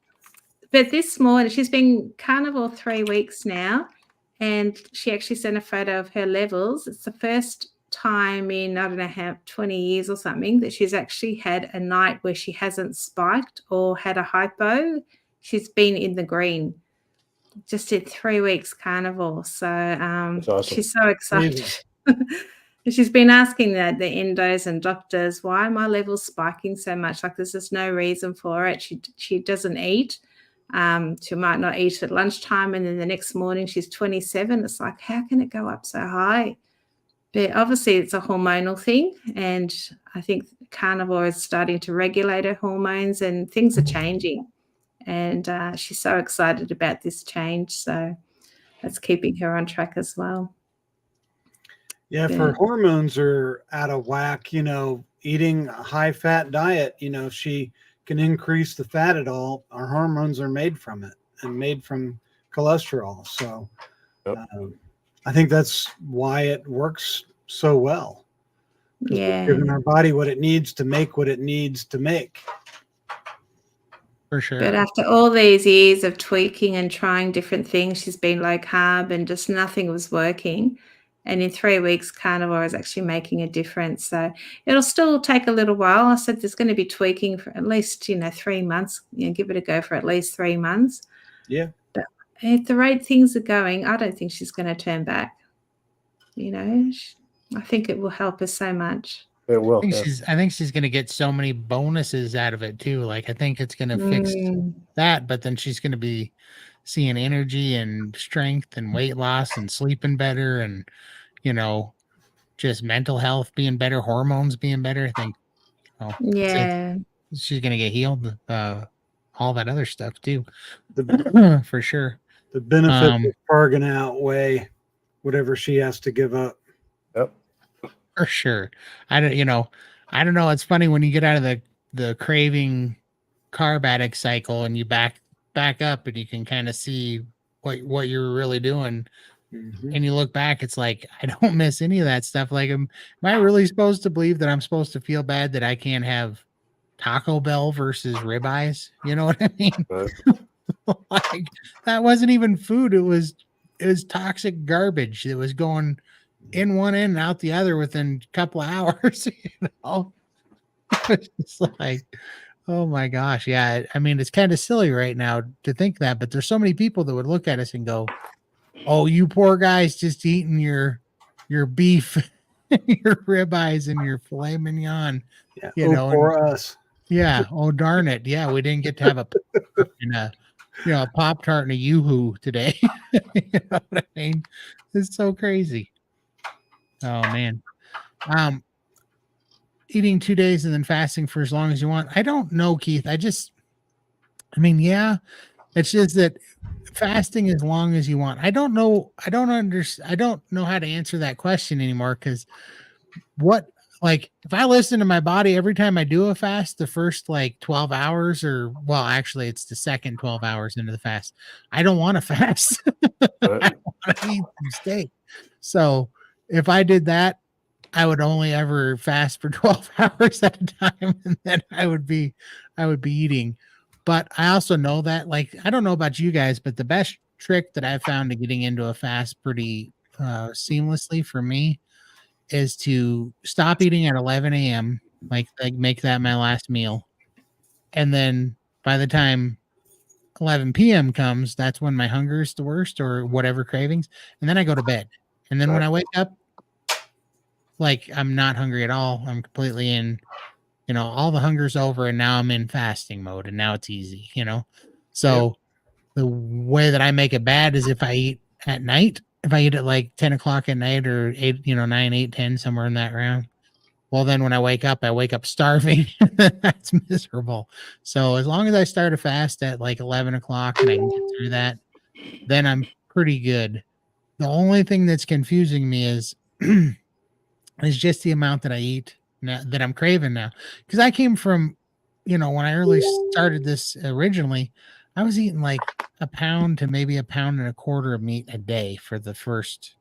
But this morning, she's been carnivore 3 weeks now, and she actually sent a photo of her levels. It's the first time in, I don't know how, 20 years or something, that she's actually had a night where she hasn't spiked or had a hypo. She's been in the green. Just did 3 weeks carnivore. So That's awesome. she's so excited. She's been asking the endos and doctors, why are my levels spiking so much? Like, there's just no reason for it. She doesn't eat. She might not eat at lunchtime, and then the next morning she's 27. It's like, how can it go up so high? But obviously it's a hormonal thing, and I think carnivore is starting to regulate her hormones, and things are changing. And she's so excited about this change. So that's keeping her on track as well. Yeah, if her hormones are out of whack, eating a high-fat diet, she can increase the fat at all. Our hormones are made from it and made from cholesterol. So I think that's why it works so well. Yeah. We're giving our body what it needs to make what it needs to make. For sure. But after all these years of tweaking and trying different things, she's been low carb and just nothing was working. And in 3 weeks, carnivore is actually making a difference. So it'll still take a little while. I said there's going to be tweaking for at least, 3 months. Give it a go for at least 3 months. Yeah. But at the rate things are going, I don't think she's going to turn back. I think it will help her so much. It will. I think she's going to get so many bonuses out of it too. Like, I think it's going to fix that, but then she's going to be seeing energy and strength and weight loss and sleeping better, and just mental health being better, hormones being better. I think she's going to get healed, all that other stuff too. For sure. The benefits are going to outweigh whatever she has to give up. Yep. For sure. I don't know. It's funny when you get out of the craving carb addict cycle and you back up, and you can kind of see what you're really doing. Mm-hmm. And you look back, it's like, I don't miss any of that stuff. Like, am I really supposed to believe that I'm supposed to feel bad that I can't have Taco Bell versus ribeyes? You know what I mean? Like, that wasn't even food. It was toxic garbage that was going in one end and out the other within a couple of hours. It's like, oh my gosh. Yeah. I mean, it's kind of silly right now to think that, but there's so many people that would look at us and go, oh, you poor guys just eating your beef, your ribeyes and your filet mignon. Yeah. For us. Yeah. Oh, darn it. Yeah. We didn't get to have a Pop-Tart and a Yoo-Hoo today. You know what I mean? It's so crazy. Oh man. Eating 2 days and then fasting for as long as you want. I don't know, Keith. I just, I mean, yeah, it's just that fasting as long as you want. I don't know. I don't understand. I don't know how to answer that question anymore because what, like, if I listen to my body every time I do a fast, the first like 12 hours, or well, actually, it's the second 12 hours into the fast, I don't want to fast. I Right. don't want to eat some steak. So if I did that, I would only ever fast for 12 hours at a time, and then I would be eating. But I also know that, like, I don't know about you guys, but the best trick that I've found to getting into a fast pretty seamlessly for me is to stop eating at 11 a.m., like make that my last meal. And then by the time 11 p.m. comes, that's when my hunger is the worst or whatever cravings. And then I go to bed. And then when I wake up, like, I'm not hungry at all. I'm completely in, all the hunger's over, and now I'm in fasting mode, and now it's easy, So the way that I make it bad is if I eat at night, if I eat at like 10 o'clock at night or 8, 9, 8, 10, somewhere in that round. Well, then when I wake up starving. That's miserable. So as long as I start a fast at like 11 o'clock and I can get through that, then I'm pretty good. The only thing that's confusing me is just the amount that I eat now, that I'm craving now. Because I came from, when I early started this originally, I was eating like a pound to maybe a pound and a quarter of meat a day for the first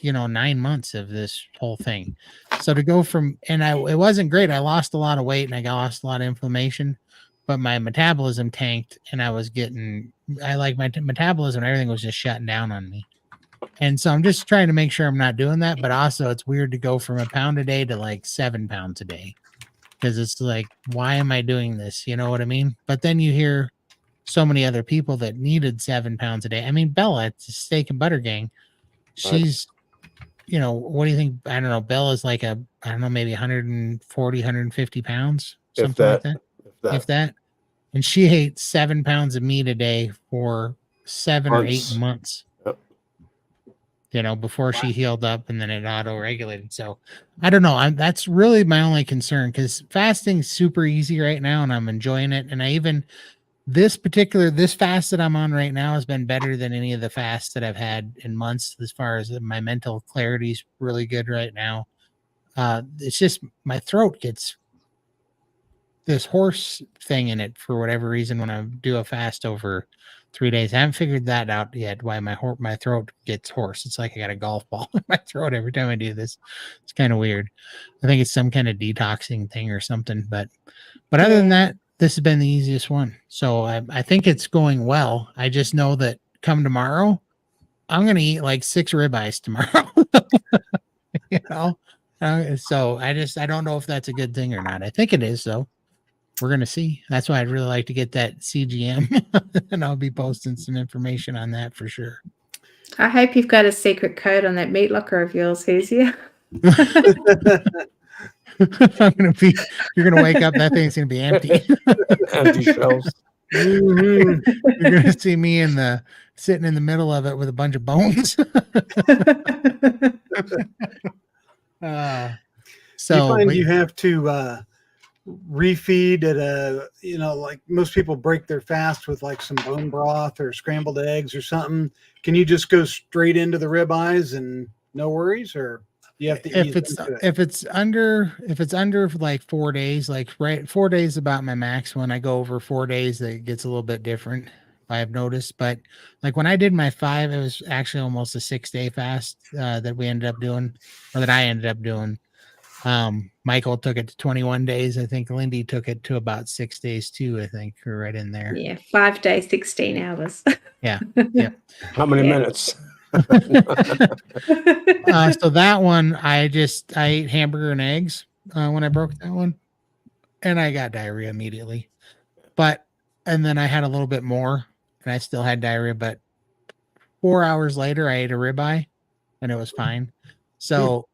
9 months of this whole thing. So to go from, it wasn't great. I lost a lot of weight and I lost a lot of inflammation, but my metabolism tanked, and my metabolism and everything was just shutting down on me. And so I'm just trying to make sure I'm not doing that. But also it's weird to go from a pound a day to like 7 pounds a day, because it's like, why am I doing this? You know what I mean? But then you hear so many other people that needed 7 pounds a day. I mean, Bella at the Steak and Butter Gang, she's, what do you think? I don't know. Bella's like maybe 140, 150 pounds, something like that. If that. And she ate 7 pounds of meat a day for 7 or 8 months. Yep. Before she healed up, and then it auto-regulated. So I don't know. That's really my only concern, because fasting's super easy right now, and I'm enjoying it. And this fast that I'm on right now has been better than any of the fasts that I've had in months, as far as my mental clarity is really good right now. It's just my throat gets this hoarse thing in it for whatever reason when I do a fast over 3 days. I haven't figured that out yet, why my throat gets hoarse. It's like I got a golf ball in my throat every time I do this. It's kind of weird. I think it's some kind of detoxing thing or something. But other than that, this has been the easiest one. So I think it's going well. I just know that come tomorrow, I'm going to eat like 6 ribeyes tomorrow. So I don't know if that's a good thing or not. I think it is, though. We're going to see. That's why I'd really like to get that CGM, and I'll be posting some information on that for sure. I hope you've got a secret code on that meat locker of yours, Hesia. You're going to wake up, that thing's going to be empty. Empty shelves. You're going to see me sitting in the middle of it with a bunch of bones. So you have to refeed at like most people break their fast with like some bone broth or scrambled eggs or something. Can you just go straight into the ribeyes and no worries, or you have to if it's under like 4 days, like 4 days about my max. When I go over 4 days, it gets a little bit different, I've noticed. But like when I did my 5, it was actually almost a 6-day fast that we ended up doing, or that I ended up doing. Michael took it to 21 days. I think Lindy took it to about 6 days too. I think we're right in there. Yeah, 5 days, 16 hours. Yeah. How many minutes? So that one, I ate hamburger and eggs when I broke that one, and I got diarrhea immediately. And then I had a little bit more, and I still had diarrhea. But 4 hours later, I ate a ribeye, and it was fine. So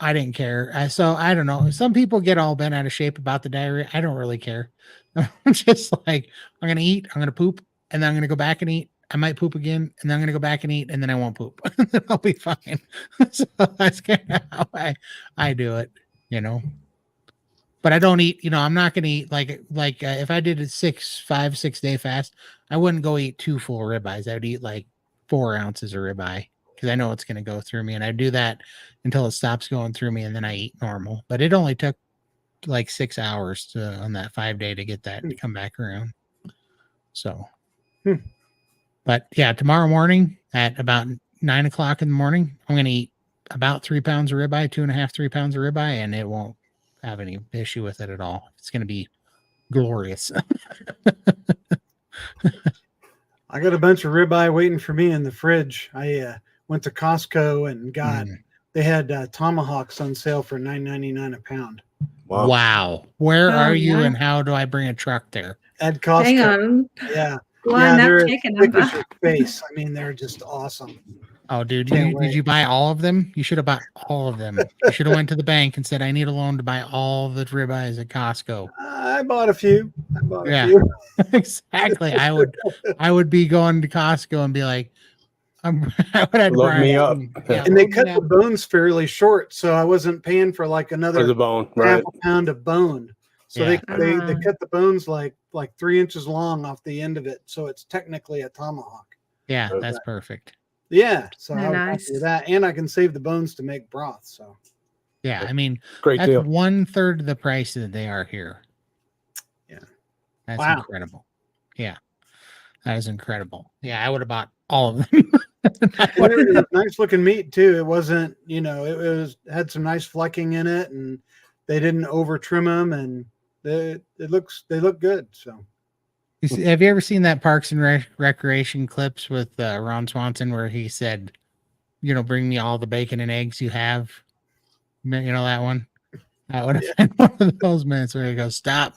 I didn't care. So I don't know. Some people get all bent out of shape about the diarrhea. I don't really care. I'm just like, I'm going to eat, I'm going to poop, and then I'm going to go back and eat. I might poop again, and then I'm going to go back and eat, and then I won't poop. Then I'll be fine. So that's kind of how I do it, but I don't eat, I'm not going to eat like if I did a 5-6 day fast, I wouldn't go eat 2 full ribeyes. I would eat like 4 ounces of ribeye because I know it's going to go through me. And I do that until it stops going through me. And then I eat normal, but it only took like 6 hours on that 5-day to get that to come back around. So, but yeah, tomorrow morning at about 9 o'clock in the morning, I'm going to eat about 3 pounds of ribeye, 2.5, 3 pounds of ribeye, and it won't have any issue with it at all. It's going to be glorious. I got a bunch of ribeye waiting for me in the fridge. I went to Costco and they had tomahawks on sale for $9.99 a pound. Wow. Where Oh, are you yeah. and how do I bring a truck there? At Costco. Hang on. Yeah. Line they're up, as take a thick number. as your face. I mean, they're just awesome. Oh, dude, Can't did you buy all of them? You should have bought all of them. You should have went to the bank and said, I need a loan to buy all the ribeyes at Costco. I bought a few. Yeah, exactly. I would be going to Costco and be like, I would have Load me up. Yeah, And they load me cut up. the bones fairly short, so I wasn't paying for like For another the bone, half right? a pound of bone. So Yeah. they cut the bones like 3 inches long off the end of it, so it's technically a tomahawk. Yeah, that's perfect. Yeah, so Oh, I was nice. happy with that, and I can save the bones to make broth. So Yeah, I mean, Great that's deal. 1/3 of the price that they are here. Yeah. That's Wow. incredible. Yeah, that is incredible. Yeah, I would have bought all of them. And it was nice looking meat too. It wasn't, it had some nice flecking in it, and they didn't over trim them, and they look good. So Have you ever seen that Parks and Recreation clips with Ron Swanson where he said, bring me all the bacon and eggs you have? You know that one? That would have been one of those minutes where he goes, stop.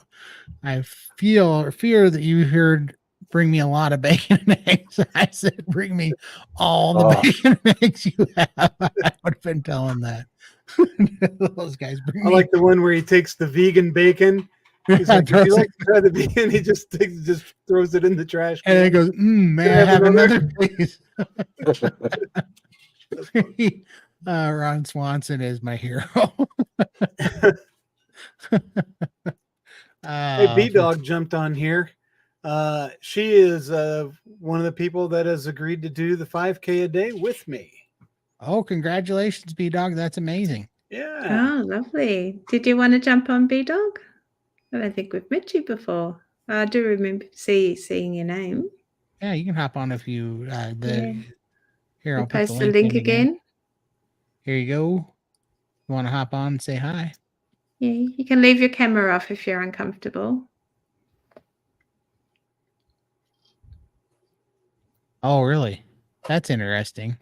I fear that you heard bring me a lot of bacon and eggs. I said, bring me all the bacon and eggs you have. I would have been telling that. Those guys bring I like the one where he takes the vegan bacon. He's like, if you like to try the vegan, he just throws it in the trash can. And it goes, may I have another, please? Ron Swanson is my hero. Hey, B-Dog jumped on here. She is one of the people that has agreed to do the 5K a day with me. Oh, congratulations, B-Dog. That's amazing. Yeah. Oh, lovely. Did you want to jump on, B-Dog? I don't think we've met you before. I do remember seeing your name. Yeah, you can hop on if you Here, I'll post put the link again. Here you go. You want to hop on and say hi? Yeah, you can leave your camera off if you're uncomfortable. Oh, really? That's interesting.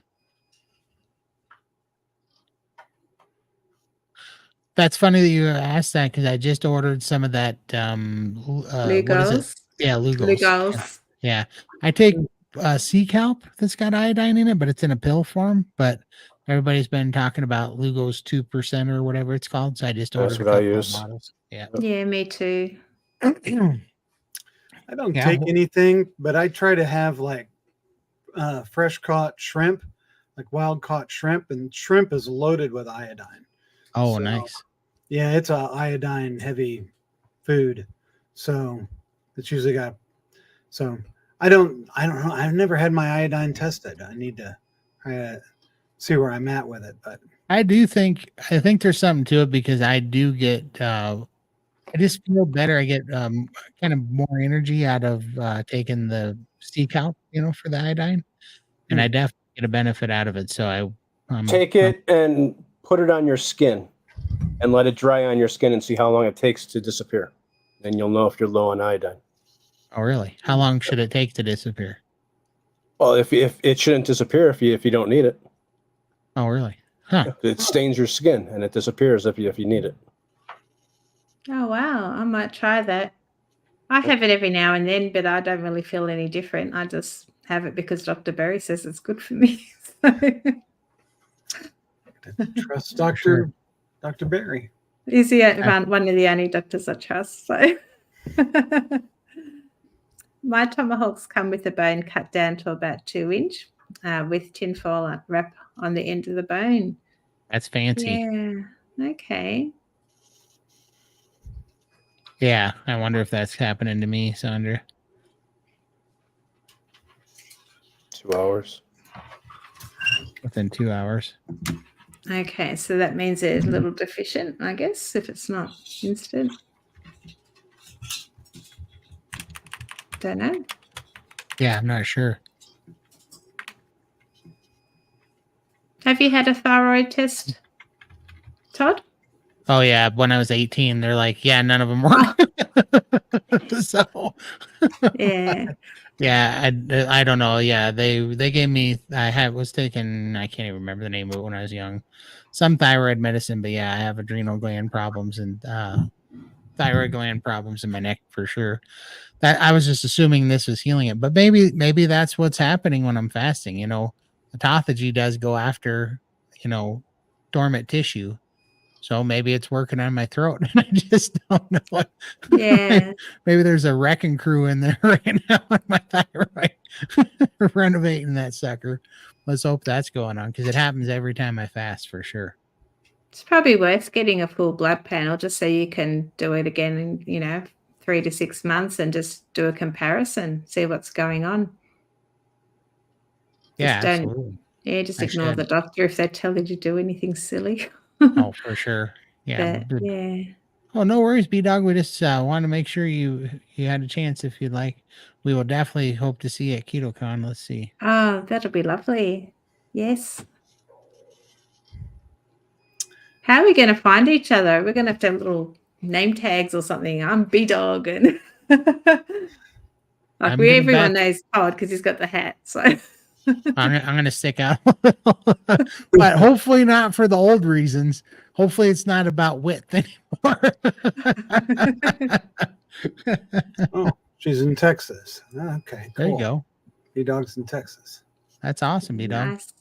That's funny that you asked that because I just ordered some of that. What is it? Yeah, Lugol's. Yeah. I take sea kelp that's got iodine in it, but it's in a pill form. But everybody's been talking about Lugol's 2% or whatever it's called. So I just ordered a couple of bottles. Yeah. Yeah, me too. I don't take anything, but I try to have like fresh caught shrimp, like wild caught shrimp, and shrimp is loaded with iodine. Oh, nice. Yeah, it's a iodine heavy food. So it's usually got, so I don't know. I've never had my iodine tested. I need to see where I'm at with it, but I think there's something to it because I do get, I just feel better. I get kind of more energy out of taking the sea kelp, for the iodine, and I definitely get a benefit out of it. So take it and put it on your skin and let it dry on your skin and see how long it takes to disappear. Then you'll know if you're low on iodine. Oh, really? How long should it take to disappear? Well, if it shouldn't disappear if you don't need it. Oh, really? Huh. It stains your skin and it disappears if you need it. Oh, wow. I might try that. I have it every now and then, but I don't really feel any different. I just have it because Dr. Berry says it's good for me. Trust Dr. Berry. Is he one of the only doctors I trust? So my tomahawks come with the bone cut down to about 2 inch with tinfoil wrap on the end of the bone. That's fancy. Yeah. Okay. Yeah, I wonder if that's happening to me, Sandra. 2 hours. Within 2 hours. Okay, so that means it's a little deficient, I guess, if it's not instant. Don't know. Yeah, I'm not sure. Have you had a thyroid test, Todd? Oh yeah, when I was 18, they're like, yeah, none of them work. So Yeah. yeah, I don't know. Yeah, they gave me. Was taking. I can't even remember the name of it when I was young. Some thyroid medicine, but yeah, I have adrenal gland problems and thyroid gland problems in my neck for sure. That I was just assuming this was healing it, but maybe that's what's happening when I'm fasting. You know, autophagy does go after dormant tissue. So maybe it's working on my throat, and I just don't know what. Yeah. Maybe there's a wrecking crew in there right now on my thyroid, renovating that sucker. Let's hope that's going on because it happens every time I fast for sure. It's probably worth getting a full blood panel just so you can do it again in 3 to 6 months and just do a comparison, see what's going on. Yeah, Just don't absolutely. just I ignore the should. doctor if they tell you to do anything silly. Oh, for sure. Yeah. But yeah. Oh, no worries, B Dog. We just want to make sure you had a chance if you'd like. We will definitely hope to see you at KetoCon. Let's see. Oh, that'll be lovely. Yes. How are we going to find each other? We're going to have little name tags or something. I'm B-Dog. And I'm gonna everyone bet knows Todd because he's got the hat. So I'm gonna stick out, but hopefully not for the old reasons. Hopefully it's not about width anymore. Oh, she's in Texas. Okay, cool. There you go. B-Dog's in Texas. That's awesome, B Dog. nice.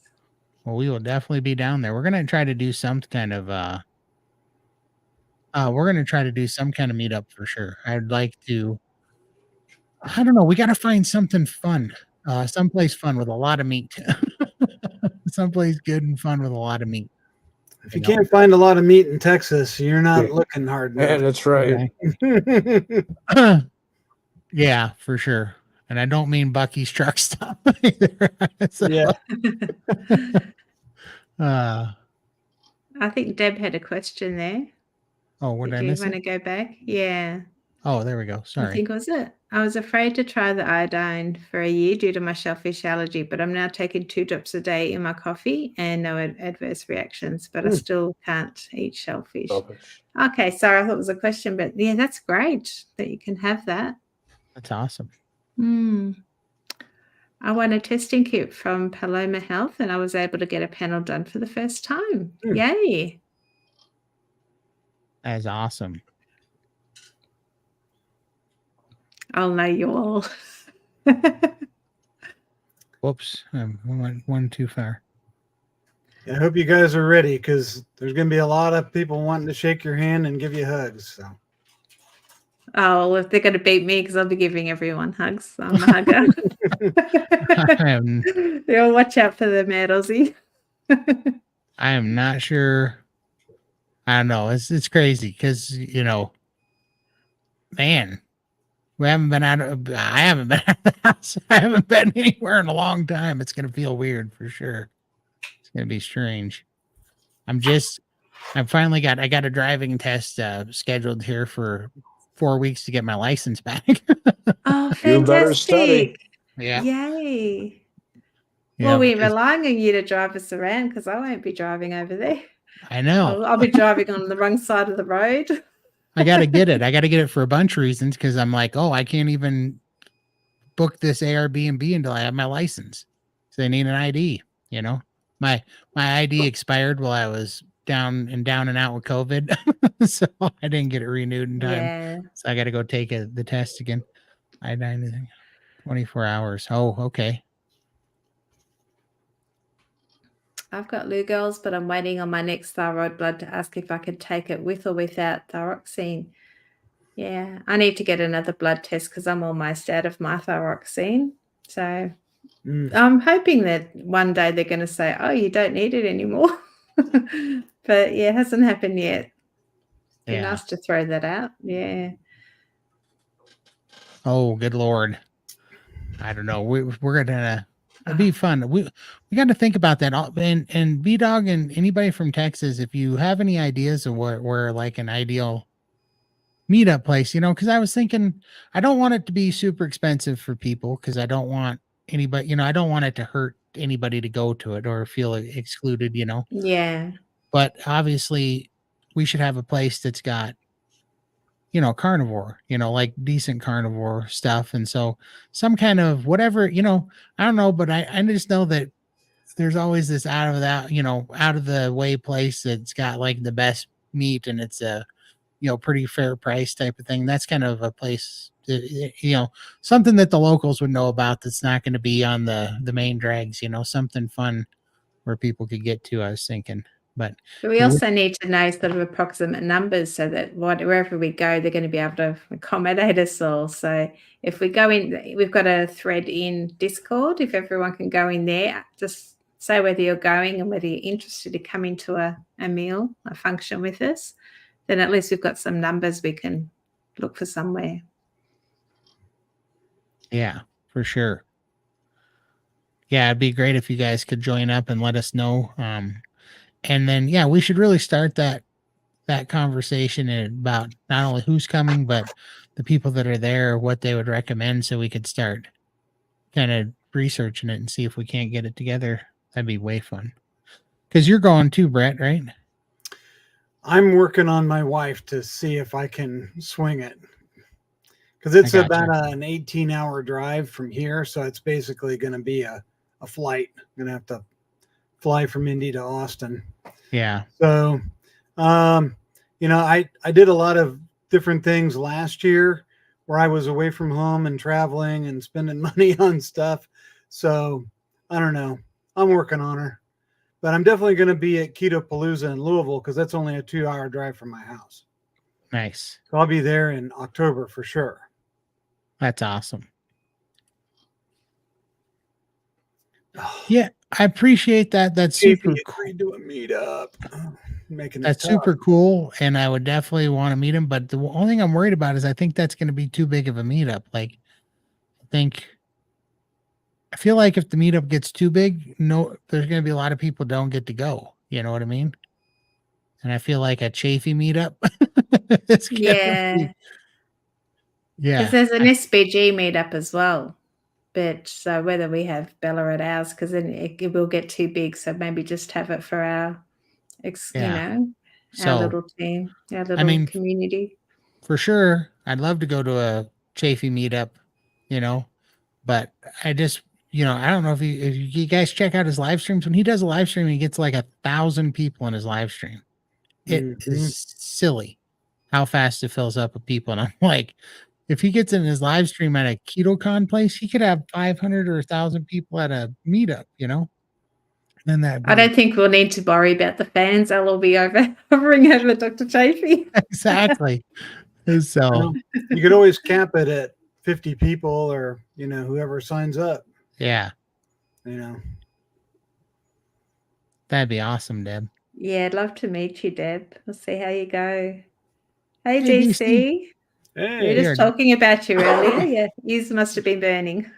Well, we will definitely be down there. We're gonna try to do some kind of meetup for sure. I'd like to. I don't know. We got to find something fun. Someplace fun with a lot of meat. Someplace good and fun with a lot of meat. If you can't find a lot of meat in Texas, you're not looking hard Yeah, enough. that's right. Okay. Yeah, for sure. And I don't mean Bucky's truck stop either. So, Yeah. I think Deb had a question there. Oh, what did I Did you miss want it? to go back? Yeah. Oh, there we go. I Sorry. think was it. I was afraid to try the iodine for a year due to my shellfish allergy, but I'm now taking 2 drops a day in my coffee and no adverse reactions, but I still can't eat shellfish. Selfish. Okay, sorry, I thought it was a question, but yeah, that's great that you can have that. That's awesome. I won a testing kit from Paloma Health and I was able to get a panel done for the first time. Yay. That is awesome. I'll know you all. Whoops. I went one too far. I hope you guys are ready because there's going to be a lot of people wanting to shake your hand and give you hugs. So. Oh, well, if they're going to beat me because I'll be giving everyone hugs. I'm a hugger. You'll watch out for the Mad Aussie. I am not sure. I don't know. It's crazy because, man, I haven't been out of the house. I haven't been anywhere in a long time. It's going to feel weird for sure. It's going to be strange. I got a driving test scheduled here for 4 weeks to get my license back. Oh, fantastic. You better study. Yeah. Yay. Yeah, Well, we're relying on you to drive us around because I won't be driving over there. I know. I'll be driving on the wrong side of the road. I got to get it. I got to get it for a bunch of reasons because I'm like, oh, I can't even book this Airbnb until I have my license. So they need an ID, My ID expired while I was down and out with COVID. So I didn't get it renewed in time. Yeah. So I got to go take the test again. I died 24 hours. Oh, okay. I've got Lugol's, but I'm waiting on my next thyroid blood to ask if I could take it with or without thyroxine. Yeah, I need to get another blood test because I'm almost out of my thyroxine. So I'm hoping that one day they're going to say, oh, you don't need it anymore. But yeah, it hasn't happened yet. Be nice to throw that out. Yeah. Oh, good Lord. I don't know. We're gonna it'd be fun. We got to think about that. And B Dog and anybody from Texas, if you have any ideas of where like an ideal meetup place, because I was thinking I don't want it to be super expensive for people because I don't want anybody, I don't want it to hurt anybody to go to it or feel excluded, Yeah. But obviously we should have a place that's got carnivore, like decent carnivore stuff. And so some kind of whatever, I don't know, but I just know that there's always this out of that, out of the way place that's got like the best meat and it's a, pretty fair price type of thing. That's kind of a place, something that the locals would know about that's not going to be on the main drags, something fun where people could get to, I was thinking. But we also need to know sort of approximate numbers so that wherever we go, they're going to be able to accommodate us all. So if we go in, we've got a thread in Discord. If everyone can go in there, just say whether you're going and whether you're interested to come into a meal, a function with us, then at least we've got some numbers we can look for somewhere. Yeah, for sure. Yeah, it'd be great if you guys could join up and let us know. And then, yeah, we should really start that conversation about not only who's coming, but the people that are there, what they would recommend, so we could start kind of researching it and see if we can't get it together. That'd be way fun. Because you're going too, Brett, right? I'm working on my wife to see if I can swing it. Because it's about an 18-hour drive from here. So it's basically going to be a flight. I'm going to have to fly from Indy to Austin. Yeah. So, I did a lot of different things last year where I was away from home and traveling and spending money on stuff. So I don't know. I'm working on her. But I'm definitely going to be at Keto Palooza in Louisville because that's only a 2-hour drive from my house. Nice. So I'll be there in October for sure. That's awesome. Yeah, I appreciate that. That's super cool. Do a meetup. That's super cool, and I would definitely want to meet him. But the only thing I'm worried about is I think that's going to be too big of a meetup. Like, I feel like if the meetup gets too big, there's going to be a lot of people don't get to go. You know what I mean? And I feel like a Chafee meetup. Yeah. Because there's an SBG meetup as well. But so whether we have Bella at ours, because then it will get too big. So maybe just have it for our, our little team, our little community. For sure. I'd love to go to a Chafee meetup, but I just, I don't know if you guys check out his live streams. When he does a live stream, he gets like 1,000 people in his live stream. It is silly how fast it fills up with people. And I'm like, if he gets in his live stream at a KetoCon place, he could have 500 or 1,000 people at a meetup, And I don't think we'll need to worry about the fans. They'll all be hovering over Dr. Chafee. Exactly. So you could always cap it at 50 people or, whoever signs up. Yeah. That'd be awesome, Deb. Yeah, I'd love to meet you, Deb. We'll see how you go. Hey DC. Hey, we were just talking about you earlier. Yeah, yours must have been burning.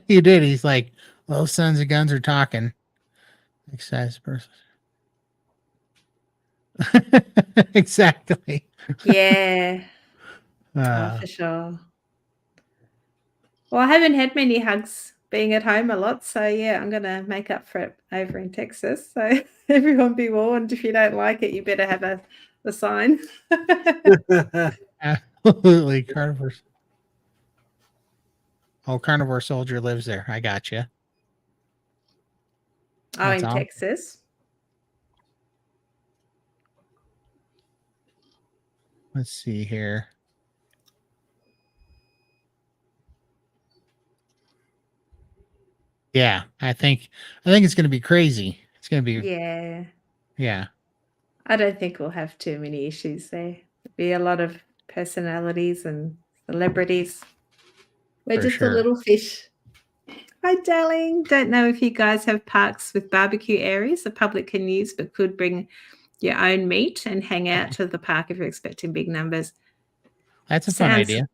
He did. He's like, those sons of guns are talking. Excited person. Exactly. Yeah. For sure. Well, I haven't had many hugs being at home a lot. So, yeah, I'm going to make up for it over in Texas. So, everyone be warned. If you don't like it, you better have a sign. Absolutely. Carnivore. Oh, Carnivore Soldier lives there. I got you. Oh, in Texas. Let's see here. Yeah, I think it's going to be crazy. It's going to be. Yeah. I don't think we'll have too many issues there. There'll be a lot of personalities and celebrities. We're just a little fish. Hi, darling. Don't know if you guys have parks with barbecue areas the public can use, but could bring your own meat and hang out to the park if you're expecting big numbers. That's a fun idea.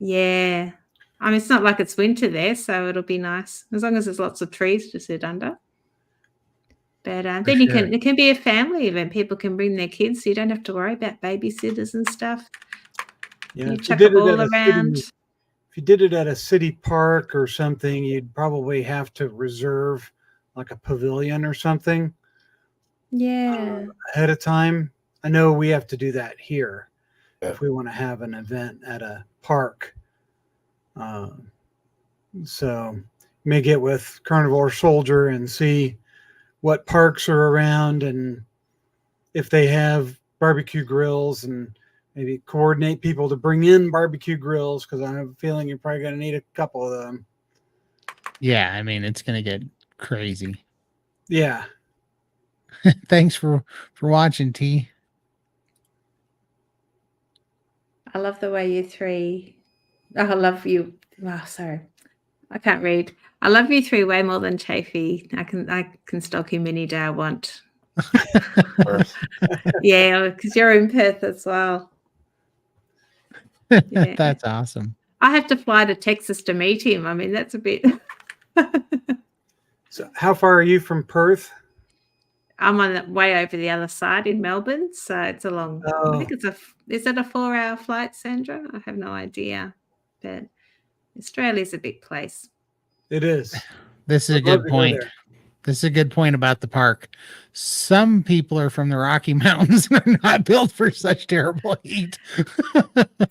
Yeah. I mean, it's not like it's winter there, so it'll be nice as long as there's lots of trees to sit under. But then sure. it can be a family event. People can bring their kids, so you don't have to worry about babysitters and stuff. Yeah, You if you chuck did a it ball at a around. city, if you did it at a city park or something, you'd probably have to reserve like a pavilion or something Yeah. ahead of time. I know we have to do that here Yeah. if we want to have an event at a park. So you may get with Carnivore Soldier and see what parks are around and if they have barbecue grills, and maybe coordinate people to bring in barbecue grills, because I have a feeling you're probably going to need a couple of them. Yeah, I mean, it's gonna get crazy. Yeah. Thanks for watching, T. I love the way you three. Oh, I love you. Oh, sorry. I can't read. I love you three way more than Chafee. I can stalk him any day I want. Perth. Yeah, because you're in Perth as well. Yeah. That's awesome. I have to fly to Texas to meet him. I mean, that's a bit. So how far are you from Perth? I'm on the way over the other side in Melbourne, so it's a long. I think it's is it a 4-hour flight, Sandra? I have no idea, but Australia's a big place. It is. This is a I'd love good to go point. there. This is a good point about the park. Some people are from the Rocky Mountains and are not built for such terrible heat.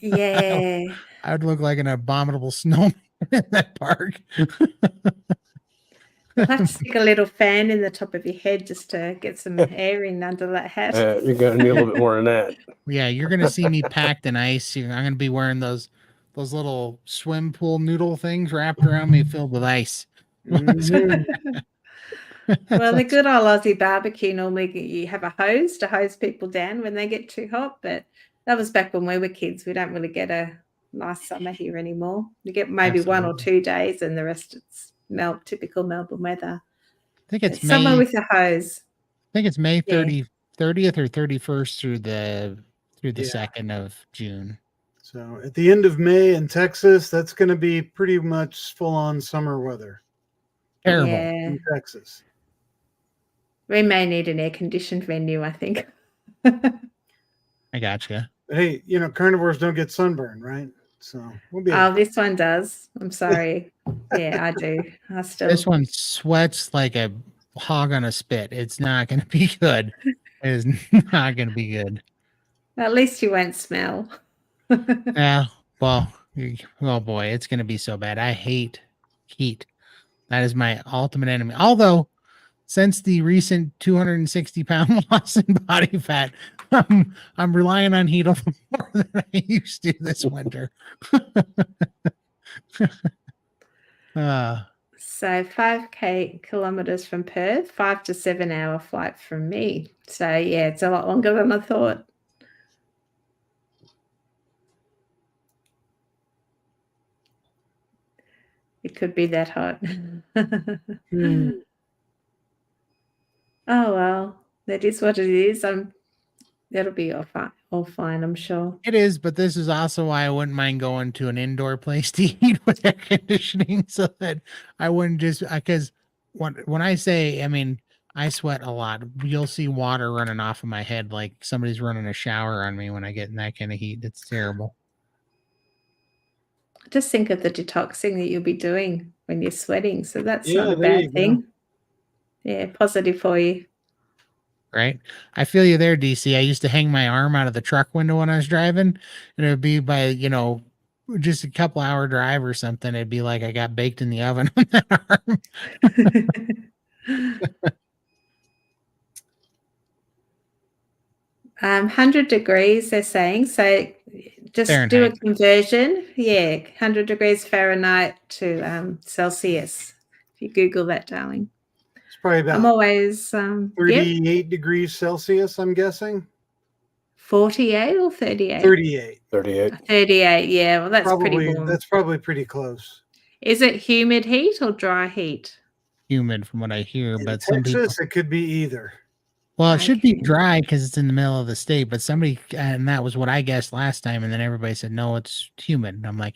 Yeah. I would look like an abominable snowman in that park. You'll have to stick a little fan in the top of your head just to get some air in under that hat. You're gonna need a little bit more than that. Yeah, you're gonna see me packed in ice. I'm gonna be wearing those little swim pool noodle things wrapped around me filled with ice. Mhm. Well, the good old Aussie barbecue, normally you have a hose to hose people down when they get too hot, but that was back when we were kids. We don't really get a nice summer here anymore. You get maybe 1 or 2 days, and the rest it's typical Melbourne weather. I think it's Summer May. with a hose. I think it's May Yeah. 30th or 31st through the Yeah. 2nd of June. So at the end of May in Texas, that's going to be pretty much full-on summer weather Terrible. Yeah. in Texas. We may need an air-conditioned venue, I think. I gotcha. But hey, carnivores don't get sunburned, right? So we'll be. Oh, this one does. I'm sorry. Yeah, I do. I still. This one sweats like a hog on a spit. It's not going to be good. It is not going to be good. At least you won't smell. Yeah. Well, oh boy, it's going to be so bad. I hate heat. That is my ultimate enemy. Although, since the recent 260-pound loss in body fat, I'm relying on heat a little more than I used to this winter. So 5 kilometers from Perth, 5 to 7 hour flight from me. So yeah, it's a lot longer than I thought. It could be that hot. Oh well, that is what it is. That'll be all fine, I'm sure. It is, but this is also why I wouldn't mind going to an indoor place to eat with air conditioning, so that I wouldn't just because when I say, I mean, I sweat a lot. You'll see water running off of my head like somebody's running a shower on me when I get in that kind of heat. It's terrible. Just think of the detoxing that you'll be doing when you're sweating. So that's Yeah, not a there you bad go. thing. Yeah, positive for you. Right? I feel you there, DC. I used to hang my arm out of the truck window when I was driving, and it would be by, just a couple hour drive or something. It'd be like I got baked in the oven on that arm. 100 degrees, they're saying. So just do a Fahrenheit. conversion. Yeah, 100 degrees Fahrenheit to Celsius. If you Google that, darling. It's probably I'm about always 38 degrees Celsius, I'm guessing. 48 or 38? 38. 38. 38, yeah. Well, that's pretty warm. That's probably pretty close. Is it humid heat or dry heat? Humid from what I hear, In but some people Texas, it could be either. Well, it should be Okay. dry because it's in the middle of the state, but somebody, and that was what I guessed last time, and then everybody said no, it's humid. And I'm like,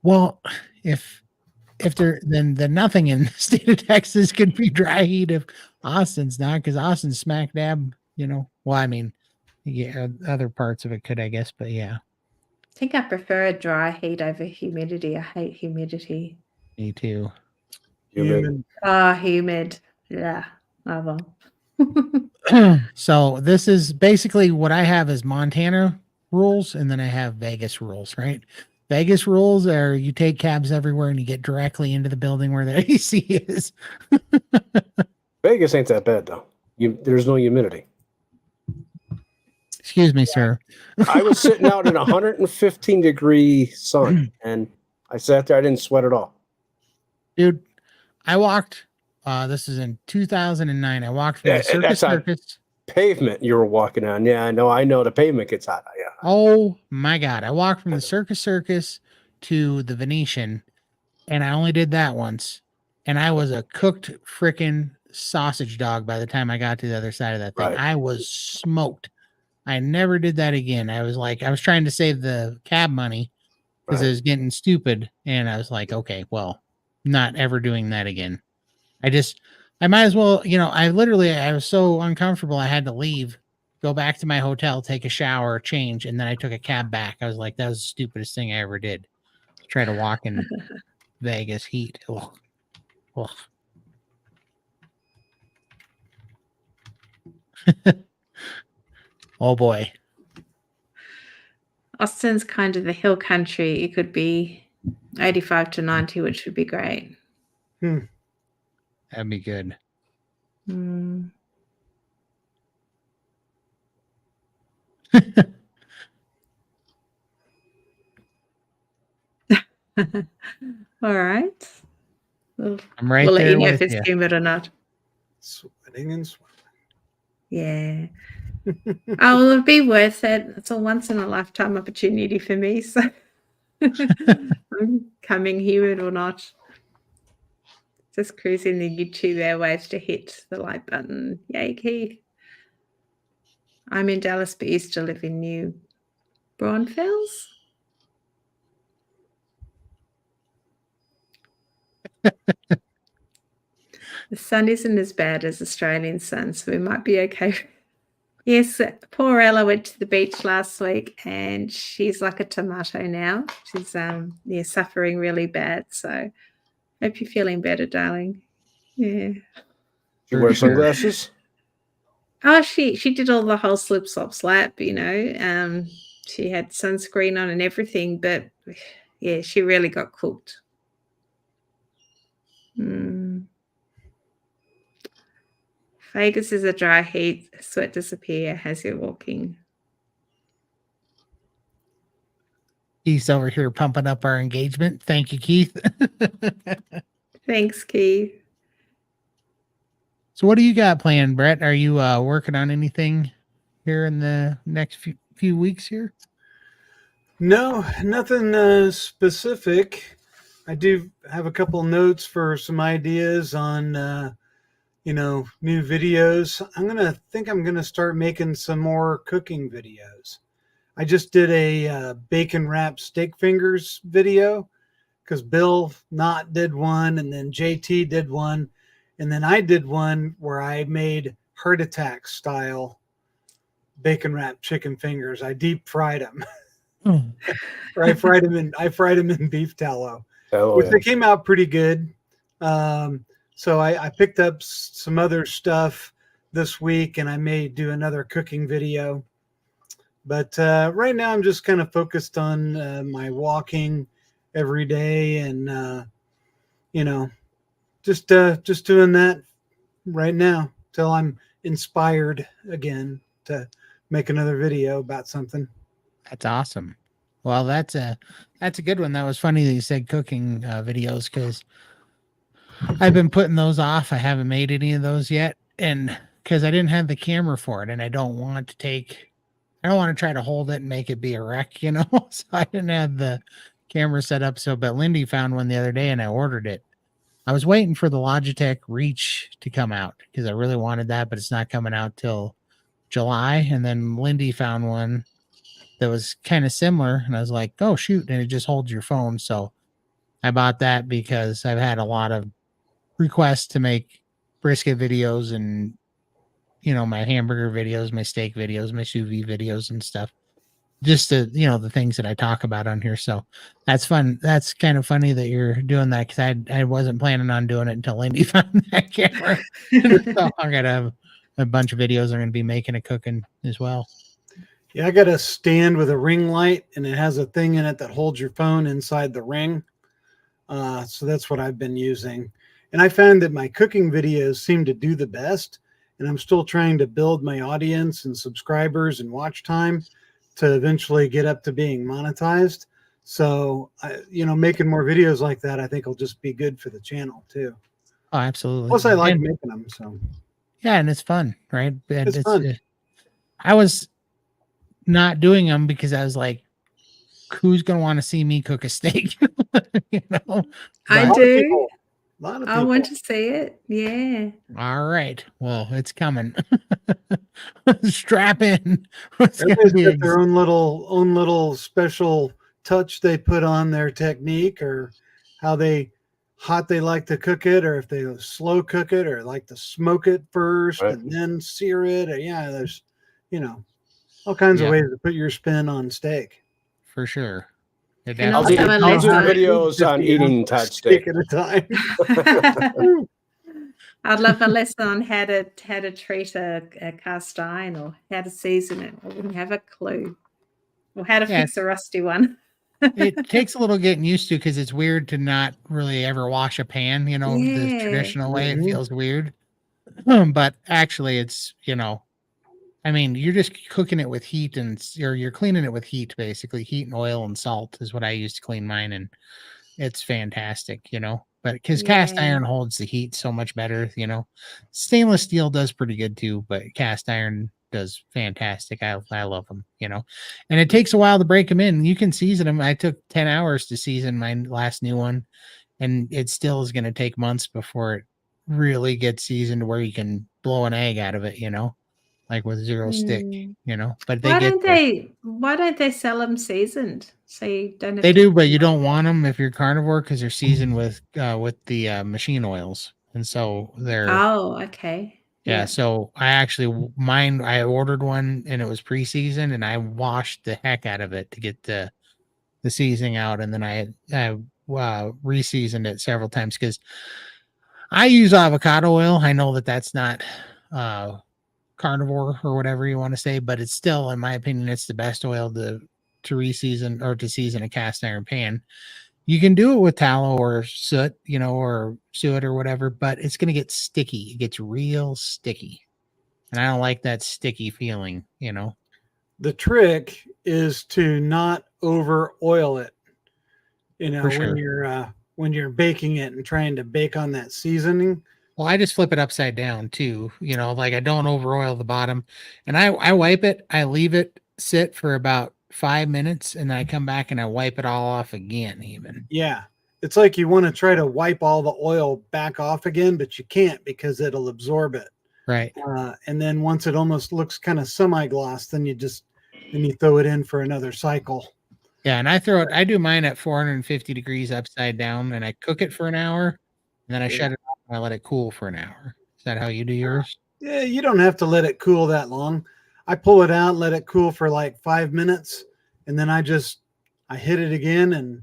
well, if there then nothing in the state of Texas could be dry heat if Austin's not, because Austin's smack dab, Well, I mean, yeah, other parts of it could, I guess, but yeah, I think I prefer a dry heat over humidity. I hate humidity. me too. Human. Oh, humid. Yeah. Oh, well. So this is basically what I have is Montana rules, and then I have Vegas rules, right? Vegas rules are you take cabs everywhere and you get directly into the building where the AC is. Vegas ain't that bad though. There's no humidity. Excuse me, sir. I was sitting out in 115-degree sun, and I sat there. I didn't sweat at all. Dude, I walked. This is in 2009. I walked from the circus. Pavement you were walking on. Yeah, I know the pavement gets hot. Yeah. Oh my God. I walked from the circus to the Venetian, and I only did that once. And I was a cooked freaking sausage dog by the time I got to the other side of that thing. Right. I was smoked. I never did that again. I was trying to save the cab money because it was getting stupid. And I was like, okay, well, not ever doing that again. I might as well, I was so uncomfortable. I had to leave, go back to my hotel, take a shower, change. And then I took a cab back. I was like, that was the stupidest thing I ever did. Try to walk in Vegas heat. Ugh. Ugh. Oh boy. Austin's kind of the hill country. It could be 85 to 90, which would be great. That'd be good. All right. I'm right We'll let there you know with if it's you. humid or not. Sweating and sweating. Yeah. Oh, it'll be worth it. It's a once in a lifetime opportunity for me. So I'm coming humid or not. Just cruising the YouTube airwaves to hit the like button. Yay, Keith. I'm in Dallas, but used to live in New Braunfels. The sun isn't as bad as Australian sun, so we might be okay. Yes, poor Ella went to the beach last week and she's like a tomato now. She's suffering really bad. So hope you're feeling better, darling. Yeah. You wear sunglasses? Oh, she did all the whole slip slop slap, she had sunscreen on and everything, but yeah, she really got cooked. Vegas is a dry heat, sweat disappear as you're walking. Keith's over here pumping up our engagement. Thank you, Keith. Thanks, Keith. So what do you got planned, Brett? Are you working on anything here in the next few weeks here? No, nothing specific. I do have a couple notes for some ideas on, new videos. I'm gonna start making some more cooking videos. I just did a bacon wrapped steak fingers video because Bill Knott did one, and then JT did one, and then I did one where I made heart attack style bacon wrapped chicken fingers. I deep fried them. Or I fried them in beef tallow, which they came out pretty good. So I picked up some other stuff this week, and I may do another cooking video. But right now I'm just kind of focused on my walking every day, and just doing that right now till I'm inspired again to make another video about something. That's awesome. Well, that's a good one. That was funny that you said cooking videos, because I've been putting those off. I haven't made any of those yet, and because I didn't have the camera for it, and I don't want to try to hold it and make it be a wreck, so I didn't have the camera set up. But Lindy found one the other day and I ordered it. I was waiting for the Logitech Reach to come out because I really wanted that, but it's not coming out till July. And then Lindy found one that was kind of similar, and I was like, oh shoot, and it just holds your phone. So I bought that because I've had a lot of requests to make brisket videos and my hamburger videos, my steak videos, my sous vide videos and stuff. Just to, the things that I talk about on here. So that's fun. That's kind of funny that you're doing that because I wasn't planning on doing it until Lindy found that camera. So I'm gonna have a bunch of videos I'm gonna be making of cooking as well. Yeah, I got a stand with a ring light, and it has a thing in it that holds your phone inside the ring. So that's what I've been using. And I found that my cooking videos seem to do the best. And I'm still trying to build my audience and subscribers and watch time to eventually get up to being monetized. So, making more videos like that, I think will just be good for the channel too. Oh, absolutely. Plus, I like making them. So, yeah, and it's fun, right? And it's fun. I was not doing them because I was like, who's going to want to see me cook a steak? I But- do. A lot of I people. want to see it. Yeah. All right. Well, it's coming. Strap in. It's gonna Everybody's be got their own little special touch they put on their technique, or how hot they like to cook it, or if they slow cook it, or like to smoke it first Right. and then sear it. Or, yeah, there's all kinds of Yeah. ways to put your spin on steak. for sure. It And I'll also do, a I'll do lesson. videos on eating Todd steak. at a time. I'd love a lesson on how to treat a cast iron or how to season it. I wouldn't have a clue. Or how to Yeah. fix a rusty one. It takes a little getting used to because it's weird to not really ever wash a pan, the Yeah. traditional way. It Mhm. feels weird. But actually it's, you're just cooking it with heat you're cleaning it with heat, basically. Heat and oil and salt is what I use to clean mine. And it's fantastic, but because cast Yeah. iron holds the heat so much better, stainless steel does pretty good too, but cast iron does fantastic. I love them, and it takes a while to break them in. You can season them. I took 10 hours to season my last new one, and it still is going to take months before it really gets seasoned where you can blow an egg out of it, like with zero stick, but they Why get don't there. why don't they sell them seasoned? So you don't have They to do, but you don't want them if you're carnivore because they're seasoned with the machine oils, and so they're Oh, okay. yeah. So I ordered one and it was pre-seasoned, and I washed the heck out of it to get the seasoning out, and then I re-seasoned it several times because I use avocado oil. I know that that's not carnivore or whatever you want to say, but it's still, in my opinion, it's the best oil to re-season or to season a cast iron pan. You can do it with tallow or soot, or suet or whatever, but it's going to get sticky. It gets real sticky. And I don't like that sticky feeling, The trick is to not over oil it. For sure. When you're baking it and trying to bake on that seasoning. Well, I just flip it upside down too, like I don't over oil the bottom, and I wipe it. I leave it sit for about 5 minutes, and then I come back and I wipe it all off again, even. Yeah. It's like you want to try to wipe all the oil back off again, but you can't because it'll absorb it. Right. And then once it almost looks kind of semi-gloss, then you throw it in for another cycle. Yeah, and I do mine at 450 degrees upside down, and I cook it for an hour, and then I shut it off and I let it cool for an hour. Is that how you do yours? Yeah, you don't have to let it cool that long. I pull it out, let it cool for like 5 minutes, and then I hit it again and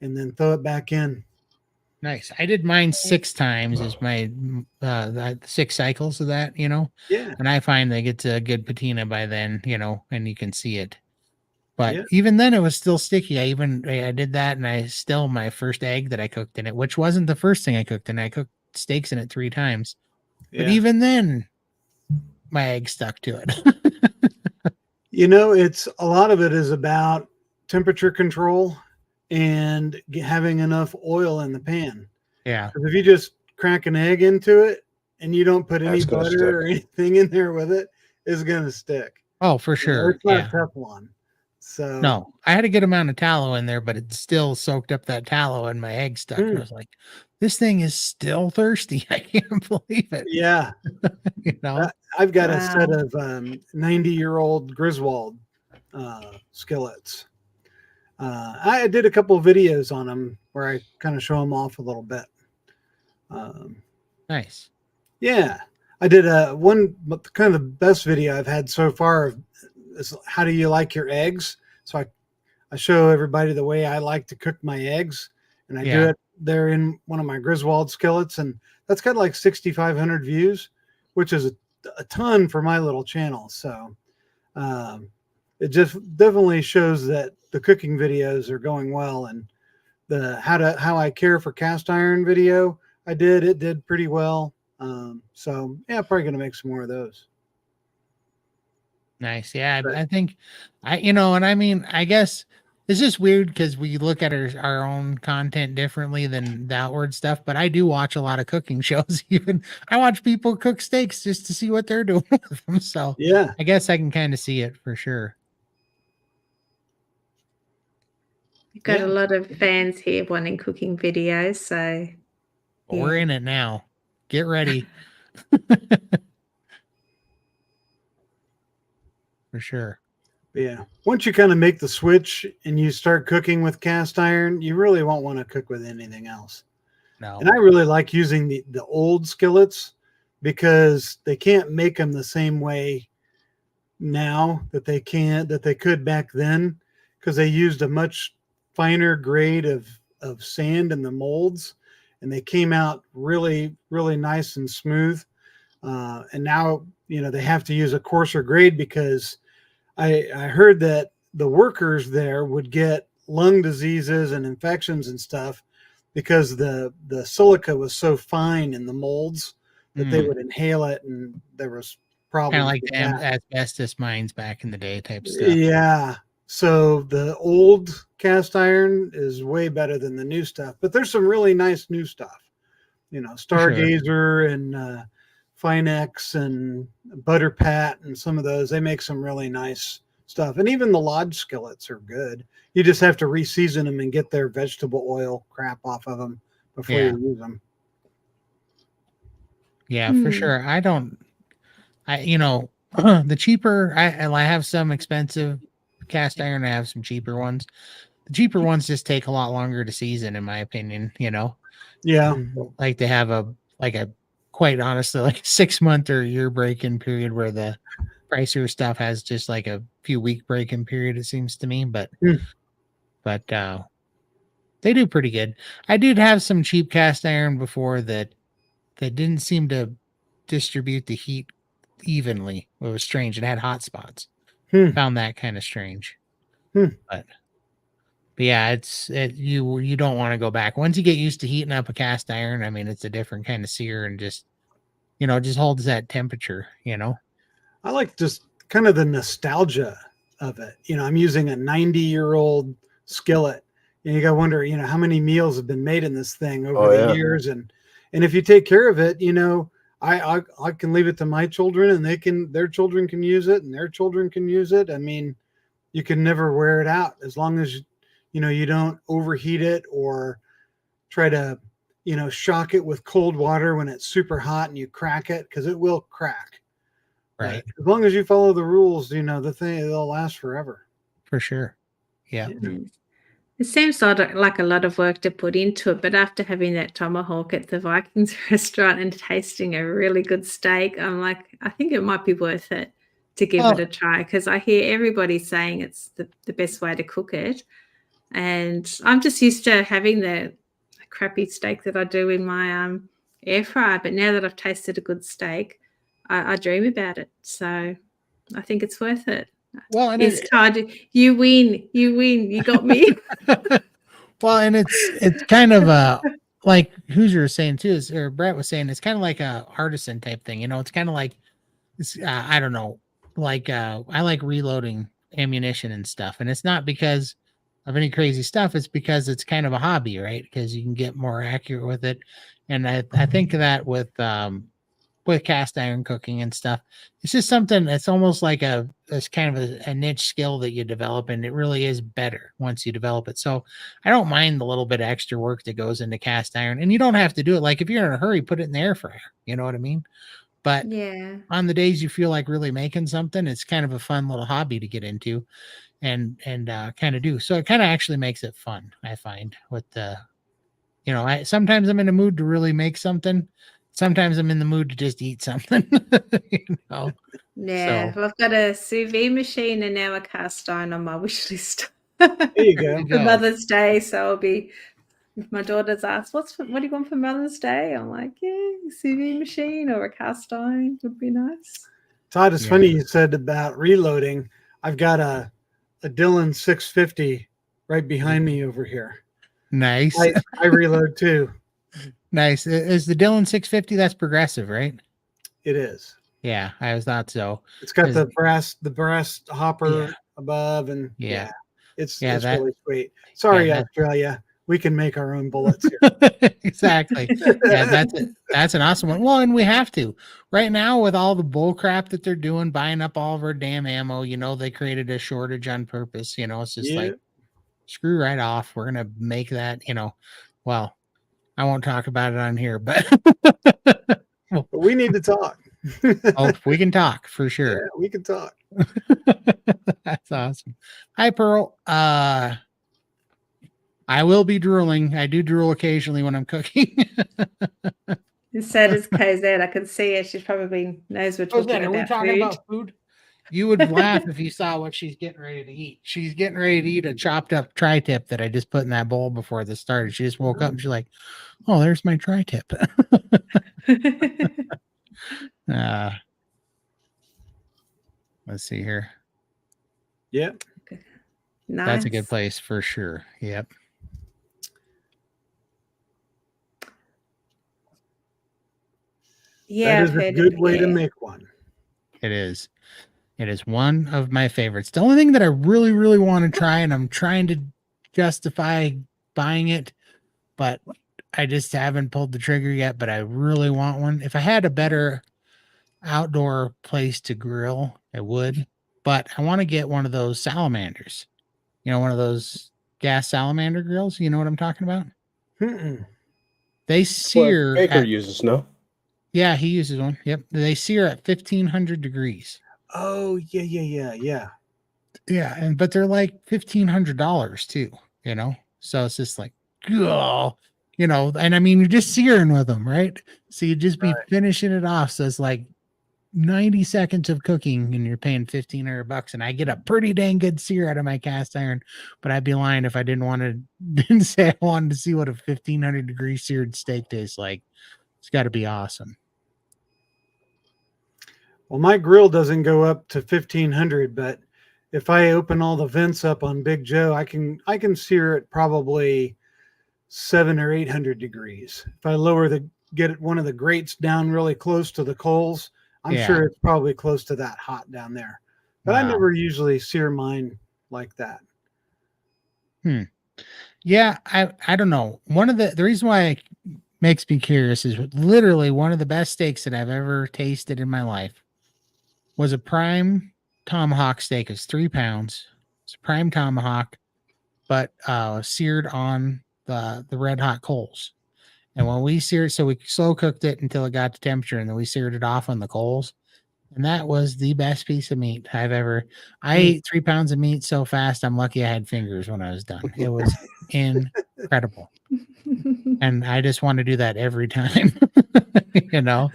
then throw it back in. Nice. I did mine 6 times as my 6 cycles of that, Yeah. and I find they get to a good patina by then, and you can see it. But Yeah. even then, it was still sticky. I did that, and my first egg that I cooked in it, which wasn't the first thing I cooked in. I cooked steaks in it 3 times, but even then, my egg stuck to it. It's a lot of it is about temperature control and having enough oil in the pan. Yeah. Because if you just crack an egg into it and you don't put any That's gonna butter or anything in there with it, it's going to stick. Oh, for sure. It's not Yeah. Teflon. So No, I had a good amount of tallow in there, but it still soaked up that tallow and my egg stuck. And I was like, this thing is still thirsty. I can't believe it. Yeah. You know? I've got a set Wow. of 90-year-old Griswold skillets. I did a couple of videos on them where I kind of show them off a little bit. Nice. Yeah, I did one kind of the best video I've had so far is how do you like your eggs? So I show everybody the way I like to cook my eggs, and I do Yeah. it there in one of my Griswold skillets, and that's got like 6,500 views, which is a ton for my little channel. So it just definitely shows that the cooking videos are going well, and the how I care for cast iron video it did pretty well. So yeah, probably gonna make some more of those. Nice. Yeah. But I think and I mean, I guess it's just weird because we look at our own content differently than the outward stuff. But I do watch a lot of cooking shows. Even I watch people cook steaks just to see what they're doing with them. So yeah, I guess I can kind of see it for sure. We've got Yeah. a lot of fans here wanting cooking videos. So But we're Yeah. in it now. Get ready. For sure. yeah. Once you kind of make the switch and you start cooking with cast iron, you really won't want to cook with anything else. No. And I really like using the old skillets because they can't make them the same way now that they could back then, because they used a much finer grade of sand in the molds, and they came out really nice and smooth. And now they have to use a coarser grade because I heard that the workers there would get lung diseases and infections and stuff because the silica was so fine in the molds that they would inhale it, and there was Kind problems of like with the that. asbestos mines back in the day type stuff. Yeah. So the old cast iron is way better than the new stuff, but there's some really nice new stuff. sure. Stargazer and Finex and Butter Pat and some of those, they make some really nice stuff. And even the lodge skillets are good. You just have to reseason them and get their vegetable oil crap off of them before Yeah. you use them. Yeah, for Hmm. sure. The cheaper, I have some expensive cast iron. I have some cheaper ones. The cheaper ones just take a lot longer to season, in my opinion. Yeah. Like they have a quite honestly, like 6-month or year break-in period where the pricier stuff has just like a few week break-in period, it seems to me. But they do pretty good. I did have some cheap cast iron before that didn't seem to distribute the heat evenly. It was strange. It had hot spots. Found that kind of strange. But yeah, you don't want to go back. Once you get used to heating up a cast iron, I mean, it's a different kind of sear and just holds that temperature, I like just kind of the nostalgia of it. I'm using a 90-year-old skillet, and you got to wonder, how many meals have been made in this thing over the years, and if you take care of it, I can leave it to my children, and their children can use it, and their children can use it. I mean, you can never wear it out as long as you don't overheat it or try to shock it with cold water when it's super hot and you crack it, because it will crack. right? But as long as you follow the rules, they'll last forever. For sure. Yeah. It seems like a lot of work to put into it, but after having that tomahawk at the Vikings restaurant and tasting a really good steak, I'm like, I think it might be worth it to give it a try, because I hear everybody saying it's the best way to cook it. And I'm just used to having the crappy steak that I do in my air fryer. But now that I've tasted a good steak, I dream about it. So I think it's worth it. Well, and Yes, Todd, you win. You got me. well, and it's kind of like Hoosier was saying too, or Brett was saying, it's kind of like a artisan type thing. It's kind of like I don't know, like I like reloading ammunition and stuff, and it's not because of any crazy stuff. It's because it's kind of a hobby, right? Because you can get more accurate with it, and I think that with with cast iron cooking and stuff. It's just something that's almost like it's kind of a niche skill that you develop, and it really is better once you develop it. So I don't mind the little bit of extra work that goes into cast iron, and you don't have to do it. Like if you're in a hurry, put it in the air fryer. You know what I mean? But Yeah. on the days you feel like really making something, it's kind of a fun little hobby to get into and kind of do. So it kind of actually makes it fun, I find, with the, sometimes I'm in a mood to really make something. Sometimes I'm in the mood to just eat something. Yeah. So Well, I've got a sous vide machine and now a cast iron on my wish list. There you go. there you For go. Mother's Day, so I'll be. If my daughter's asked, what do you want for Mother's Day? I'm like, yeah, a sous vide machine or a cast iron would be nice. Todd, it's Yeah. funny you said about reloading. I've got a Dylan 650 right behind me over here. Nice. I reload too. Nice. Is the Dylan 650? That's progressive, right? It is. Yeah, I thought so. It's got Is- the brass hopper Yeah. above, and Yeah. it's Yeah, that- really sweet. Sorry, that- Australia. We can make our own bullets here. Exactly. Yeah, that's an awesome one. Well, and we have to. Right now, with all the bull crap that they're doing, buying up all of our damn ammo, they created a shortage on purpose. It's just like, screw right off. We're gonna make that, well, I won't talk about it on here, but But we need to talk. oh, we can talk for sure. Yeah, we can talk. That's awesome. Hi, Pearl. I will be drooling. I do drool occasionally when I'm cooking. And so does KZ. I can see her. She probably knows we're talking Are we about talking food. about food? You would laugh if you saw what she's getting ready to eat. She's getting ready to eat a chopped up tri-tip that I just put in that bowl before this started. She just woke up and she's like, "Oh, there's my tri-tip." Let's see here. Yep. Nice. That's a good place for sure. Yep. Yeah, That is a good way to make one. It is. It is one of my favorites. The only thing that I really, really want to try, and I'm trying to justify buying it, but I just haven't pulled the trigger yet, but I really want one. If I had a better outdoor place to grill, I would, but I want to get one of those salamanders, one of those gas salamander grills. You know what I'm talking about? Mm-mm. They sear. Baker uses, no? Yeah, he uses one. Yep. They sear at 1500 degrees. Oh, yeah. Yeah, but they're like $1,500 too, So it's just like, oh, and I mean you're just searing with them, right? So you just be finishing it off. So it's like 90 seconds of cooking, and you're paying $1,500, and I get a pretty dang good sear out of my cast iron. But I'd be lying if I didn't say I wanted to see what a 1500 degree seared steak tastes like. It's got to be awesome. Well, my grill doesn't go up to 1500, but if I open all the vents up on Big Joe, I can sear it probably 700 or 800 degrees. If I get one of the grates down really close to the coals, I'm sure it's probably close to that hot down there. But I never usually sear mine like that. Yeah, I don't know. One of the reason why it makes me curious is literally one of the best steaks that I've ever tasted in my life was a prime tomahawk steak. It's 3 pounds. It's a prime tomahawk, but seared on the red hot coals. And when we seared, so we slow cooked it until it got to temperature, and then we seared it off on the coals. And that was the best piece of meat I've ever. I ate 3 pounds of meat so fast. I'm lucky I had fingers when I was done. It was incredible. And I just want to do that every time, and I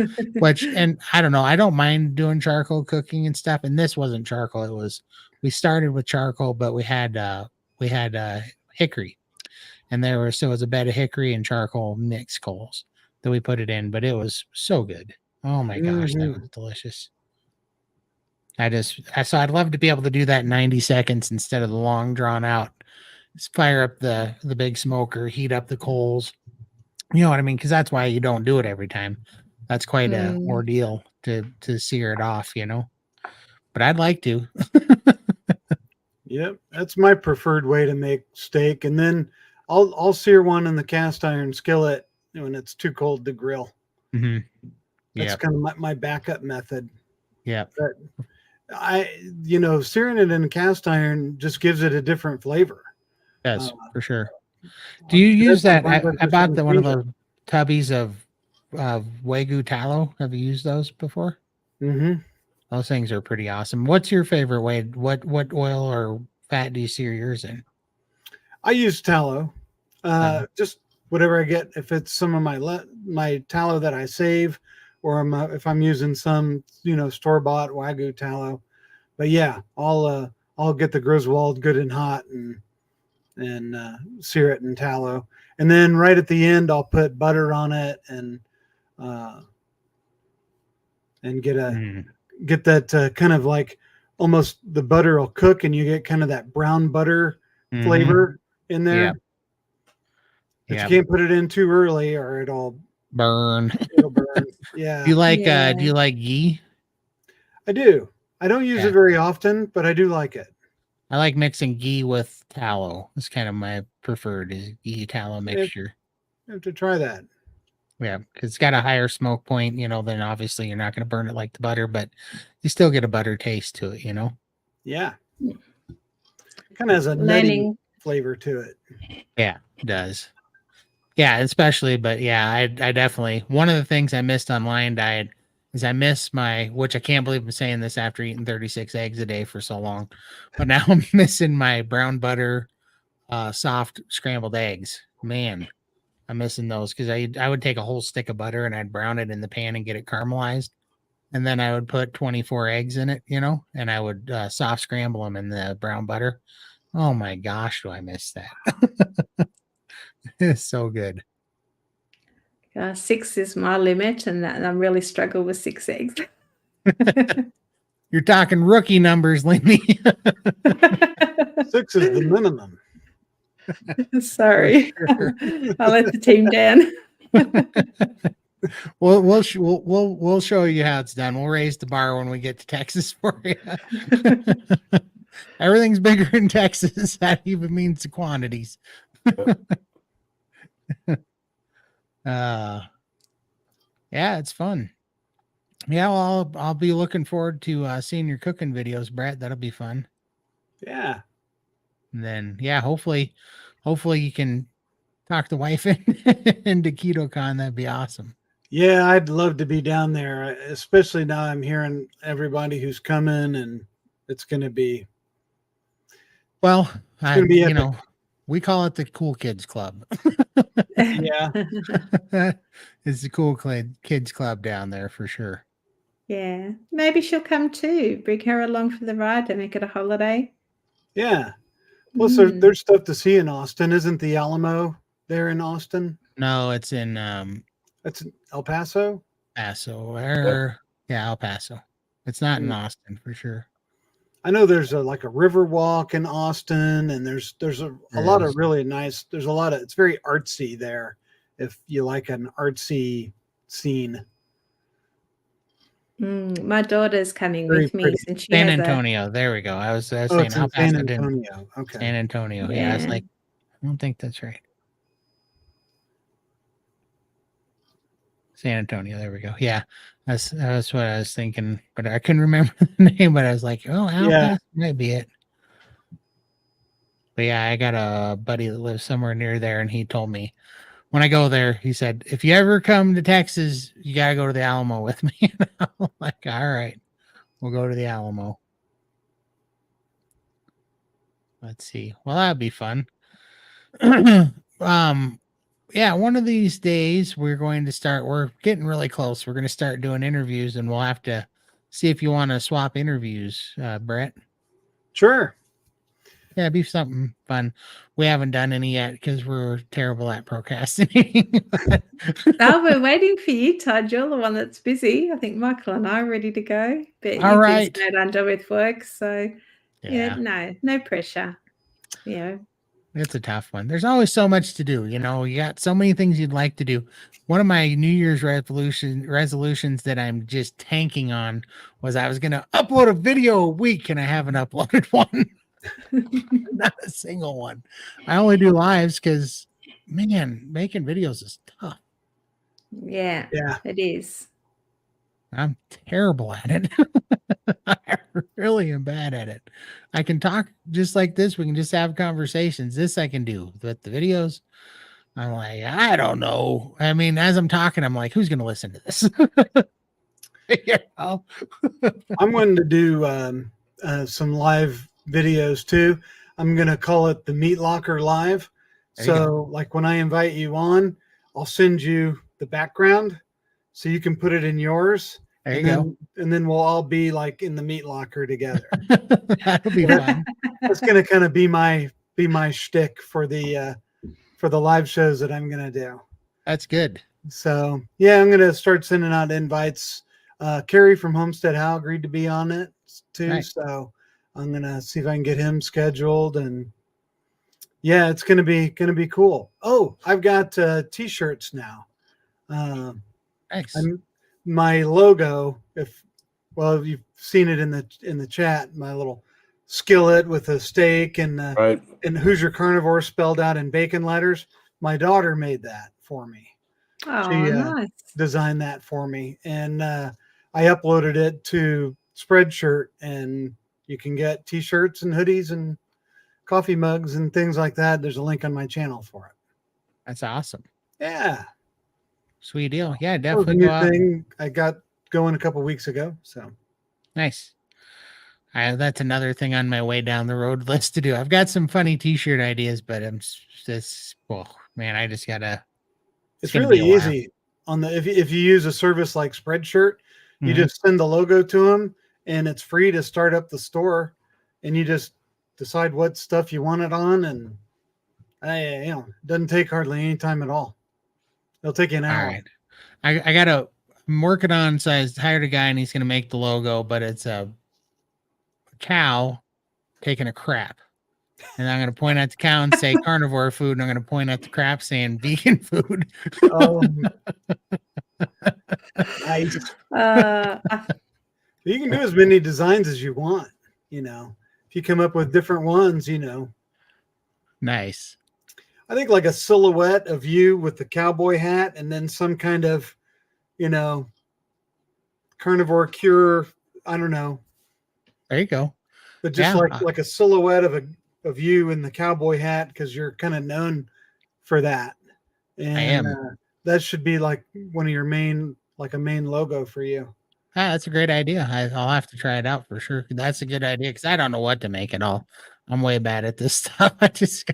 don't know. I don't mind doing charcoal cooking and stuff. And this wasn't charcoal. We started with charcoal, but we had hickory, and so it was a bed of hickory and charcoal mixed coals that we put it in, but it was so good. Oh my gosh, that was delicious. So I'd love to be able to do that in 90 seconds instead of the long drawn out. Just fire up the big smoker, heat up the coals. You know what I mean? Because that's why you don't do it every time. That's quite an ordeal to sear it off, But I'd like to. Yep, that's my preferred way to make steak. And then I'll sear one in the cast iron skillet when it's too cold to grill. Mm-hmm. That's Yep. kind of my backup method. Yep. But searing it in cast iron just gives it a different flavor. Yes, Uh, for sure. Do you use that's that? one I bought one of occasion. those tubbies of Wagyu tallow. Have you used those before? Mm-hmm. Those things are pretty awesome. What's your favorite way? What oil or fat do you sear yours in? I use tallow, Uh-huh. just whatever I get. If it's some of my tallow that I save, or if I'm using some store bought Wagyu tallow. But yeah, I'll get the Griswold good and hot and sear it in tallow, and then right at the end I'll put butter on it uh, and get Mm. that kind of like almost the butter will cook and you get kind of that brown butter Mhm. flavor in there. Yeah. But Yeah. you can't put it in too early or it'll Burn. burn. Yeah. Do you like Yeah. ghee? I do. I don't use Yeah. it very often, but I do like it. I like mixing ghee with tallow. It's kind of my preferred is ghee tallow mixture. I have to try that. Yeah, because it's got a higher smoke point, then obviously you're not going to burn it like the butter, but you still get a butter taste to it, Yeah. Kind of has a nutty Learning. flavor to it. Yeah, it does. Yeah, especially, but yeah, I definitely, one of the things I missed on Lion Diet is I miss which I can't believe I'm saying this after eating 36 eggs a day for so long, but now I'm missing my brown butter, soft scrambled eggs. Man, I'm missing those because I would take a whole stick of butter and I'd brown it in the pan and get it caramelized. And then I would put 24 eggs in it, and I would soft scramble them in the brown butter. Oh my gosh, do I miss that? It's so good. 6 is my limit, and I really struggle with 6 eggs. You're talking rookie numbers, Lindy. 6 is the minimum. Sorry, I let the team down. We'll show you how it's done. We'll raise the bar when we get to Texas for you. Everything's bigger in Texas. That even means the quantities. Yeah, it's fun. Yeah, well, I'll be looking forward to seeing your cooking videos, Brett. That'll be fun. Yeah. And then, yeah, hopefully you can talk the wife into KetoCon. That'd be awesome. Yeah, I'd love to be down there, especially now I'm hearing everybody who's coming, and it's going to be. Well, be we call it the Cool Kids Club. Yeah. It's the Cool Kids Club down there for sure. Yeah, maybe she'll come too. Bring her along for the ride and make it a holiday. Yeah. Plus, there's stuff to see in Austin. Isn't the Alamo there in Austin? No, it's in That's in El Paso. Paso. Yeah, El Paso. It's not in Austin for sure. I know there's a river walk in Austin, and there's a lot of really nice. There's a lot of, it's very artsy there. If you like an artsy scene. My daughter's coming Very with me, pretty. since she San has Antonio. There we go. I was saying it's El in Paso. San Antonio. Okay. San Antonio. Yeah, I was Yeah. like, I don't think that's right. San Antonio. There we go. Yeah, that's what I was thinking, but I couldn't remember the name. But I was like, oh, El Paso might be it. But yeah, I got a buddy that lives somewhere near there, and he told me when I go there, he said, if you ever come to Texas, you gotta go to the Alamo with me. I'm like, all right, we'll go to the Alamo. Let's see. Well, that'd be fun. Yeah, one of these days we're getting really close. We're going to start doing interviews, and we'll have to see if you want to swap interviews, Brett. Sure. Yeah, it'd be something fun. We haven't done any yet because we're terrible at procrastinating. Oh, we're waiting for you, Todd. You're the one that's busy. I think Michael and I are ready to go, but All you've right. been snowed under with work, so Yeah. no pressure. Yeah. It's a tough one. There's always so much to do. You got so many things you'd like to do. One of my New Year's resolutions that I'm just tanking on was I was going to upload a video a week, and I haven't uploaded one. Not a single one. I only do lives because, man, making videos is tough. Yeah, it is. I'm terrible at it. I really am bad at it. I can talk just like this. We can just have conversations. This I can do, but the videos, I'm like, I don't know. I mean, as I'm talking, I'm like, who's going to listen to this? You know? I'm going to do some live videos too. I'm going to call it the Meat Locker Live. There you So, like when I invite you on, I'll send you the background so you can put it in yours. There you go. And then we'll all be like in the meat locker together. That'll be fun. That's going to kind of be my shtick for the live shows that I'm going to do. That's good. So yeah, I'm going to start sending out invites. Kerry from Homestead How agreed to be on it too. Nice. So I'm going to see if I can get him scheduled, and yeah, it's going to be cool. Oh, I've got t-shirts now. Nice. My logo, you've seen it in the chat, my little skillet with a steak and Right. and Hoosier Carnivore spelled out in bacon letters. My daughter made that for me. Oh, She nice. designed that for me, and I uploaded it to Spreadshirt, and you can get t-shirts and hoodies and coffee mugs and things like that. There's a link on my channel for it. That's awesome. Yeah, Sweet deal. Yeah, that was a definitely new go out. thing I got going a couple weeks ago. So Nice. That's another thing on my way down the road list to do. I've got some funny t-shirt ideas, but I'm just, oh man, I just gotta. it's gonna really be a while. easy on the if you use a service like Spreadshirt, you Mhm. just send the logo to them, and it's free to start up the store, and you just decide what stuff you want it on, and it doesn't take hardly any time at all. It'll take you an All hour. right. I gotta. I'm working on. So I hired a guy, and he's gonna make the logo, but it's a cow taking a crap. And I'm going to point at the cow and say carnivore food. And I'm going to point at the crap saying vegan food. Nice. Uh, You can do as many designs as you want. If you come up with different ones, Nice. I think like a silhouette of you with the cowboy hat, and then some kind of, carnivore cure. I don't know, There you go. but just Yeah. like a silhouette of you in the cowboy hat, because you're kind of known for that. And I am. that should be like one of your main logo for you. That's a great idea. I'll have to try it out for sure. That's a good idea because I don't know what to make at all. I'm way bad at this stuff. I just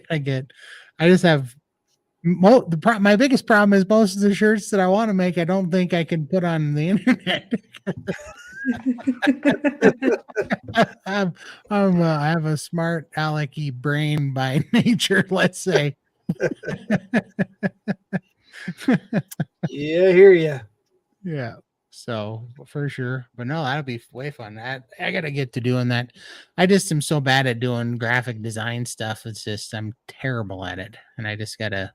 have my biggest problem is most of the shirts that I want to make, I don't think I can put on the internet. I have a smart alecky brain by nature, let's say. Yeah, I hear you. Yeah. So for sure, but no, that'll be way fun. I gotta get to doing that. I just am so bad at doing graphic design stuff. It's just I'm terrible at it, and I just gotta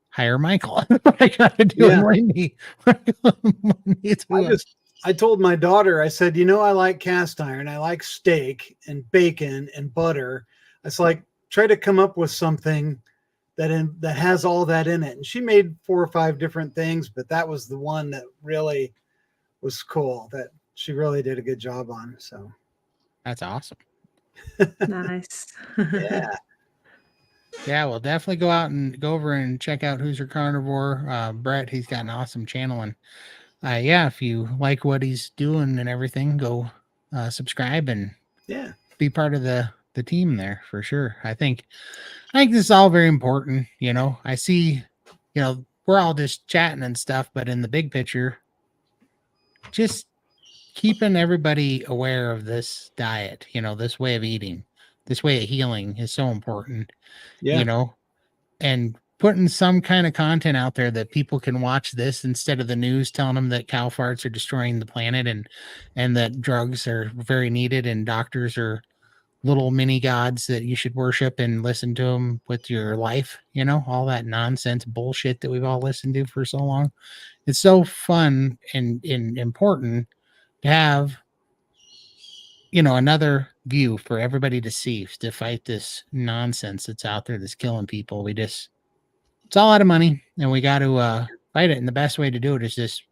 hire Michael. I gotta do Yeah. Lindy. I told my daughter, I said, I like cast iron, I like steak and bacon and butter. It's like, try to come up with something that has all that in it. And she made 4 or 5 different things, but that was the one that really was cool, that she really did a good job on. So That's awesome. Nice. yeah. Yeah, we'll definitely go over and check out Hoosier Carnivore. Brett, he's got an awesome channel, and yeah, if you like what he's doing and everything, go subscribe and be part of the team there for sure. I think this is all very important. I see, we're all just chatting and stuff, but in the big picture, just keeping everybody aware of this diet, this way of eating, this way of healing is so important. And putting some kind of content out there that people can watch this instead of the news telling them that cow farts are destroying the planet and that drugs are very needed and doctors are little mini gods that you should worship and listen to them with your life, all that nonsense bullshit that we've all listened to for so long. It's so fun and important to have, another view for everybody to see, to fight this nonsense that's out there that's killing people. It's all out of money, and we got to fight it. And the best way to do it is just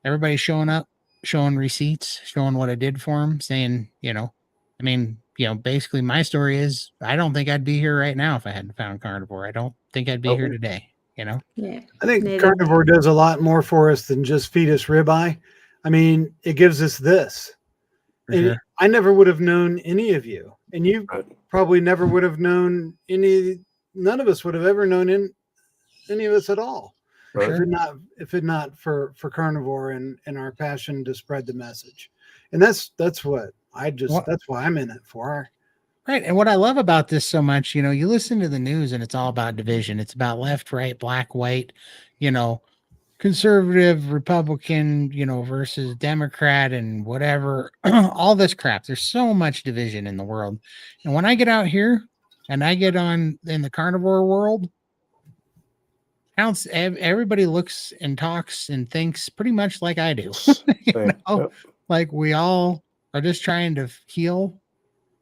everybody's showing up, showing receipts, showing what I did for them, saying, basically my story is I don't think I'd be here right now if I hadn't found Carnivore. I don't think I'd be here today, Yeah. I think Neither. Carnivore does a lot more for us than just feed us ribeye. I mean, it gives us this. For And sure. I never would have known any of you, and you Right. probably never would have known any. None of us would have ever known any of us at all, For Right. sure. if it not for Carnivore and our passion to spread the message. And that's what that's why I'm in it for. Right. And what I love about this so much, you listen to the news and it's all about division. It's about left, right, black, white, conservative, Republican, versus Democrat and whatever, all this crap. There's so much division in the world. And when I get out here and I get on in the carnivore world, everybody looks and talks and thinks pretty much like I do. Same. Yep. Like we all are just trying to heal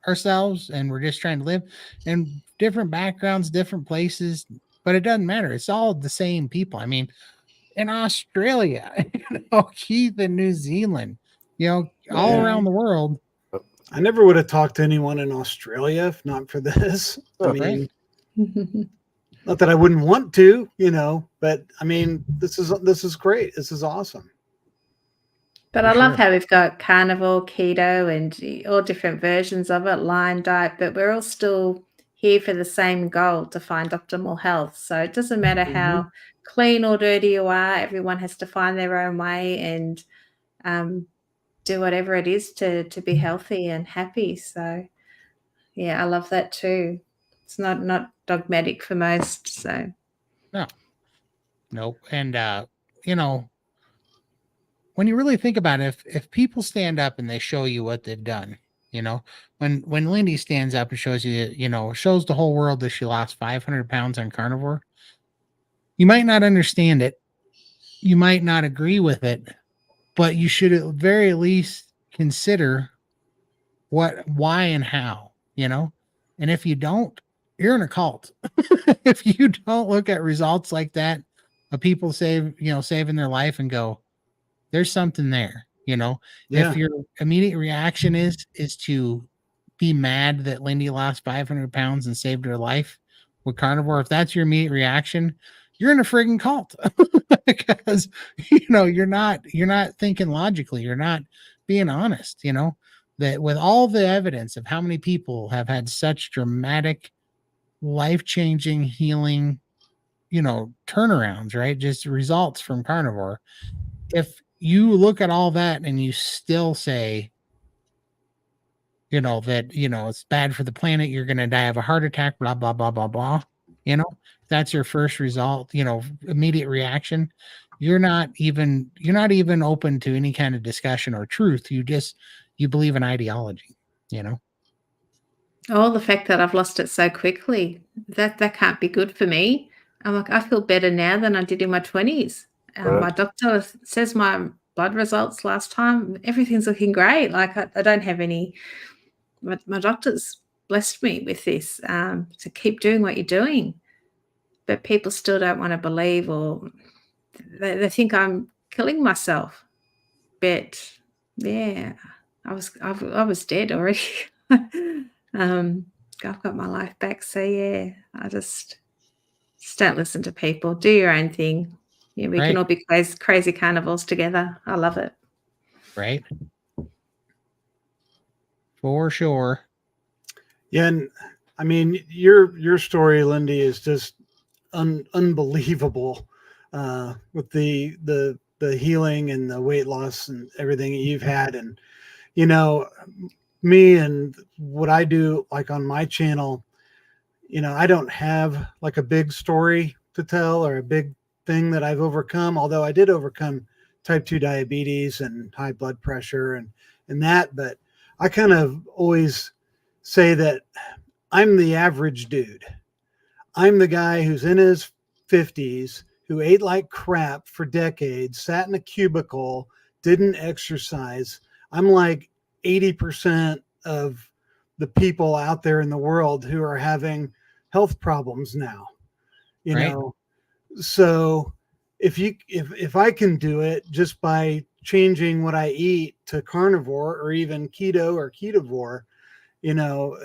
ourselves and we're just trying to live in different backgrounds, different places, but it doesn't matter. It's all the same people. I mean, in Australia, Keith in New Zealand, all around the world. I never would have talked to anyone in Australia if not for this. I mean, not that I wouldn't want to, but I mean, this is great. This is awesome. But I love how we've got carnivore, keto, and all different versions of it, line diet, but we're all still here for the same goal, to find optimal health. So it doesn't matter how clean or dirty you are, everyone has to find their own way and do whatever it is to be healthy and happy. So yeah, I love that too. It's not dogmatic for most. So Nope. And when you really think about it, if people stand up and they show you what they've done, when Lindy stands up and shows you, shows the whole world that she lost 500 pounds on carnivore, you might not understand it. You might not agree with it, but you should at very least consider why and how, and if you don't, you're in a cult. If you don't look at results like that of people saving their life and go, there's something there, if your immediate reaction is to be mad that Lindy lost 500 pounds and saved her life with carnivore, if that's your immediate reaction, you're in a friggin' cult. Because you're not thinking logically, you're not being honest, that with all the evidence of how many people have had such dramatic, life-changing, healing, turnarounds, right? Just results from carnivore. If you look at all that and you still say, that, it's bad for the planet, you're going to die of a heart attack, blah, blah, blah, blah, blah. That's your first result, immediate reaction. You're not even open to any kind of discussion or truth. You believe in ideology, Oh, the fact that I've lost it so quickly, that can't be good for me. I'm like, I feel better now than I did in my 20s. My doctor says my blood results last time, everything's looking great. Like I don't have any, my doctor's blessed me with this, to keep doing what you're doing. But people still don't want to believe, or they think I'm killing myself. But yeah, I was dead already. I've got my life back. So yeah, I just don't listen to people. Do your own thing. Yeah, we can all be crazy carnivores together. I love it. Right. For sure. Yeah, and I mean your story, Lindy, is just unbelievable, with the healing and the weight loss and everything that you've had. And me and what I do, like on my channel, I don't have like a big story to tell or a big thing that I've overcome, although I did overcome type 2 diabetes and high blood pressure and that. But I kind of always say that I'm the average dude. I'm the guy who's in his 50s, who ate like crap for decades, sat in a cubicle, didn't exercise. I'm like 80% of the people out there in the world who are having health problems now, you know? So if I can do it just by changing what I eat to carnivore or even keto or ketovore, you know,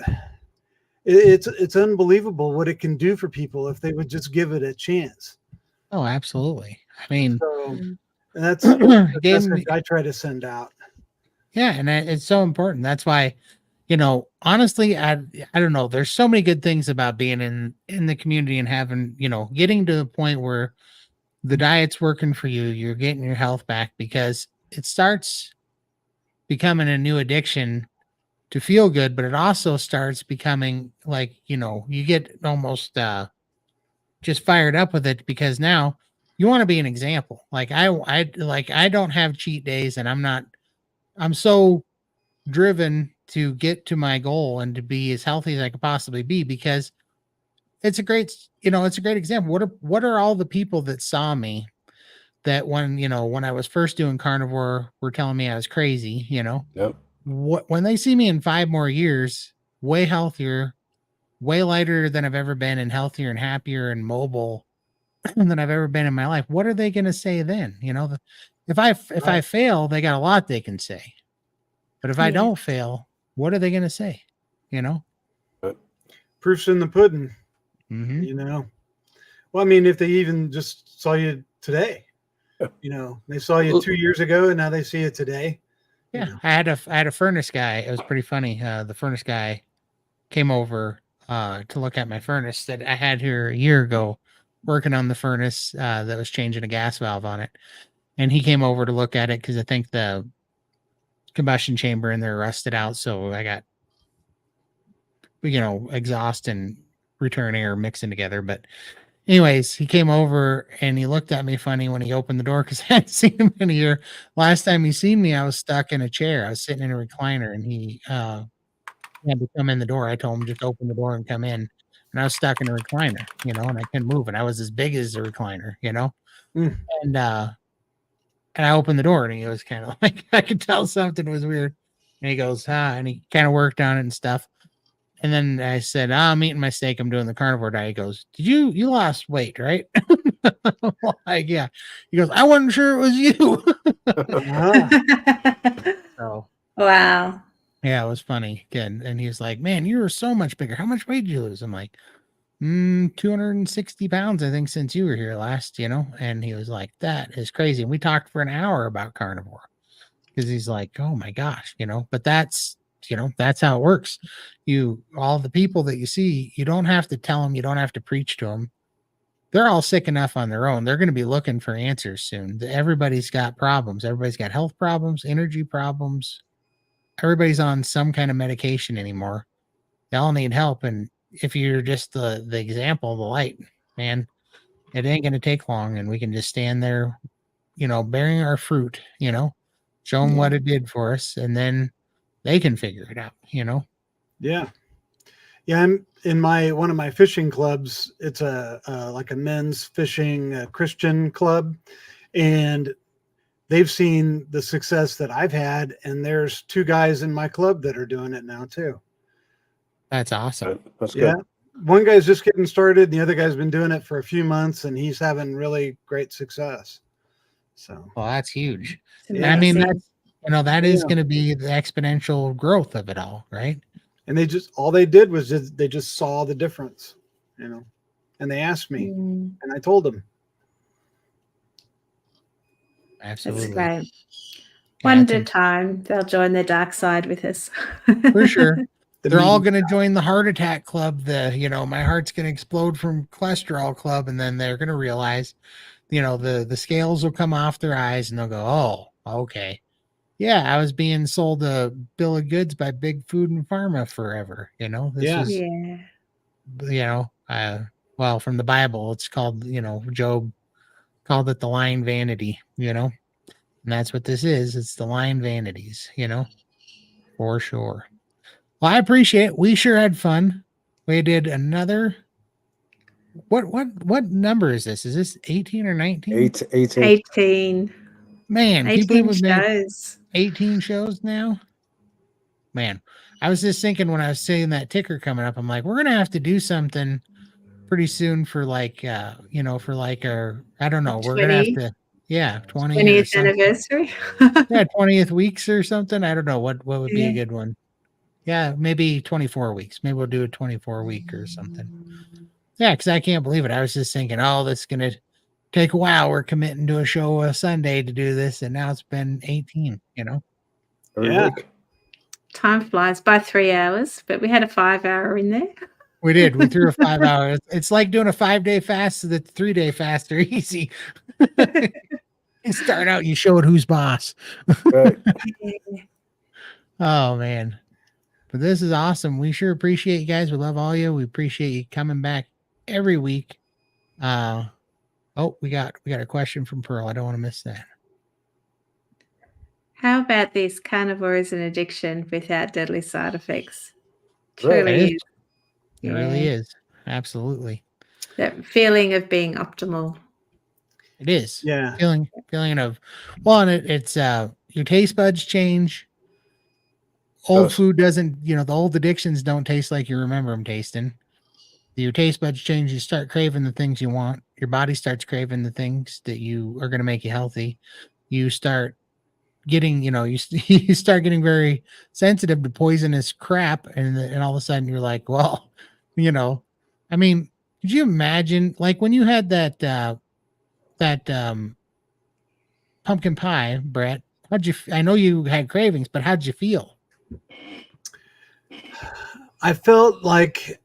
it's unbelievable what it can do for people if they would just give it a chance. Oh, absolutely. I mean, So Mm. that's the gave message me, I try to send out. yeah, and it's so important. That's why, honestly, I don't know. There's so many good things about being in the community and having, getting to the point where the diet's working for you, you're getting your health back, because it starts becoming a new addiction to feel good, but it also starts becoming like, you get almost just fired up with it, because now you want to be an example. Like I don't have cheat days, and I'm so driven to get to my goal and to be as healthy as I could possibly be, because it's a great example. What are all the people that saw me, that when I was first doing carnivore were telling me I was crazy, Yep. when they see me in 5 more years, way healthier, way lighter than I've ever been, and healthier and happier and mobile than I've ever been in my life, what are they going to say then? If I Right. fail, they got a lot they can say. But if I Yeah. don't fail, what are they going to say? Proof's in the pudding, Mm-hmm. you know. Well, I mean, if they even just saw you today, Yeah. they saw you 2 years ago and now they see you today. you Yeah, know. I had a furnace guy. It was pretty funny. The furnace guy came over to look at my furnace that I had here a year ago, working on the furnace that was changing a gas valve on it. And he came over to look at it because I think the combustion chamber in there rusted out. So I got, exhaust and return air mixing together. But anyways, he came over and he looked at me funny when he opened the door, because I hadn't seen him in a year. Last time he seen me, I was stuck in a chair. I was sitting in a recliner, and he had to come in the door. I told him just open the door and come in. And I was stuck in a recliner, and I couldn't move. And I was as big as a recliner, Mm. And I opened the door, and he was kind of like, I could tell something was weird. And he goes, and he kind of worked on it and stuff. And then I said, I'm eating my steak. I'm doing the carnivore diet. He goes, you lost weight, right? I'm like, yeah. He goes, I wasn't sure it was you. So Wow. yeah, it was funny. Again. And he was like, man, you were so much bigger. How much weight did you lose? I'm like, 260 pounds, I think, since you were here last, And he was like, that is crazy. And we talked for an hour about carnivore, because he's like, oh my gosh, but that's how it works. All the people that you see, you don't have to tell them, you don't have to preach to them. They're all sick enough on their own. They're going to be looking for answers soon. Everybody's got problems. Everybody's got health problems, energy problems. Everybody's on some kind of medication anymore. They all need help. And if you're just the example, the light, man, it ain't going to take long, and we can just stand there, bearing our fruit, show them what it did for us, and then they can figure it out, Yeah. Yeah. I'm in one of my fishing clubs. It's like a men's fishing Christian club. And they've seen the success that I've had. And there's 2 guys in my club that are doing it now too. That's awesome. That's Yeah. good. One guy's just getting started. The other guy's been doing it for a few months, and he's having really great success. So, Well, that's huge. It's And I mean, amazing. that's, that is Yeah. going to be the exponential growth of it all, right? and all they did was they just saw the difference, and they asked me, Mm, and I told them. Absolutely. that's great. Yeah, One it's at a time, they'll join the dark side with us. for sure. The They're all meeting- going to join the heart attack club, my heart's going to explode from cholesterol club, and then they're going to realize, the scales will come off their eyes, and they'll go, oh, okay. Yeah, I was being sold a bill of goods by big food and pharma forever. This Yeah. was, well, from the Bible, it's called, Job called it the lying vanity, and that's what this is. It's the lying vanities, for sure. Well, I appreciate it. We sure had fun. We did another. What number is this? Is this 18 or 19? 18. 18. Man, can you 18 believe we've been shows. 18 shows now? Man, I was just thinking when I was seeing that ticker coming up, I'm like, we're gonna have to do something pretty soon for like for like our, I don't know, we're gonna have 20. to, Yeah, 20 or 20th something. anniversary. Yeah, 20th weeks or something. I don't know what would be Yeah. a good one. Yeah, maybe 24 weeks. Maybe we'll do a 24 week or something. Yeah, because I can't believe it. I was just thinking, oh, this is gonna take a while. We're committing to a show a Sunday to do this, and now it's been 18. Every Yeah. week. Time flies by 3 hours, but we had a 5-hour in there. We did. We threw a 5 hour. It's like doing a 5-day fast, so that the 3-day fast are easy. You start out, you show it who's boss. Right. Oh man. But this is awesome. We sure appreciate you guys. We love all you. We appreciate you coming back every week. We got a question from Pearl. I don't want to miss that. How about this? Carnivore is an addiction without deadly side effects. Right. Truly is. It really Yeah. is. Absolutely. That feeling of being optimal. It is. Yeah. Feeling of and it's your taste buds change. Old Does. food doesn't, the old addictions don't taste like you remember them tasting. Your taste buds change. You start craving the things you want. Your body starts craving the things that you are going to make you healthy. You start getting, you start getting very sensitive to poisonous crap, and all of a sudden you're like, well, I mean, could you imagine, like, when you had that pumpkin pie, Brett? I know you had cravings, but how'd you feel? I felt like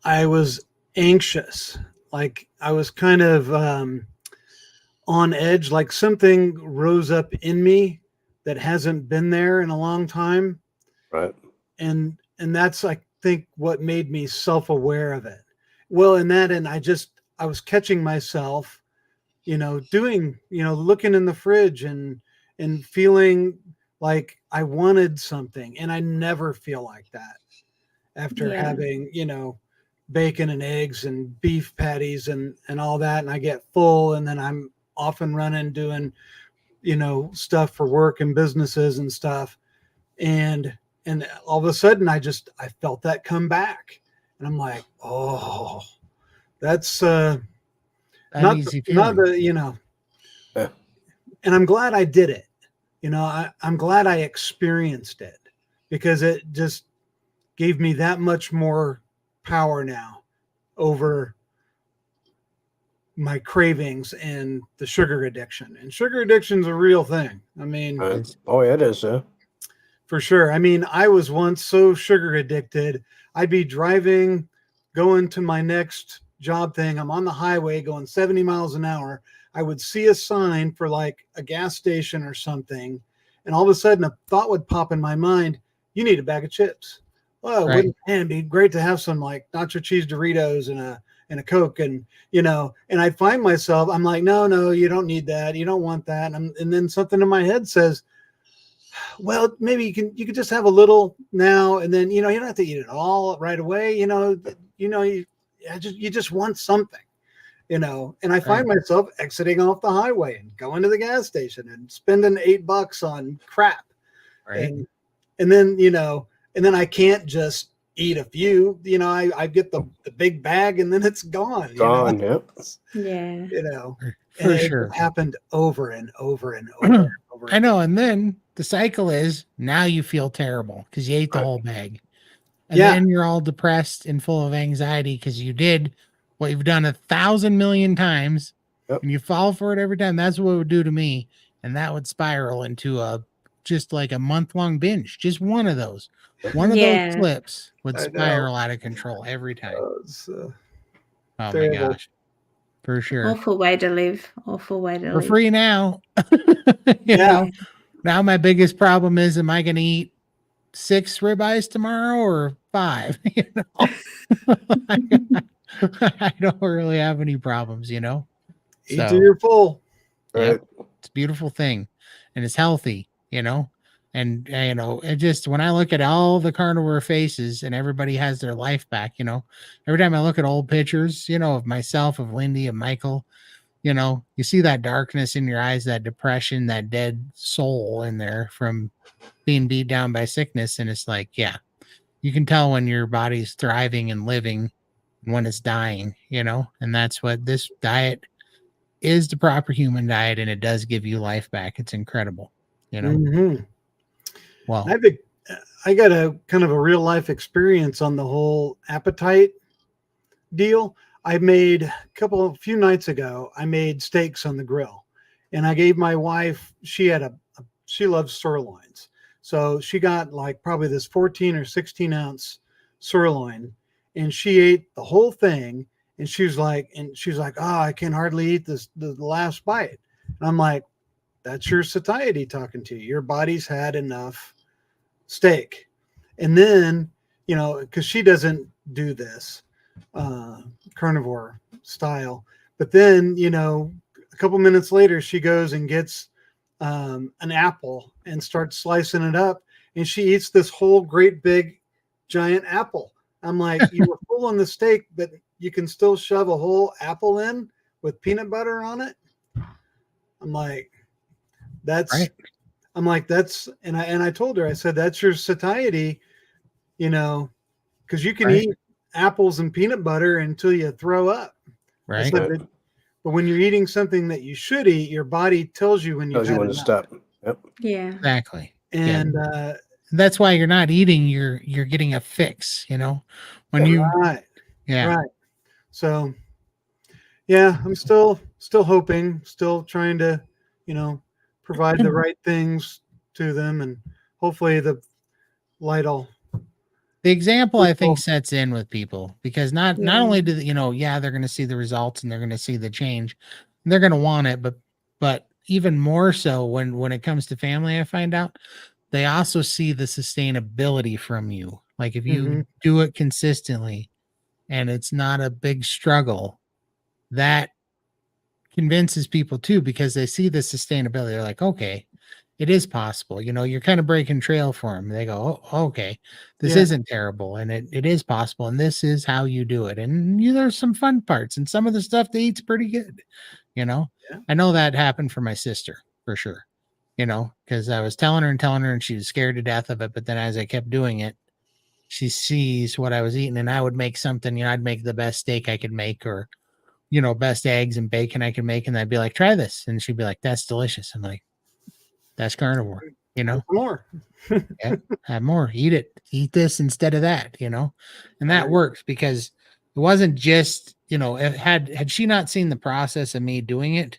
I was anxious, like I was kind of on edge, like something rose up in me that hasn't been there in a long time. Right. And that's, I think, what made me self-aware of it. Well, and I was catching myself, doing, looking in the fridge and feeling like I wanted something. And I never feel like that after having, bacon and eggs and beef patties and all that. And I get full, and then I'm off and running doing, stuff for work and businesses and stuff. And all of a sudden I felt that come back, and I'm like, oh, that's not easy the, Yeah. and I'm glad I did it. I'm glad I experienced it, because it just gave me that much more power now over my cravings and the sugar addiction. And sugar addiction's a real thing. I mean, Oh, yeah, it is. Yeah. for sure. I mean, I was once so sugar addicted. I'd be driving, going to my next job thing. I'm on the highway going 70 miles an hour. I would see a sign for like a gas station or something, and all of a sudden a thought would pop in my mind: you need a bag of chips. Well, Right. it'd be great to have some like nacho cheese Doritos and a Coke, and and I find myself, I'm like, no, you don't need that. You don't want that. And then something in my head says, well, maybe you could just have a little now, and then, you don't have to eat it all right away. You just want something, and I find myself exiting off the highway and going to the gas station and spending $8 on crap. Right. And then, and then I can't just eat a few, I get the big bag, and then it's gone. Gone. Yep. Yeah. For And sure. it happened over and over and over and over. I know. And then the cycle is, now you feel terrible because you ate the Right. whole bag. And Yeah. then you're all depressed and full of anxiety because you did what you've done 1,000 million times. Yep. And you fall for it every time. That's what it would do to me. And that would spiral into just like a month-long binge. Just one of those. One of those slips would I know. spiral out of control every time. It's, Oh my terrible. gosh. For sure. Awful way to live. Awful way to For live. free now. Yeah. Now my biggest problem is, am I going to eat 6 ribeyes tomorrow or 5? I don't really have any problems, Eat So, till you're full. Right. it's a beautiful thing, and it's healthy, and it just, when I look at all the carnivore faces and everybody has their life back, every time I look at old pictures, of myself, of Lindy and Michael, you see that darkness in your eyes, that depression, that dead soul in there from being beat down by sickness. And it's like, yeah, you can tell when your body's thriving and living and when it's dying, and that's what this diet is the proper human diet, and it does give you life back. It's incredible, you know. Mhm. Well, I got a kind of a real life experience on the whole appetite deal. I made a few nights ago, I made steaks on the grill, and I gave my wife, she loves sirloins. So she got like probably this 14 or 16 ounce sirloin, and she ate the whole thing. And she's like, oh, I can hardly eat the last bite. And I'm like, that's your satiety talking to you. Your body's had enough steak. And then, because she doesn't do this carnivore style, but then, a couple minutes later, she goes and gets an apple and starts slicing it up, and she eats this whole great big giant apple. I'm like, you were full on the steak, but you can still shove a whole apple in with peanut butter on it. I'm like, that's right. And I told her, I said, that's your satiety, because you can Right. eat apples and peanut butter until you throw up. I Right. said, but when you're eating something that you should eat, your body tells you when you've Tells you had when to enough. stop. Yep. Yeah. Exactly. And That's why you're not eating, you're getting a fix, when you right. yeah. Right. So yeah, I'm still hoping, still trying to, provide the right things to them, and hopefully the light will. The example, I think, Well, sets in with people, because not only do they're going to see the results and they're going to see the change, and they're going to want it, but even more so when it comes to family, I find out they also see the sustainability from you. Like if you do it consistently and it's not a big struggle, that convinces people too, because they see the sustainability. They're like, okay, it is possible. You're kind of breaking trail for them. They go, oh, okay, this Yeah. isn't terrible, and it is possible, and this is how you do it. And there's some fun parts, and some of the stuff they eat's pretty good. Yeah. I know that happened for my sister for sure. Because I was telling her, and she was scared to death of it. But then as I kept doing it, she sees what I was eating, and I would make something. I'd make the best steak I could make, or best eggs and bacon I could make, and I'd be like, try this, and she'd be like, that's delicious. I'm like, that's carnivore, More. yeah, have more, eat this instead of that, and that works, because it wasn't just, had she not seen the process of me doing it,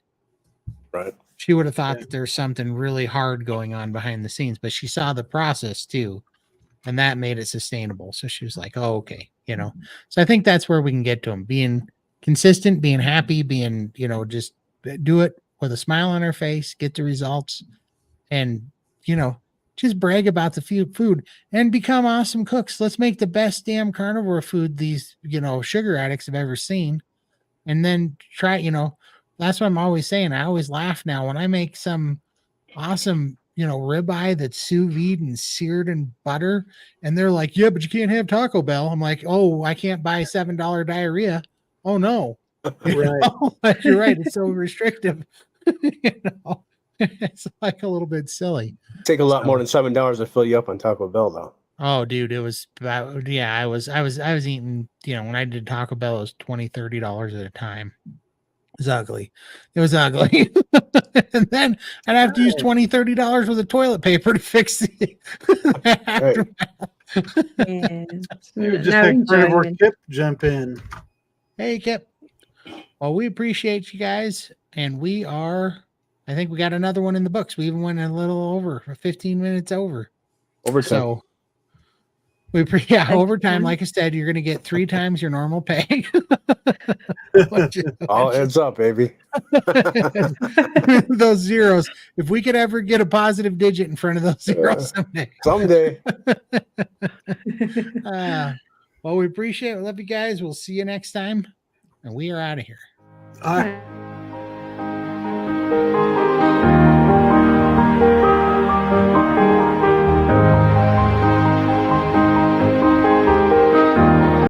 Right. she would have thought Yeah. that there's something really hard going on behind the scenes, but she saw the process too, and that made it sustainable. So she was like, oh, okay, so I think that's where we can get to them, being consistent, being happy, being, just do it with a smile on our face, get the results, and just brag about the food and become awesome cooks. Let's make the best damn carnivore food these sugar addicts have ever seen, and then try. That's what I'm always saying. I always laugh now when I make some awesome ribeye that's sous vide and seared in butter, and they're like, yeah, but you can't have Taco Bell. I'm like, oh, I can't buy $7 diarrhea. Oh no. Right. You're right, it's so restrictive. It's like a little bit silly. Take a lot more than $7 to fill you up on Taco Bell, though. Oh, dude, it was about, yeah, I was eating, when I did Taco Bell, it was $20-$30 at a time. It was ugly. And then I'd have to use $20-$30 worth of toilet paper to fix it. Yeah. Maybe just No have Carnivore enjoyment. Kip jump in. Hey, Kip. Well, we appreciate you guys, and I think we got another one in the books. We even went a little over, 15 minutes over. Overtime. So overtime. Like I said, you're going to get 3 times your normal pay. All adds up, baby. Those zeros. If we could ever get a positive digit in front of those zeros someday. Someday. Well, we appreciate it. We love you guys. We'll see you next time. And we are out of here. All right.